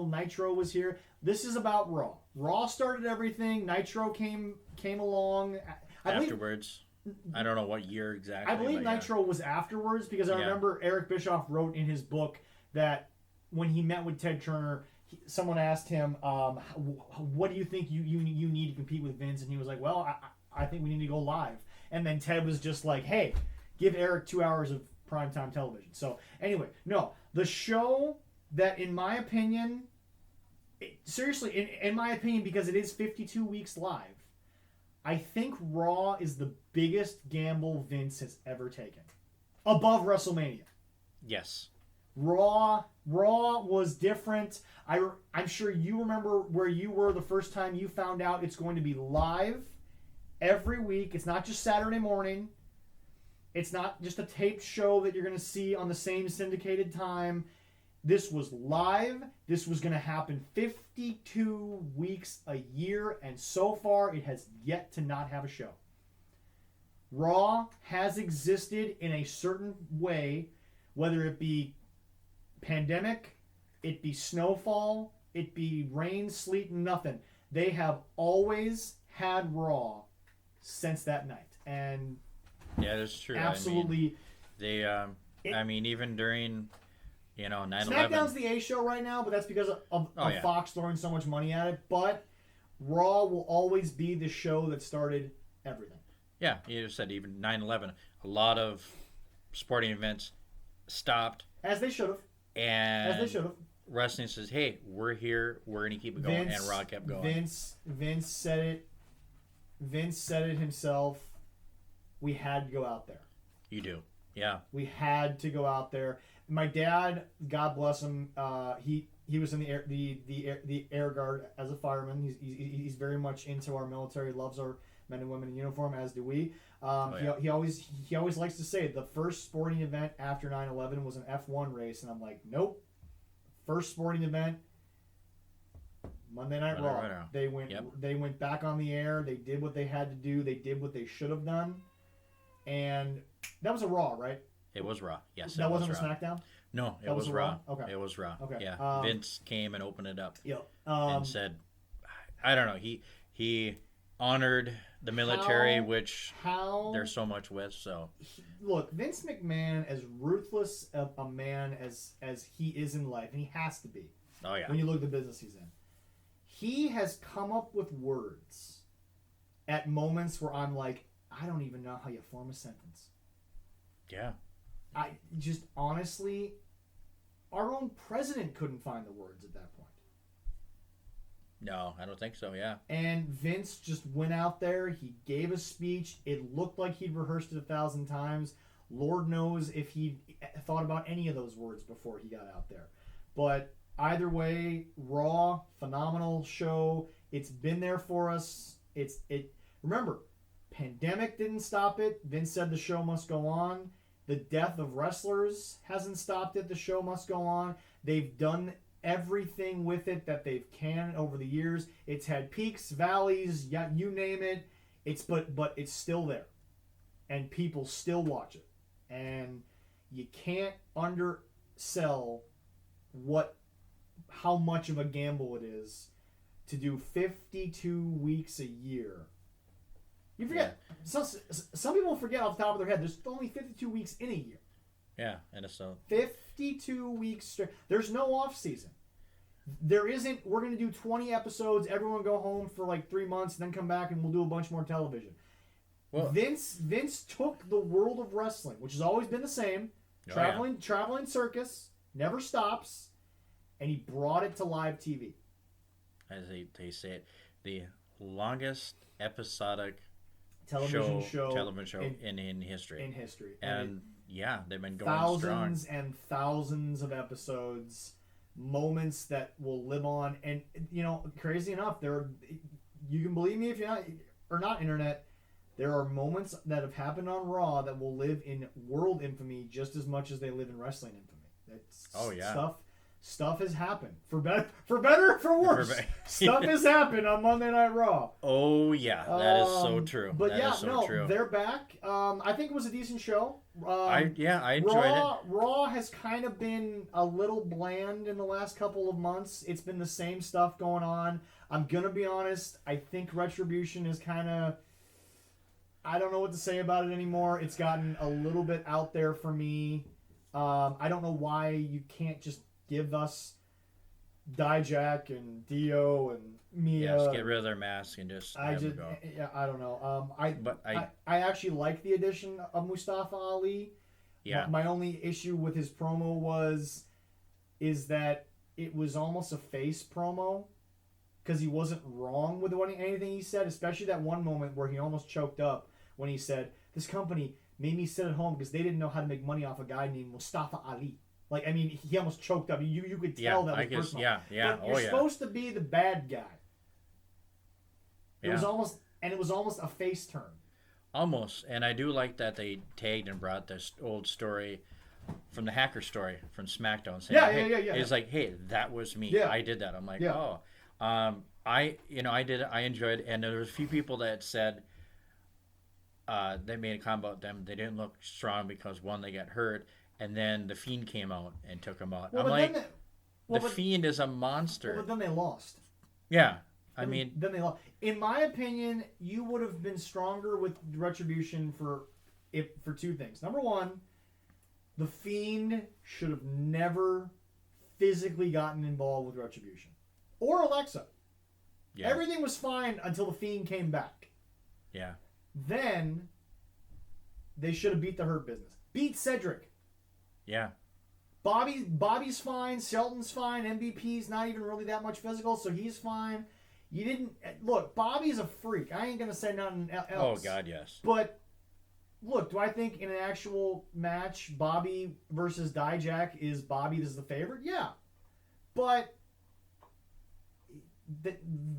Nitro was here. This is about Raw. Raw started everything. Nitro came along. Afterwards. I don't know what year exactly. I believe Nitro was afterwards, because I remember Eric Bischoff wrote in his book that when he met with Ted Turner, someone asked him, what do you think you need to compete with Vince? And he was like, well, I think we need to go live. And then Ted was just like, hey, give Eric 2 hours of primetime television. So anyway, no, the show that, in my opinion, seriously, in my opinion, because it is 52 weeks live, I think Raw is the biggest gamble Vince has ever taken, above WrestleMania. Yes. Raw was different. I'm sure you remember where you were the first time you found out it's going to be live every week. It's not just Saturday morning. It's not just a taped show that you're going to see on the same syndicated time. This was live. This was going to happen 52 weeks a year, and so far it has yet to not have a show. Raw has existed in a certain way, whether it be pandemic, it be snowfall, it be rain, sleet, nothing. They have always had Raw since that night, and yeah, that's true. absolutely. I mean, even during, 9/11. SmackDown's the A show right now, but that's because of Fox throwing so much money at it. But Raw will always be the show that started everything. Yeah, you said even 9/11. A lot of sporting events stopped. As they should have. And as they should have. Wrestling says, "Hey, we're here. We're gonna keep it going," and Raw kept going. Vince said it. Vince said it himself. We had to go out there. You do, yeah. We had to go out there. My dad, God bless him, he was in the air guard as a fireman. He's very much into our military. Loves our men and women in uniform, as do we. He always likes to say the first sporting event after 9/11 was an F1 race, and I'm like, nope. First sporting event, Monday Night Raw. Right. They went back on the air. They did what they had to do. They did what they should have done, and that was a Raw, right? It was Raw. Yes, that wasn't was a SmackDown. No, it was Raw. Okay, it was Raw. Okay, yeah. Vince came and opened it up. Yeah, and said, I don't know. He honored the military, which there's so much with. So look, Vince McMahon, as ruthless of a man as he is in life, and he has to be. Oh yeah. When you look at the business he's in, he has come up with words at moments where I'm like, I don't even know how you form a sentence. Yeah. I just honestly, our own president couldn't find the words at that point. No, I don't think so, yeah. And Vince just went out there. He gave a speech. It looked like he'd rehearsed it 1,000 times. Lord knows if he thought about any of those words before he got out there. But either way, Raw, phenomenal show. It's been there for us. Remember, pandemic didn't stop it. Vince said the show must go on. The death of wrestlers hasn't stopped it. The show must go on. They've done everything with it that they've can over the years. It's had peaks, valleys, you name it. But it's still there, and people still watch it. And you can't undersell how much of a gamble it is to do 52 weeks a year. You forget. Yeah. Some people forget off the top of their head. There's only 52 weeks in a year. Yeah, and it's so 52 weeks straight. There's no off season. There isn't. We're gonna do 20 episodes. Everyone go home for like 3 months, then come back and we'll do a bunch more television. Well, Vince took the world of wrestling, which has always been the same, traveling circus, never stops, and he brought it to live TV. As they say it, the longest episodic television show in history. In history. And yeah, they've been going thousands strong. And thousands of episodes, moments that will live on. And, crazy enough, you can believe me if you're not internet, there are moments that have happened on Raw that will live in world infamy just as much as they live in wrestling infamy. Stuff has happened. For better or for worse. Stuff has happened on Monday Night Raw. Oh, yeah. That is so true. But true. They're back. I think it was a decent show. I enjoyed it. Raw has kind of been a little bland in the last couple of months. It's been the same stuff going on. I'm going to be honest. I think Retribution is kind of... I don't know what to say about it anymore. It's gotten a little bit out there for me. I don't know why you can't just give us Dijak and Dio and Mia. Yes, get rid of their mask and just have them go. Yeah, I don't know. I actually like the addition of Mustafa Ali. Yeah. My only issue with his promo is that it was almost a face promo because he wasn't wrong with anything he said, especially that one moment where he almost choked up when he said, "This company made me sit at home because they didn't know how to make money off a guy named Mustafa Ali." Like, I mean, he almost choked up. You could tell that was personal. Yeah. But you're supposed to be the bad guy. It was almost a face turn. Almost, and I do like that they tagged and brought this old story from the hacker story from SmackDown. Saying, yeah. It's like, hey, that was me. Yeah. I did that. I'm like, oh, I did it. I enjoyed it, and there was a few people that said they made a comment about them. They didn't look strong because one, they got hurt. And then the Fiend came out and took him out. Well, I'm like, Well, the Fiend is a monster. Well, but then they lost. Yeah. Then they lost. In my opinion, you would have been stronger with Retribution for two things. Number one, the Fiend should have never physically gotten involved with Retribution. Or Alexa. Yeah. Everything was fine until the Fiend came back. Yeah. Then they should have beat the Hurt Business. Beat Cedric. Yeah. Bobby's fine. Shelton's fine. MVP's not even really that much physical, so he's fine. You didn't... Look, Bobby's a freak. I ain't going to say nothing else. Oh, God, yes. But, look, do I think in an actual match, Bobby versus Dijak is Bobby is the favorite? Yeah. But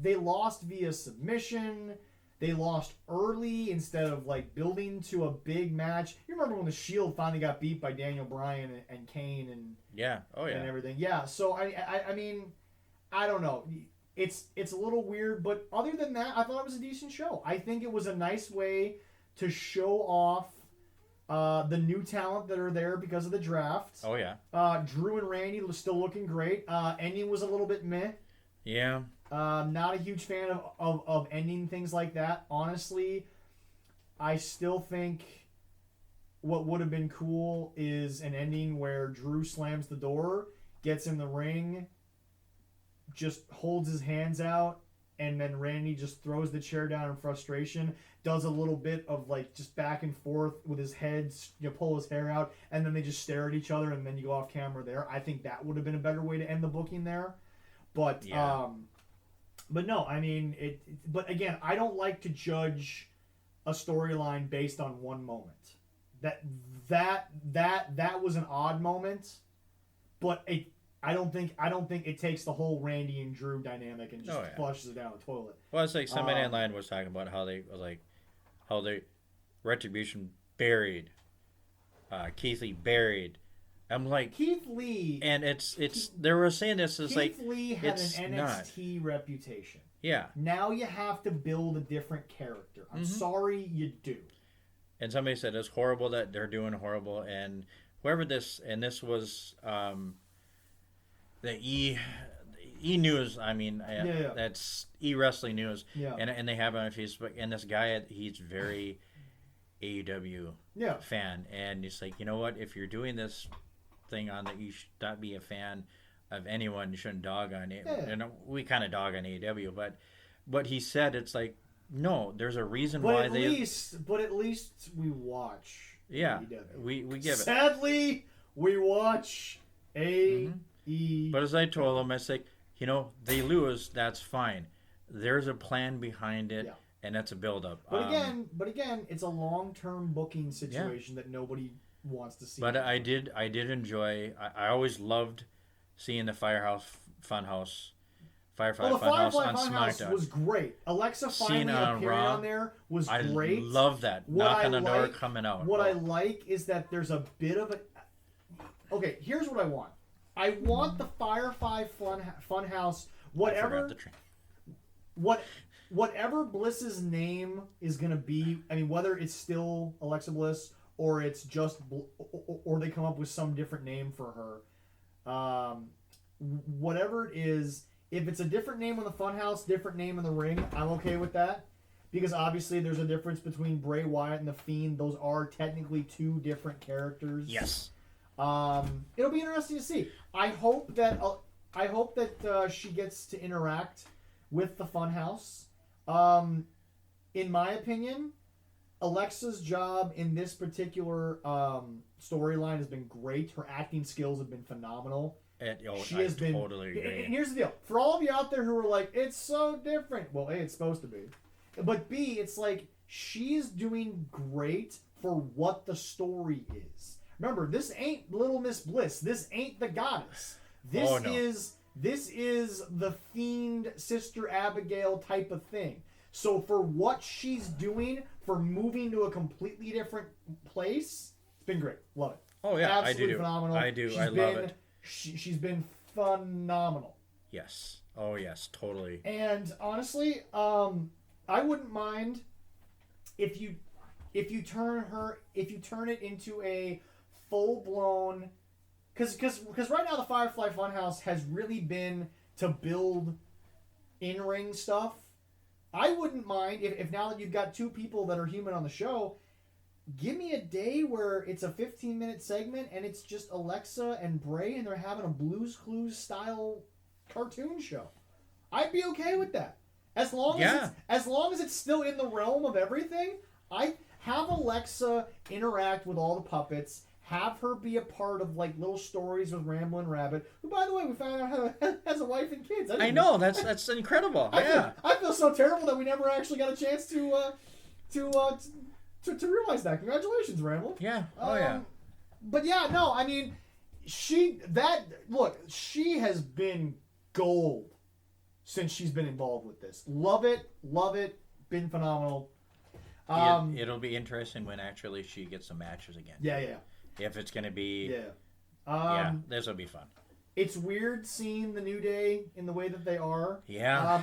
they lost via submission. They lost early instead of, like, building to a big match. You remember when the Shield finally got beat by Daniel Bryan and Kane and... Yeah. Oh, yeah. And everything. Yeah, so, I mean, I don't know. It's a little weird, but other than that, I thought it was a decent show. I think it was a nice way to show off the new talent that are there because of the draft. Oh, yeah. Drew and Randy was still looking great. Ending was a little bit meh. Yeah. Not a huge fan of ending things like that. Honestly, I still think what would have been cool is an ending where Drew slams the door, gets in the ring, just holds his hands out, and then Randy just throws the chair down in frustration, does a little bit of like just back and forth with his head, pull his hair out, and then they just stare at each other, and then you go off camera there. I think that would have been a better way to end the booking there. But yeah. But no, I mean but again, I don't like to judge a storyline based on one moment. That was an odd moment, but I don't think it takes the whole Randy and Drew dynamic and just flushes it down the toilet. Well, it's like somebody online was talking about how they Retribution buried Keith Lee buried. I'm like Keith Lee, and it's they were saying this is like Keith Lee had it's an NXT reputation. Yeah. Now you have to build a different character. I'm sorry, you do. And somebody said it's horrible that they're doing horrible, and whoever this was the E News. I mean, that's E Wrestling News. Yeah. And they have it on Facebook. And this guy, he's very AEW fan, and he's like, you know what? If you're doing this thing on that, you should not be a fan of anyone. You shouldn't dog on it. Yeah. And we kind of dog on AEW, but he said it's like, no, there's a reason but why at least we watch. Yeah, AEW. we give it. Sadly, we watch AEW. But as I told him, I said, you know, they lose. That's fine. There's a plan behind it, and that's a build-up. But again, it's a long-term booking situation that nobody wants to see. But I did enjoy. I always loved seeing the Firefly Funhouse on SmackDown. Was great. Alexa finally appearing on there was great. I love that. Knock on the door coming out. What I like is that there's a bit of a... Okay, here's what I want. I want the Firefly Funhouse, whatever Bliss's name is going to be. I mean, whether it's still Alexa Bliss or it's just, or they come up with some different name for her. Whatever it is, if it's a different name on the Funhouse, different name in the ring, I'm okay with that. Because obviously there's a difference between Bray Wyatt and The Fiend. Those are technically two different characters. Yes. It'll be interesting to see. I hope that she gets to interact with the Funhouse. In my opinion, Alexa's job in this particular storyline has been great. Her acting skills have been phenomenal. I totally agree. And here's the deal: for all of you out there who are like, "It's so different," well, A, it's supposed to be, but B, it's like she's doing great for what the story is. Remember, this ain't Little Miss Bliss. This ain't the Goddess. This is the Fiend Sister Abigail type of thing. So for what she's doing, for moving to a completely different place, it's been great. Love it. Oh yeah, absolutely I do. Phenomenal. I do. I love it. She's been phenomenal. Yes. Oh yes, totally. And honestly, I wouldn't mind if you turn it into a full-blown, 100%. 100% because right now the Firefly Funhouse has really been to build in-ring stuff. I wouldn't mind if now that you've got two people that are human on the show, give me a day where it's a 15-minute segment and it's just Alexa and Bray and they're having a Blue's Clues style cartoon show. I'd be okay with that. As long as it's still in the realm of everything, I have Alexa interact with all the puppets, have her be a part of like little stories with Ramblin' Rabbit, who by the way we found out has a wife and kids. I know, that's incredible. I feel so terrible that we never actually got a chance to realize that. Congratulations, Ramble. Yeah. But yeah, no, I mean, she has been gold since she's been involved with this. Love it, been phenomenal. It'll be interesting when actually she gets some matches again. Yeah. If it's gonna be, this will be fun. It's weird seeing the New Day in the way that they are. Yeah.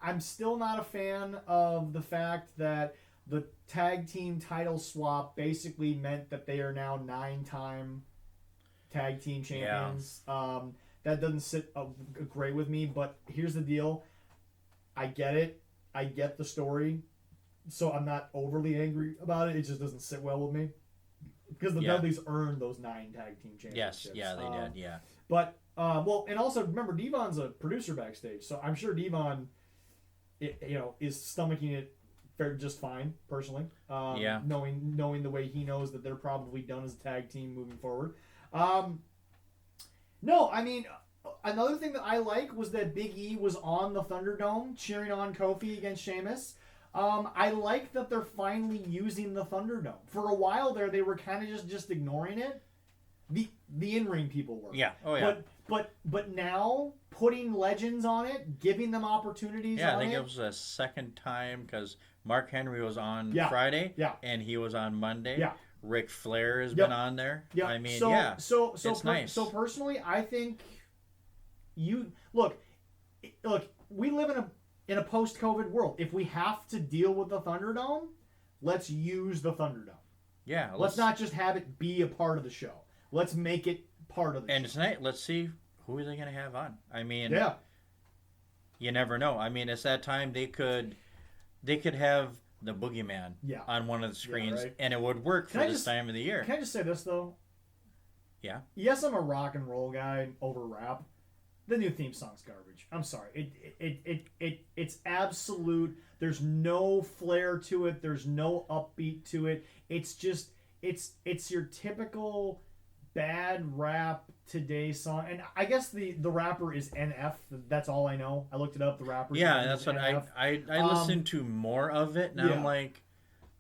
I'm still not a fan of the fact that the tag team title swap basically meant that they are now 9-time tag team champions. Yeah. That doesn't sit great with me, but here's the deal. I get it. I get the story. So I'm not overly angry about it. It just doesn't sit well with me. Because the Dudleys earned those 9 tag team championships. Yes, they did, yeah. But, and also, remember, Devon's a producer backstage, so I'm sure Devon, is stomaching it just fine, personally. Knowing the way he knows that they're probably done as a tag team moving forward. No, I mean, another thing that I like was that Big E was on the Thunderdome cheering on Kofi against Sheamus. I like that they're finally using the Thunderdome. For a while there, they were kind of just ignoring it. The in-ring people were. Yeah. Oh yeah. But now putting legends on it, giving them opportunities. Yeah, I think it was a second time because Mark Henry was on Friday. Yeah. And he was on Monday. Yeah. Ric Flair has been on there. Yeah. I mean, So nice. So personally, I think look. We live in a post-COVID world. If we have to deal with the Thunderdome, let's use the Thunderdome. Yeah. Let's not just have it be a part of the show. Let's make it part of the show. And tonight, let's see who are they going to have on. I mean, you never know. I mean, it's that time they could have the Boogeyman on one of the screens, and it would work for this time of the year. Can I just say this, though? Yeah. Yes, I'm a rock and roll guy over rap. The new theme song's garbage. I'm sorry. It's absolute. There's no flair to it. There's no upbeat to it. It's just it's your typical bad rap today song. And I guess the rapper is NF. That's all I know. I looked it up. The rapper. Yeah, that's what NF. I listened to more of it, and I'm like,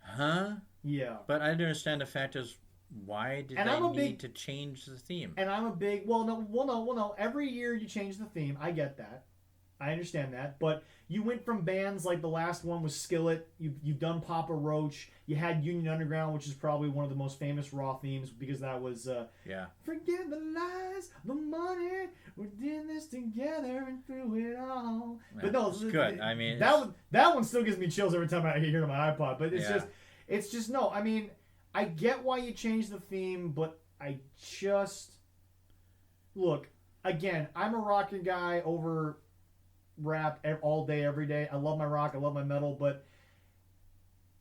huh? Yeah. But I understand the fact is, why did they need to change the theme? And I'm a big... Well, no. Every year you change the theme. I get that. I understand that. But you went from bands like the last one was Skillet. You've done Papa Roach. You had Union Underground, which is probably one of the most famous Raw themes because that was... Forget the lies, the money. We did this together and through it all. Yeah, but no, it's good. I mean... That one still gives me chills every time I hear it on my iPod. But it's just... No, I mean... I get why you changed the theme, but I just... Look, again, I'm a rocker guy over rap all day, every day. I love my rock, I love my metal, but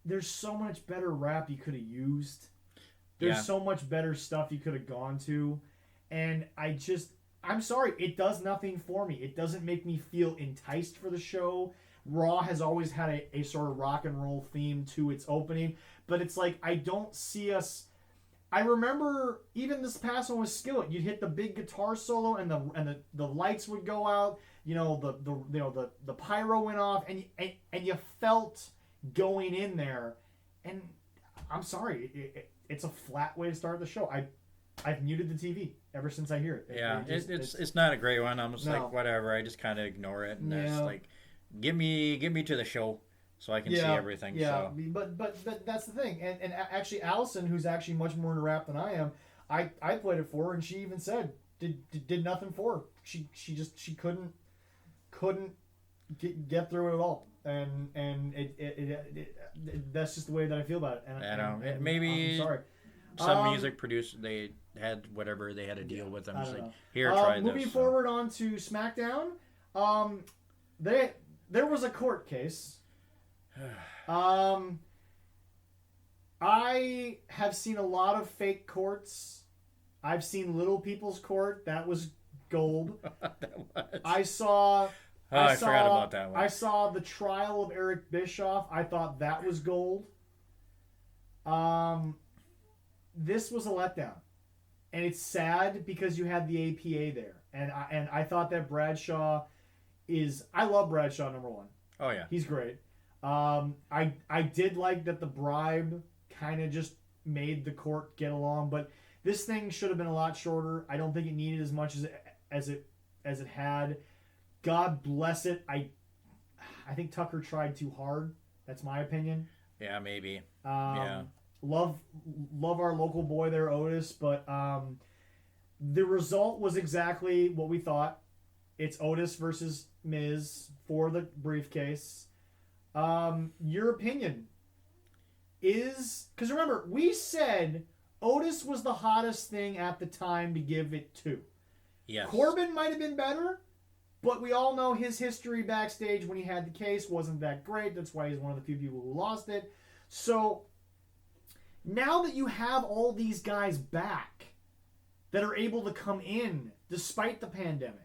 there's so much better rap you could have used. There's so much better stuff you could have gone to. And I'm sorry, it does nothing for me. It doesn't make me feel enticed for the show. Raw has always had a sort of rock and roll theme to its opening, but it's like I don't see us. I remember even this past one with Skillet. You'd hit the big guitar solo, and the lights would go out. The pyro went off, and you felt going in there. And I'm sorry, it's a flat way to start the show. I've muted the TV ever since I hear it. Yeah, it's not a great one. I'm just like whatever. I just kind of ignore it, and it's like. Get me to the show so I can see everything. Yeah, so. but that's the thing. And actually, Allison, who's actually much more into rap than I am, I played it for her, and she even said did nothing for her. She couldn't get through it at all. And that's just the way that I feel about it. And maybe I'm sorry. Some music producers they had whatever they had to deal with them. I It's don't like, know. here, try this. Moving forward on to SmackDown, there was a court case. I have seen a lot of fake courts. I've seen Little People's Court. That was gold. That was. I saw. I forgot about that one. I saw the trial of Eric Bischoff. I thought that was gold. This was a letdown, and it's sad because you had the APA there, and I thought that Bradshaw is. I love Bradshaw, number one. Oh yeah, He's great. I did like that the bribe kind of just made the court get along, but this thing should have been a lot shorter. I don't think it needed as much as it had. God bless it. I think Tucker tried too hard. That's my opinion. yeah, maybe. Yeah. Love our local boy there, Otis, but the result was exactly what we thought. It's Otis versus Miz for the briefcase. Your opinion is, because remember, we said Otis was the hottest thing at the time to give it to. Yes. Corbin might have been better, but we all know his history backstage when he had the case wasn't that great. That's why he's one of the few people who lost it. So now that you have all these guys back that are able to come in despite the pandemic,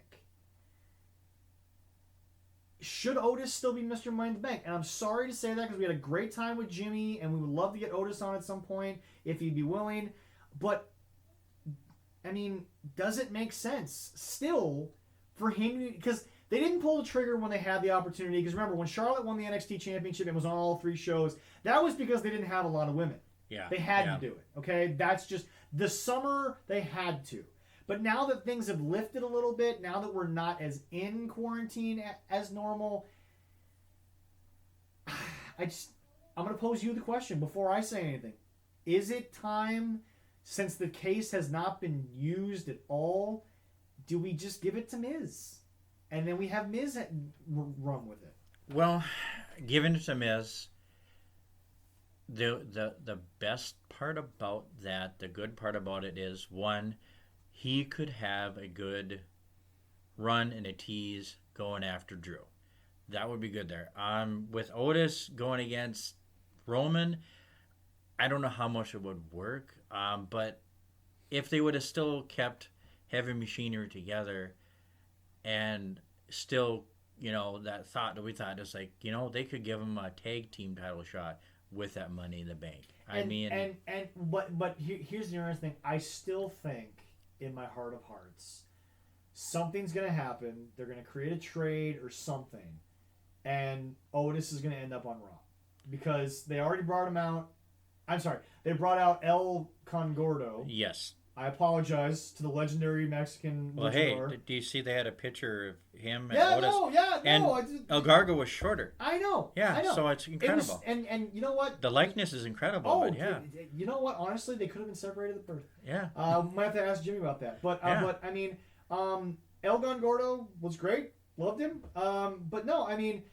should Otis still be Mr. Money in the Bank? And I'm sorry to say that because we had a great time with Jimmy and we would love to get Otis on at some point if he'd be willing. But, I mean, does it make sense still for him? Because they didn't pull the trigger when they had the opportunity. Because remember, when Charlotte won the NXT Championship and was on all 3 shows, that was because they didn't have a lot of women. Yeah. They had to do it, okay? That's just the summer they had to. But now that things have lifted a little bit, now that we're not as in quarantine as normal, I'm going to pose you the question before I say anything. Is it time, since the case has not been used at all, do we just give it to Miz? And then we have Miz run with it. Well, giving it to Miz, the best part about that, the good part about it is, one, he could have a good run and a tease going after Drew. That would be good there. With Otis going against Roman, I don't know how much it would work. But if they would have still kept Heavy Machinery together and still, that thought that we thought is like, they could give him a tag team title shot with that Money in the Bank. But here's the interesting thing. I still think, in my heart of hearts, something's going to happen. They're going to create a trade or something, and Otis is going to end up on Raw because they already brought him out. I'm sorry, they brought out El Congordo. Yes. I apologize to the legendary Mexican. Well, luchador. Hey, do you see they had a picture of him and Yeah, Otis? no. El Gargo was shorter. I know. Yeah, I know. so it's incredible. And you know what? The likeness is incredible. But yeah. You know what? Honestly, they could have been separated at birth. Yeah. Might have to ask Jimmy about that. But Yeah. but I mean, El Gordo was great. Loved him. But no, I mean,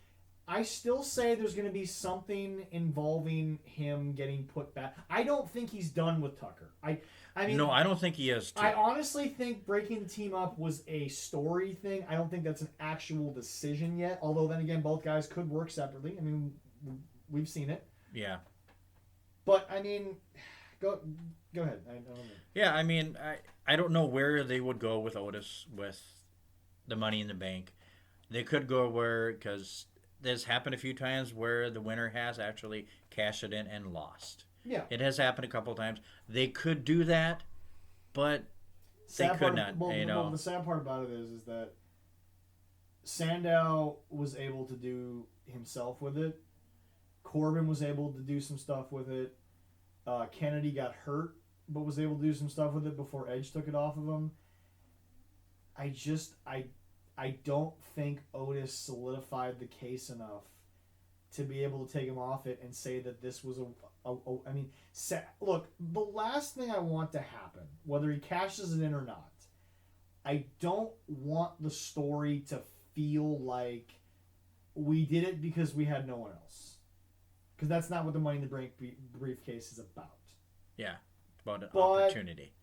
I still say there's going to be something involving him getting put back. I don't think he's done with Tucker. I mean, no, I don't think he is. Too. I honestly think breaking the team up was a story thing. I don't think that's an actual decision yet. Although then again, both guys could work separately. I mean, we've seen it. Yeah. But I mean, go ahead. I don't know. Yeah, I mean, I don't know where they would go with Otis with the Money in the Bank. They could go because this happened a few times where the winner has actually cashed it in and lost. Yeah. It has happened a couple times. They could do that, but they could not. The sad part about it is that Sandow was able to do himself with it. Corbin was able to do some stuff with it. Kennedy got hurt, but was able to do some stuff with it before Edge took it off of him. I don't think Otis solidified the case enough to be able to take him off it and say that this was look, the last thing I want to happen, whether he cashes it in or not, I don't want the story to feel like we did it because we had no one else. Because that's not what the Money in the Bank briefcase is about. Yeah, it's about an opportunity.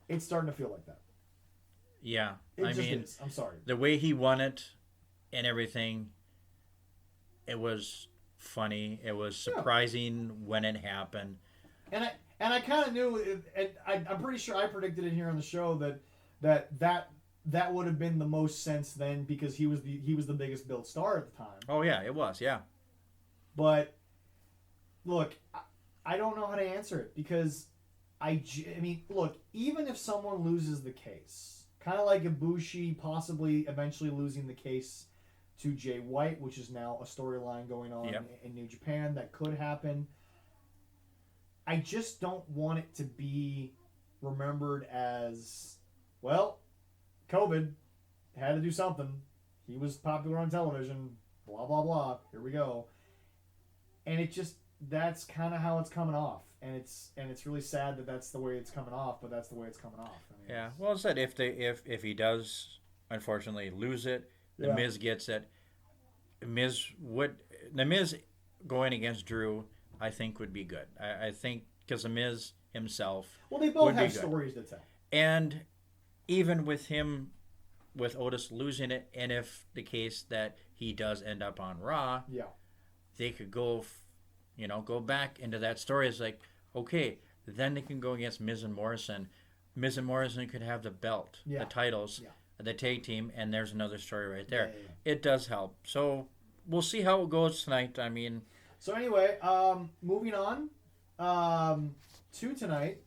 It's starting to feel like that. Yeah, It I just mean, is. I'm sorry. the way he won it and everything, it was funny. It was surprising when it happened. And I kind of knew, and I'm pretty sure I predicted it here on the show that would have been the most sense then, because he was the biggest built star at the time. Oh yeah, it was. Yeah. But look, I don't know how to answer it, because I mean, look, even if someone loses the case, kind of like Ibushi possibly eventually losing the case to Jay White, which is now a storyline going on in New Japan that could happen. I just don't want it to be remembered as, well, COVID had to do something. He was popular on television. Blah blah blah. Here we go. And it just, that's kind of how it's coming off, and it's really sad that that's the way it's coming off. But that's the way it's coming off. I mean, Yeah. Well, it's that if he does unfortunately lose it, the Miz gets it. The Miz going against Drew, I think would be good. I think because the Miz himself. Well, they both have stories to tell. And even with him, with Otis losing it, and if the case that he does end up on Raw, they could go back into that story. It's like, okay, then they can go against Miz and Morrison. Miz and Morrison could have the belt, the titles, the tag team, and there's another story right there. It does help. So we'll see how it goes tonight. I mean, so anyway, moving on to tonight.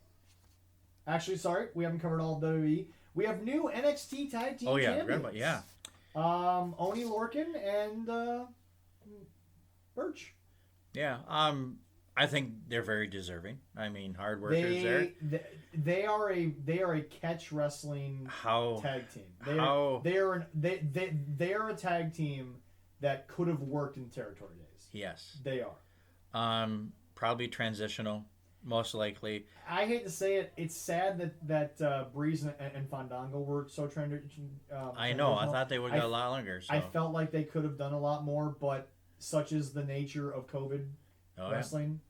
Actually, sorry, we haven't covered all of WWE. We have new NXT tag team champions. Oni Lorcan and Birch. Yeah, I think they're very deserving. I mean, hard workers there. They are a catch wrestling tag team. They are a tag team that could have worked in territory days. Yes, they are. Probably transitional, most likely. I hate to say it. It's sad that Breeze and Fandango were so transitional. I know. I thought they would go a lot longer. So. I felt like they could have done a lot more, but such is the nature of COVID wrestling.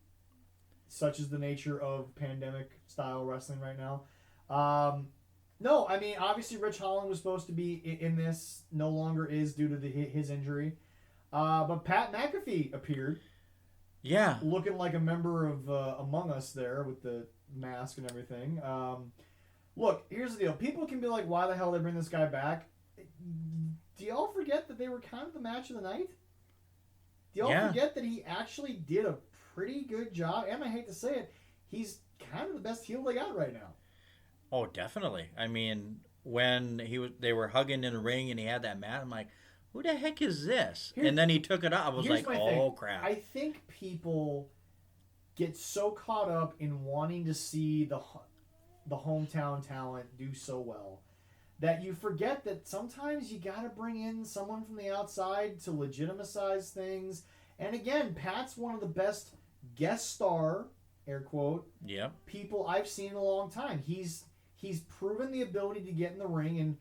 Such is the nature of pandemic style wrestling right now. No, I mean, obviously Rich Holland was supposed to be in this. No longer is due to his injury. But Pat McAfee appeared. Yeah. Looking like a member of Among Us there with the mask and everything. Look, here's the deal. People can be like, why the hell they bring this guy back? Do y'all forget that they were kind of the match of the night? Do y'all forget that he actually did a pretty good job? And I hate to say it, he's kind of the best heel they got right now. Oh, definitely. I mean, when they were hugging in the ring and he had that mat, I'm like, who the heck is this? And then he took it off. I was like, oh, crap. I think people get so caught up in wanting to see the hometown talent do so well that you forget that sometimes you got to bring in someone from the outside to legitimize things. And again, Pat's one of the best guest star, air quote, people I've seen in a long time. He's proven the ability to get in the ring. And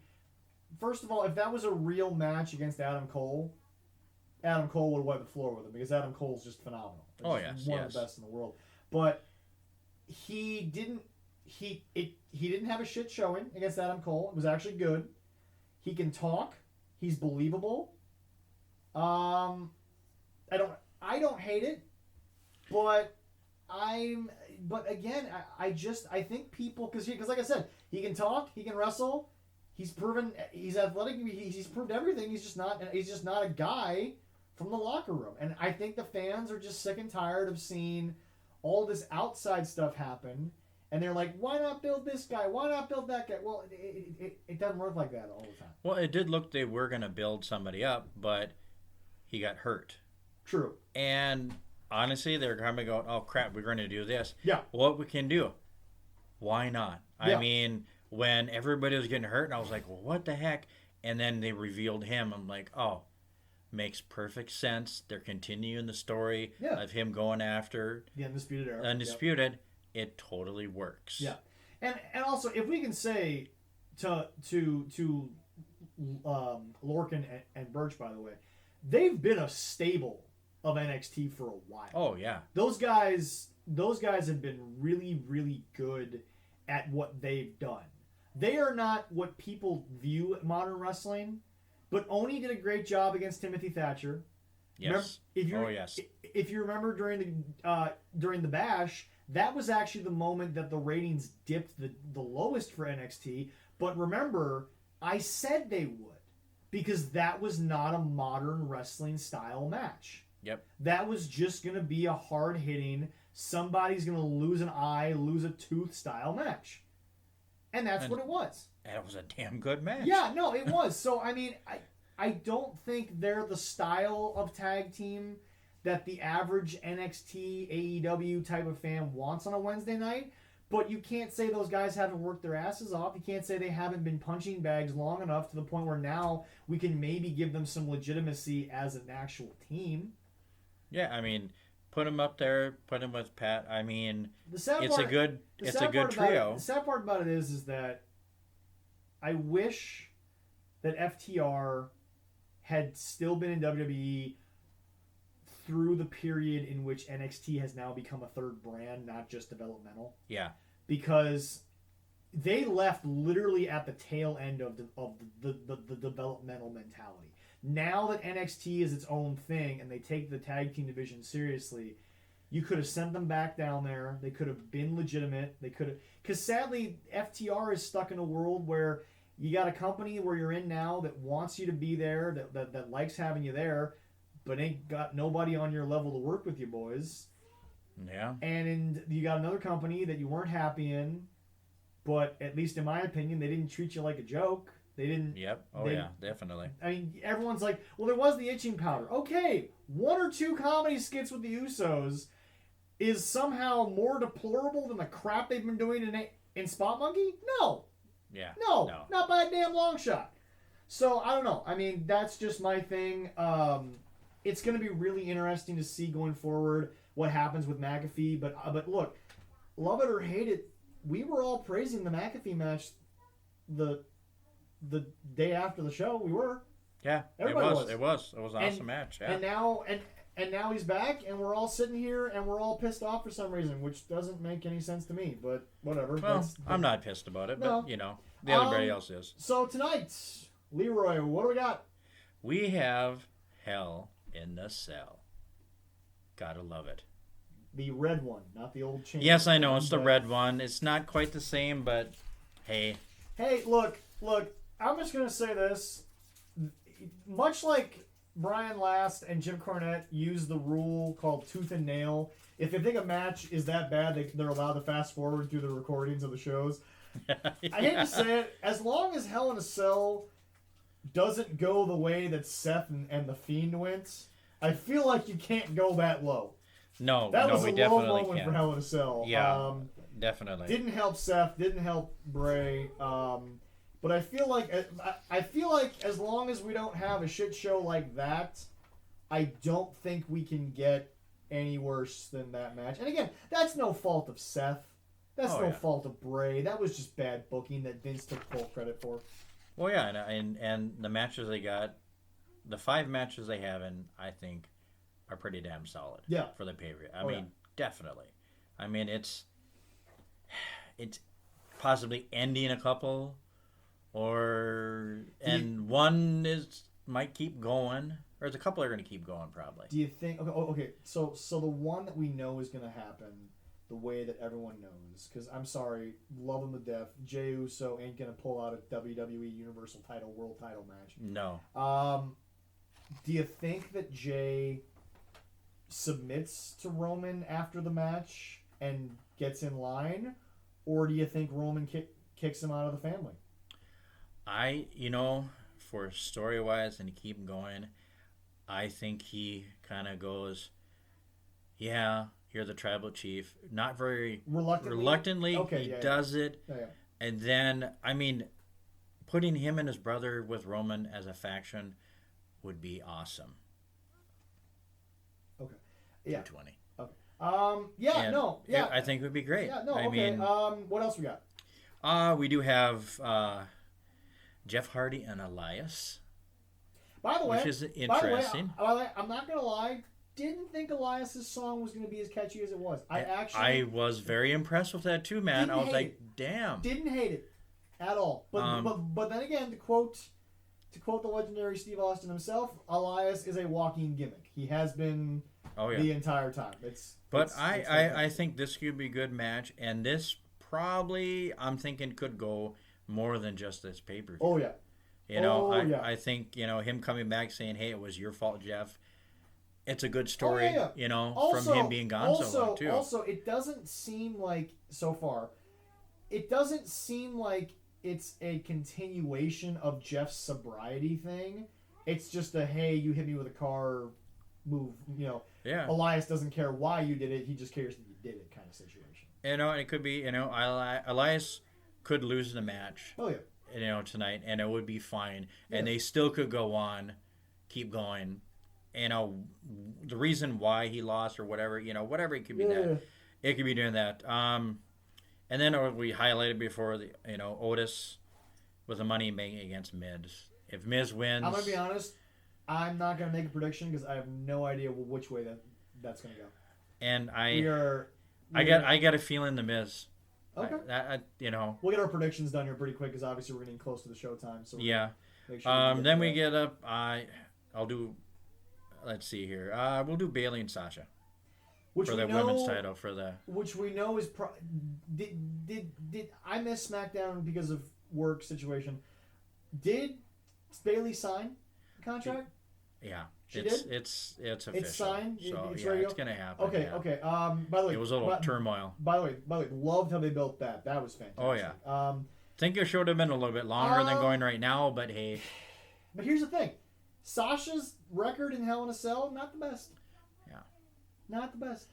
first of all, if that was a real match against Adam Cole would have wiped the floor with him, because Adam Cole's just phenomenal. He's one of the best in the world. But he didn't have a shit showing against Adam Cole. It was actually good. He can talk. He's believable. I don't hate it, but again, I think people, because like I said, he can talk, he can wrestle, he's proven, he's athletic, he's proved everything. He's just not a guy from the locker room, and I think the fans are just sick and tired of seeing all this outside stuff happen, and they're like, why not build this guy? Why not build that guy? Well, it doesn't work like that all the time. Well, it did look they were going to build somebody up, but he got hurt. True. And honestly, they're kind of going, oh, crap, we're going to do this. Yeah. What we can do. Why not? Yeah. I mean, when everybody was getting hurt, and I was like, well, what the heck? And then they revealed him. I'm like, oh, makes perfect sense. They're continuing the story of him going after the Undisputed Era. Undisputed. Yep. It totally works. Yeah. And also, if we can say to Lorcan and Birch, by the way, they've been a stable of NXT for a while. Oh, yeah. Those guys have been really, really good at what they've done. They are not what people view modern wrestling, but Oni did a great job against Timothy Thatcher. Yes. Yes. If you remember during the Bash, that was actually the moment that the ratings dipped the lowest for NXT. But remember, I said they would, because that was not a modern wrestling style match. Yep. That was just going to be a hard hitting, somebody's going to lose an eye, lose a tooth style match. And that's what it was. And it was a damn good match. Yeah, no, it was. So, I mean, I don't think they're the style of tag team that the average NXT, AEW type of fan wants on a Wednesday night. But you can't say those guys haven't worked their asses off. You can't say they haven't been punching bags long enough to the point where now we can maybe give them some legitimacy as an actual team. Yeah, I mean, put them up there, put them with Pat. I mean, it's a good trio. The sad part about it is that I wish that FTR had still been in WWE through the period in which NXT has now become a third brand, not just developmental. Yeah. Because they left literally at the tail end of the developmental mentality. Now that NXT is its own thing and they take the tag team division seriously, you could have sent them back down there. They could have been legitimate. They could have, because sadly FTR is stuck in a world where you got a company where you're in now that wants you to be there, that likes having you there, but ain't got nobody on your level to work with you boys. Yeah. And you got another company that you weren't happy in, but at least in my opinion, they didn't treat you like a joke. They didn't. Yep. Oh, yeah, definitely. I mean, everyone's like, well, there was the itching powder. Okay, 1 or 2 comedy skits with the Usos is somehow more deplorable than the crap they've been doing in Spot Monkey? No. Yeah. No, not by a damn long shot. So, I don't know. I mean, that's just my thing. It's going to be really interesting to see going forward what happens with McAfee. But look, love it or hate it, we were all praising the McAfee match the day after the show. We were. Yeah, everybody was. It was an awesome match. Yeah. And now he's back, and we're all sitting here, and we're all pissed off for some reason, which doesn't make any sense to me. But whatever. Well, I'm not pissed about it, no. But everybody else is. So tonight, Leroy, what do we got? We have Hell in the Cell. Gotta love it. The red one, not the old chain. Yes, I know it's the red one. It's not quite the same, but hey. Hey, look. I'm just gonna say this. Much like Brian Last and Jim Cornette use the rule called tooth and nail. If they think a match is that bad, they're allowed to fast forward through the recordings of the shows. Yeah. I hate to say it, as long as Hell in a Cell doesn't go the way that Seth and The Fiend went, I feel like you can't go that low. No, that was we a definitely low moment can't. for Hell in a Cell. Yeah, definitely. Didn't help Seth, didn't help Bray. But I feel like as long as we don't have a shit show like that, I don't think we can get any worse than that match. And again, that's no fault of Seth. That's no fault of Bray. That was just bad booking that Vince took full credit for. Well, yeah, and the matches they got, the 5 matches they have in, I think, are pretty damn solid. Yeah. For the pay-per-view. I mean, definitely. I mean, it's possibly ending a couple. One might keep going, or there's a couple that are going to keep going probably. Do you think? Okay. So the one that we know is going to happen, the way that everyone knows, because I'm sorry, love him to death. Jey Uso ain't going to pull out a WWE Universal Title, World Title match. No. Do you think that Jey submits to Roman after the match and gets in line, or do you think Roman kicks him out of the family? For story-wise and to keep him going, I think he kind of goes, yeah, you're the tribal chief. Not very reluctantly. Okay, he does it. Yeah. And then, I mean, putting him and his brother with Roman as a faction would be awesome. Okay. Yeah. 220. Okay. I think it would be great. Yeah, no, I okay. mean, what else we got? We do have Jeff Hardy and Elias. By the way, which is interesting. I'm not gonna lie. Didn't think Elias's song was gonna be as catchy as it was. I was very impressed with that too, man. I was like, damn. Didn't hate it. At all. But then again, to quote the legendary Steve Austin himself, Elias is a walking gimmick. He has been the entire time. I think this could be a good match, and this probably, I'm thinking, could go more than just this pay-per-view. Oh, yeah. I think, him coming back saying, hey, it was your fault, Jeff. It's a good story, from him being gone so long, too. Also, it doesn't seem like, so far, it doesn't seem like it's a continuation of Jeff's sobriety thing. It's just a, hey, you hit me with a car move, Yeah. Elias doesn't care why you did it, he just cares that you did it kind of situation. It could be, Elias could lose the match. Oh, yeah. Tonight, and it would be fine. Yeah. And they still could go on, keep going. The reason why he lost or whatever, whatever it could be that. It could be doing that. And then we highlighted before, Otis with the money making against Miz. If Miz wins... I'm going to be honest, I'm not going to make a prediction because I have no idea which way that's going to go. And I got a feeling the Miz... Okay. We'll get our predictions done here pretty quick because obviously we're getting close to the showtime. So make sure then we get up. I'll do. Let's see here. We'll do Bayley and Sasha for the women's title which we know is. Did I miss SmackDown because of work situation? Did Bayley sign the contract? Yeah. She did? It's official. It's signed. So it's it's gonna happen. Okay. By the way, it was a little turmoil. By the way, loved how they built that. That was fantastic. Oh yeah. Think it should have been a little bit longer than going right now, but hey. But here's the thing, Sasha's record in Hell in a Cell, not the best. Yeah. Not the best.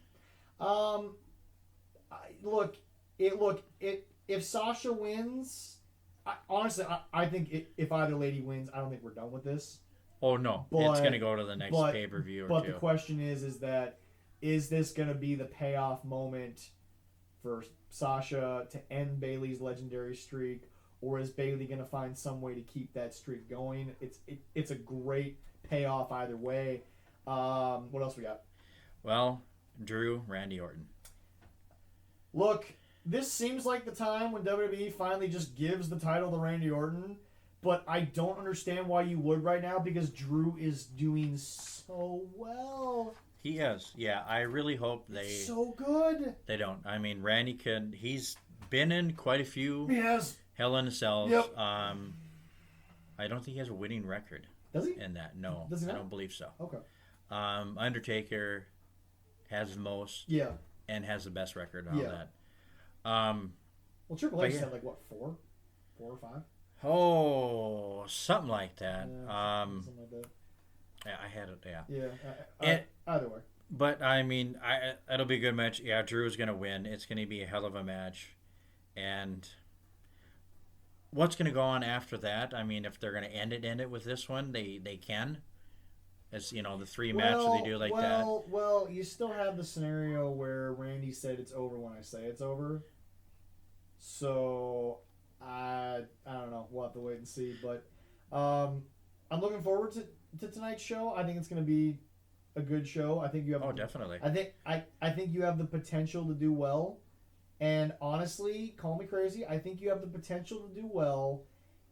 If Sasha wins, honestly, I think if either lady wins, I don't think we're done with this. Oh no, it's going to go to the next pay-per-view or two. But the question is is this going to be the payoff moment for Sasha to end Bayley's legendary streak, or is Bayley going to find some way to keep that streak going? It's a great payoff either way. What else we got? Well, Drew, Randy Orton. Look, this seems like the time when WWE finally just gives the title to Randy Orton. But I don't understand why you would right now because Drew is doing so well. He is. Yeah, I really hope it's so good. They don't. I mean, Randy he's been in quite a few Hell in a Cells. Yep. I don't think he has a winning record. Does he? In that. No. Does he not? I don't believe so. Okay. Undertaker has the most. Yeah. And has the best record on that. Well, Triple H had 4 or 5? Oh, something like that. Yeah, something like that. Yeah, I had it. Yeah. Yeah. Either way. But I mean, it'll be a good match. Yeah, Drew's gonna win. It's gonna be a hell of a match. And what's gonna go on after that? I mean, if they're gonna end it with this one, they can. As the 3 matches they do that. Well, you still have the scenario where Randy said it's over when I say it's over. So. I don't know. We'll have to wait and see. But I'm looking forward to tonight's show. I think it's going to be a good show. I think you have. Oh, definitely. I think you have the potential to do well. And honestly, call me crazy, I think you have the potential to do well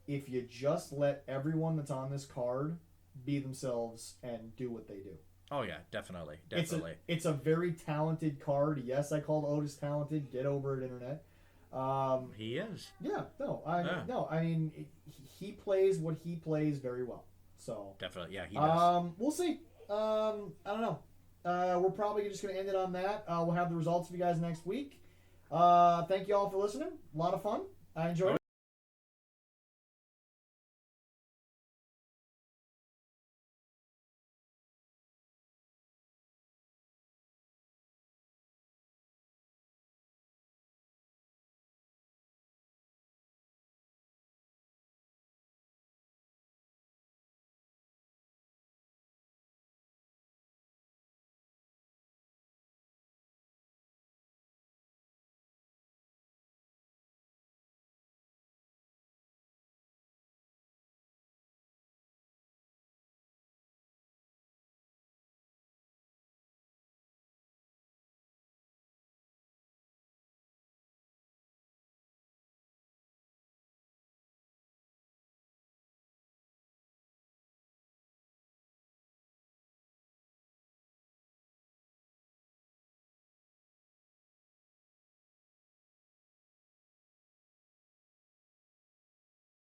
if you just let everyone that's on this card be themselves and do what they do. Oh yeah, definitely. It's a very talented card. Yes, I called Otis talented. Get over it, internet. He is. Yeah, I mean, he plays what he plays very well. So definitely, yeah, he does. We'll see. I don't know. We're probably just going to end it on that. We'll have the results for you guys next week. Thank you all for listening. A lot of fun. I enjoyed it.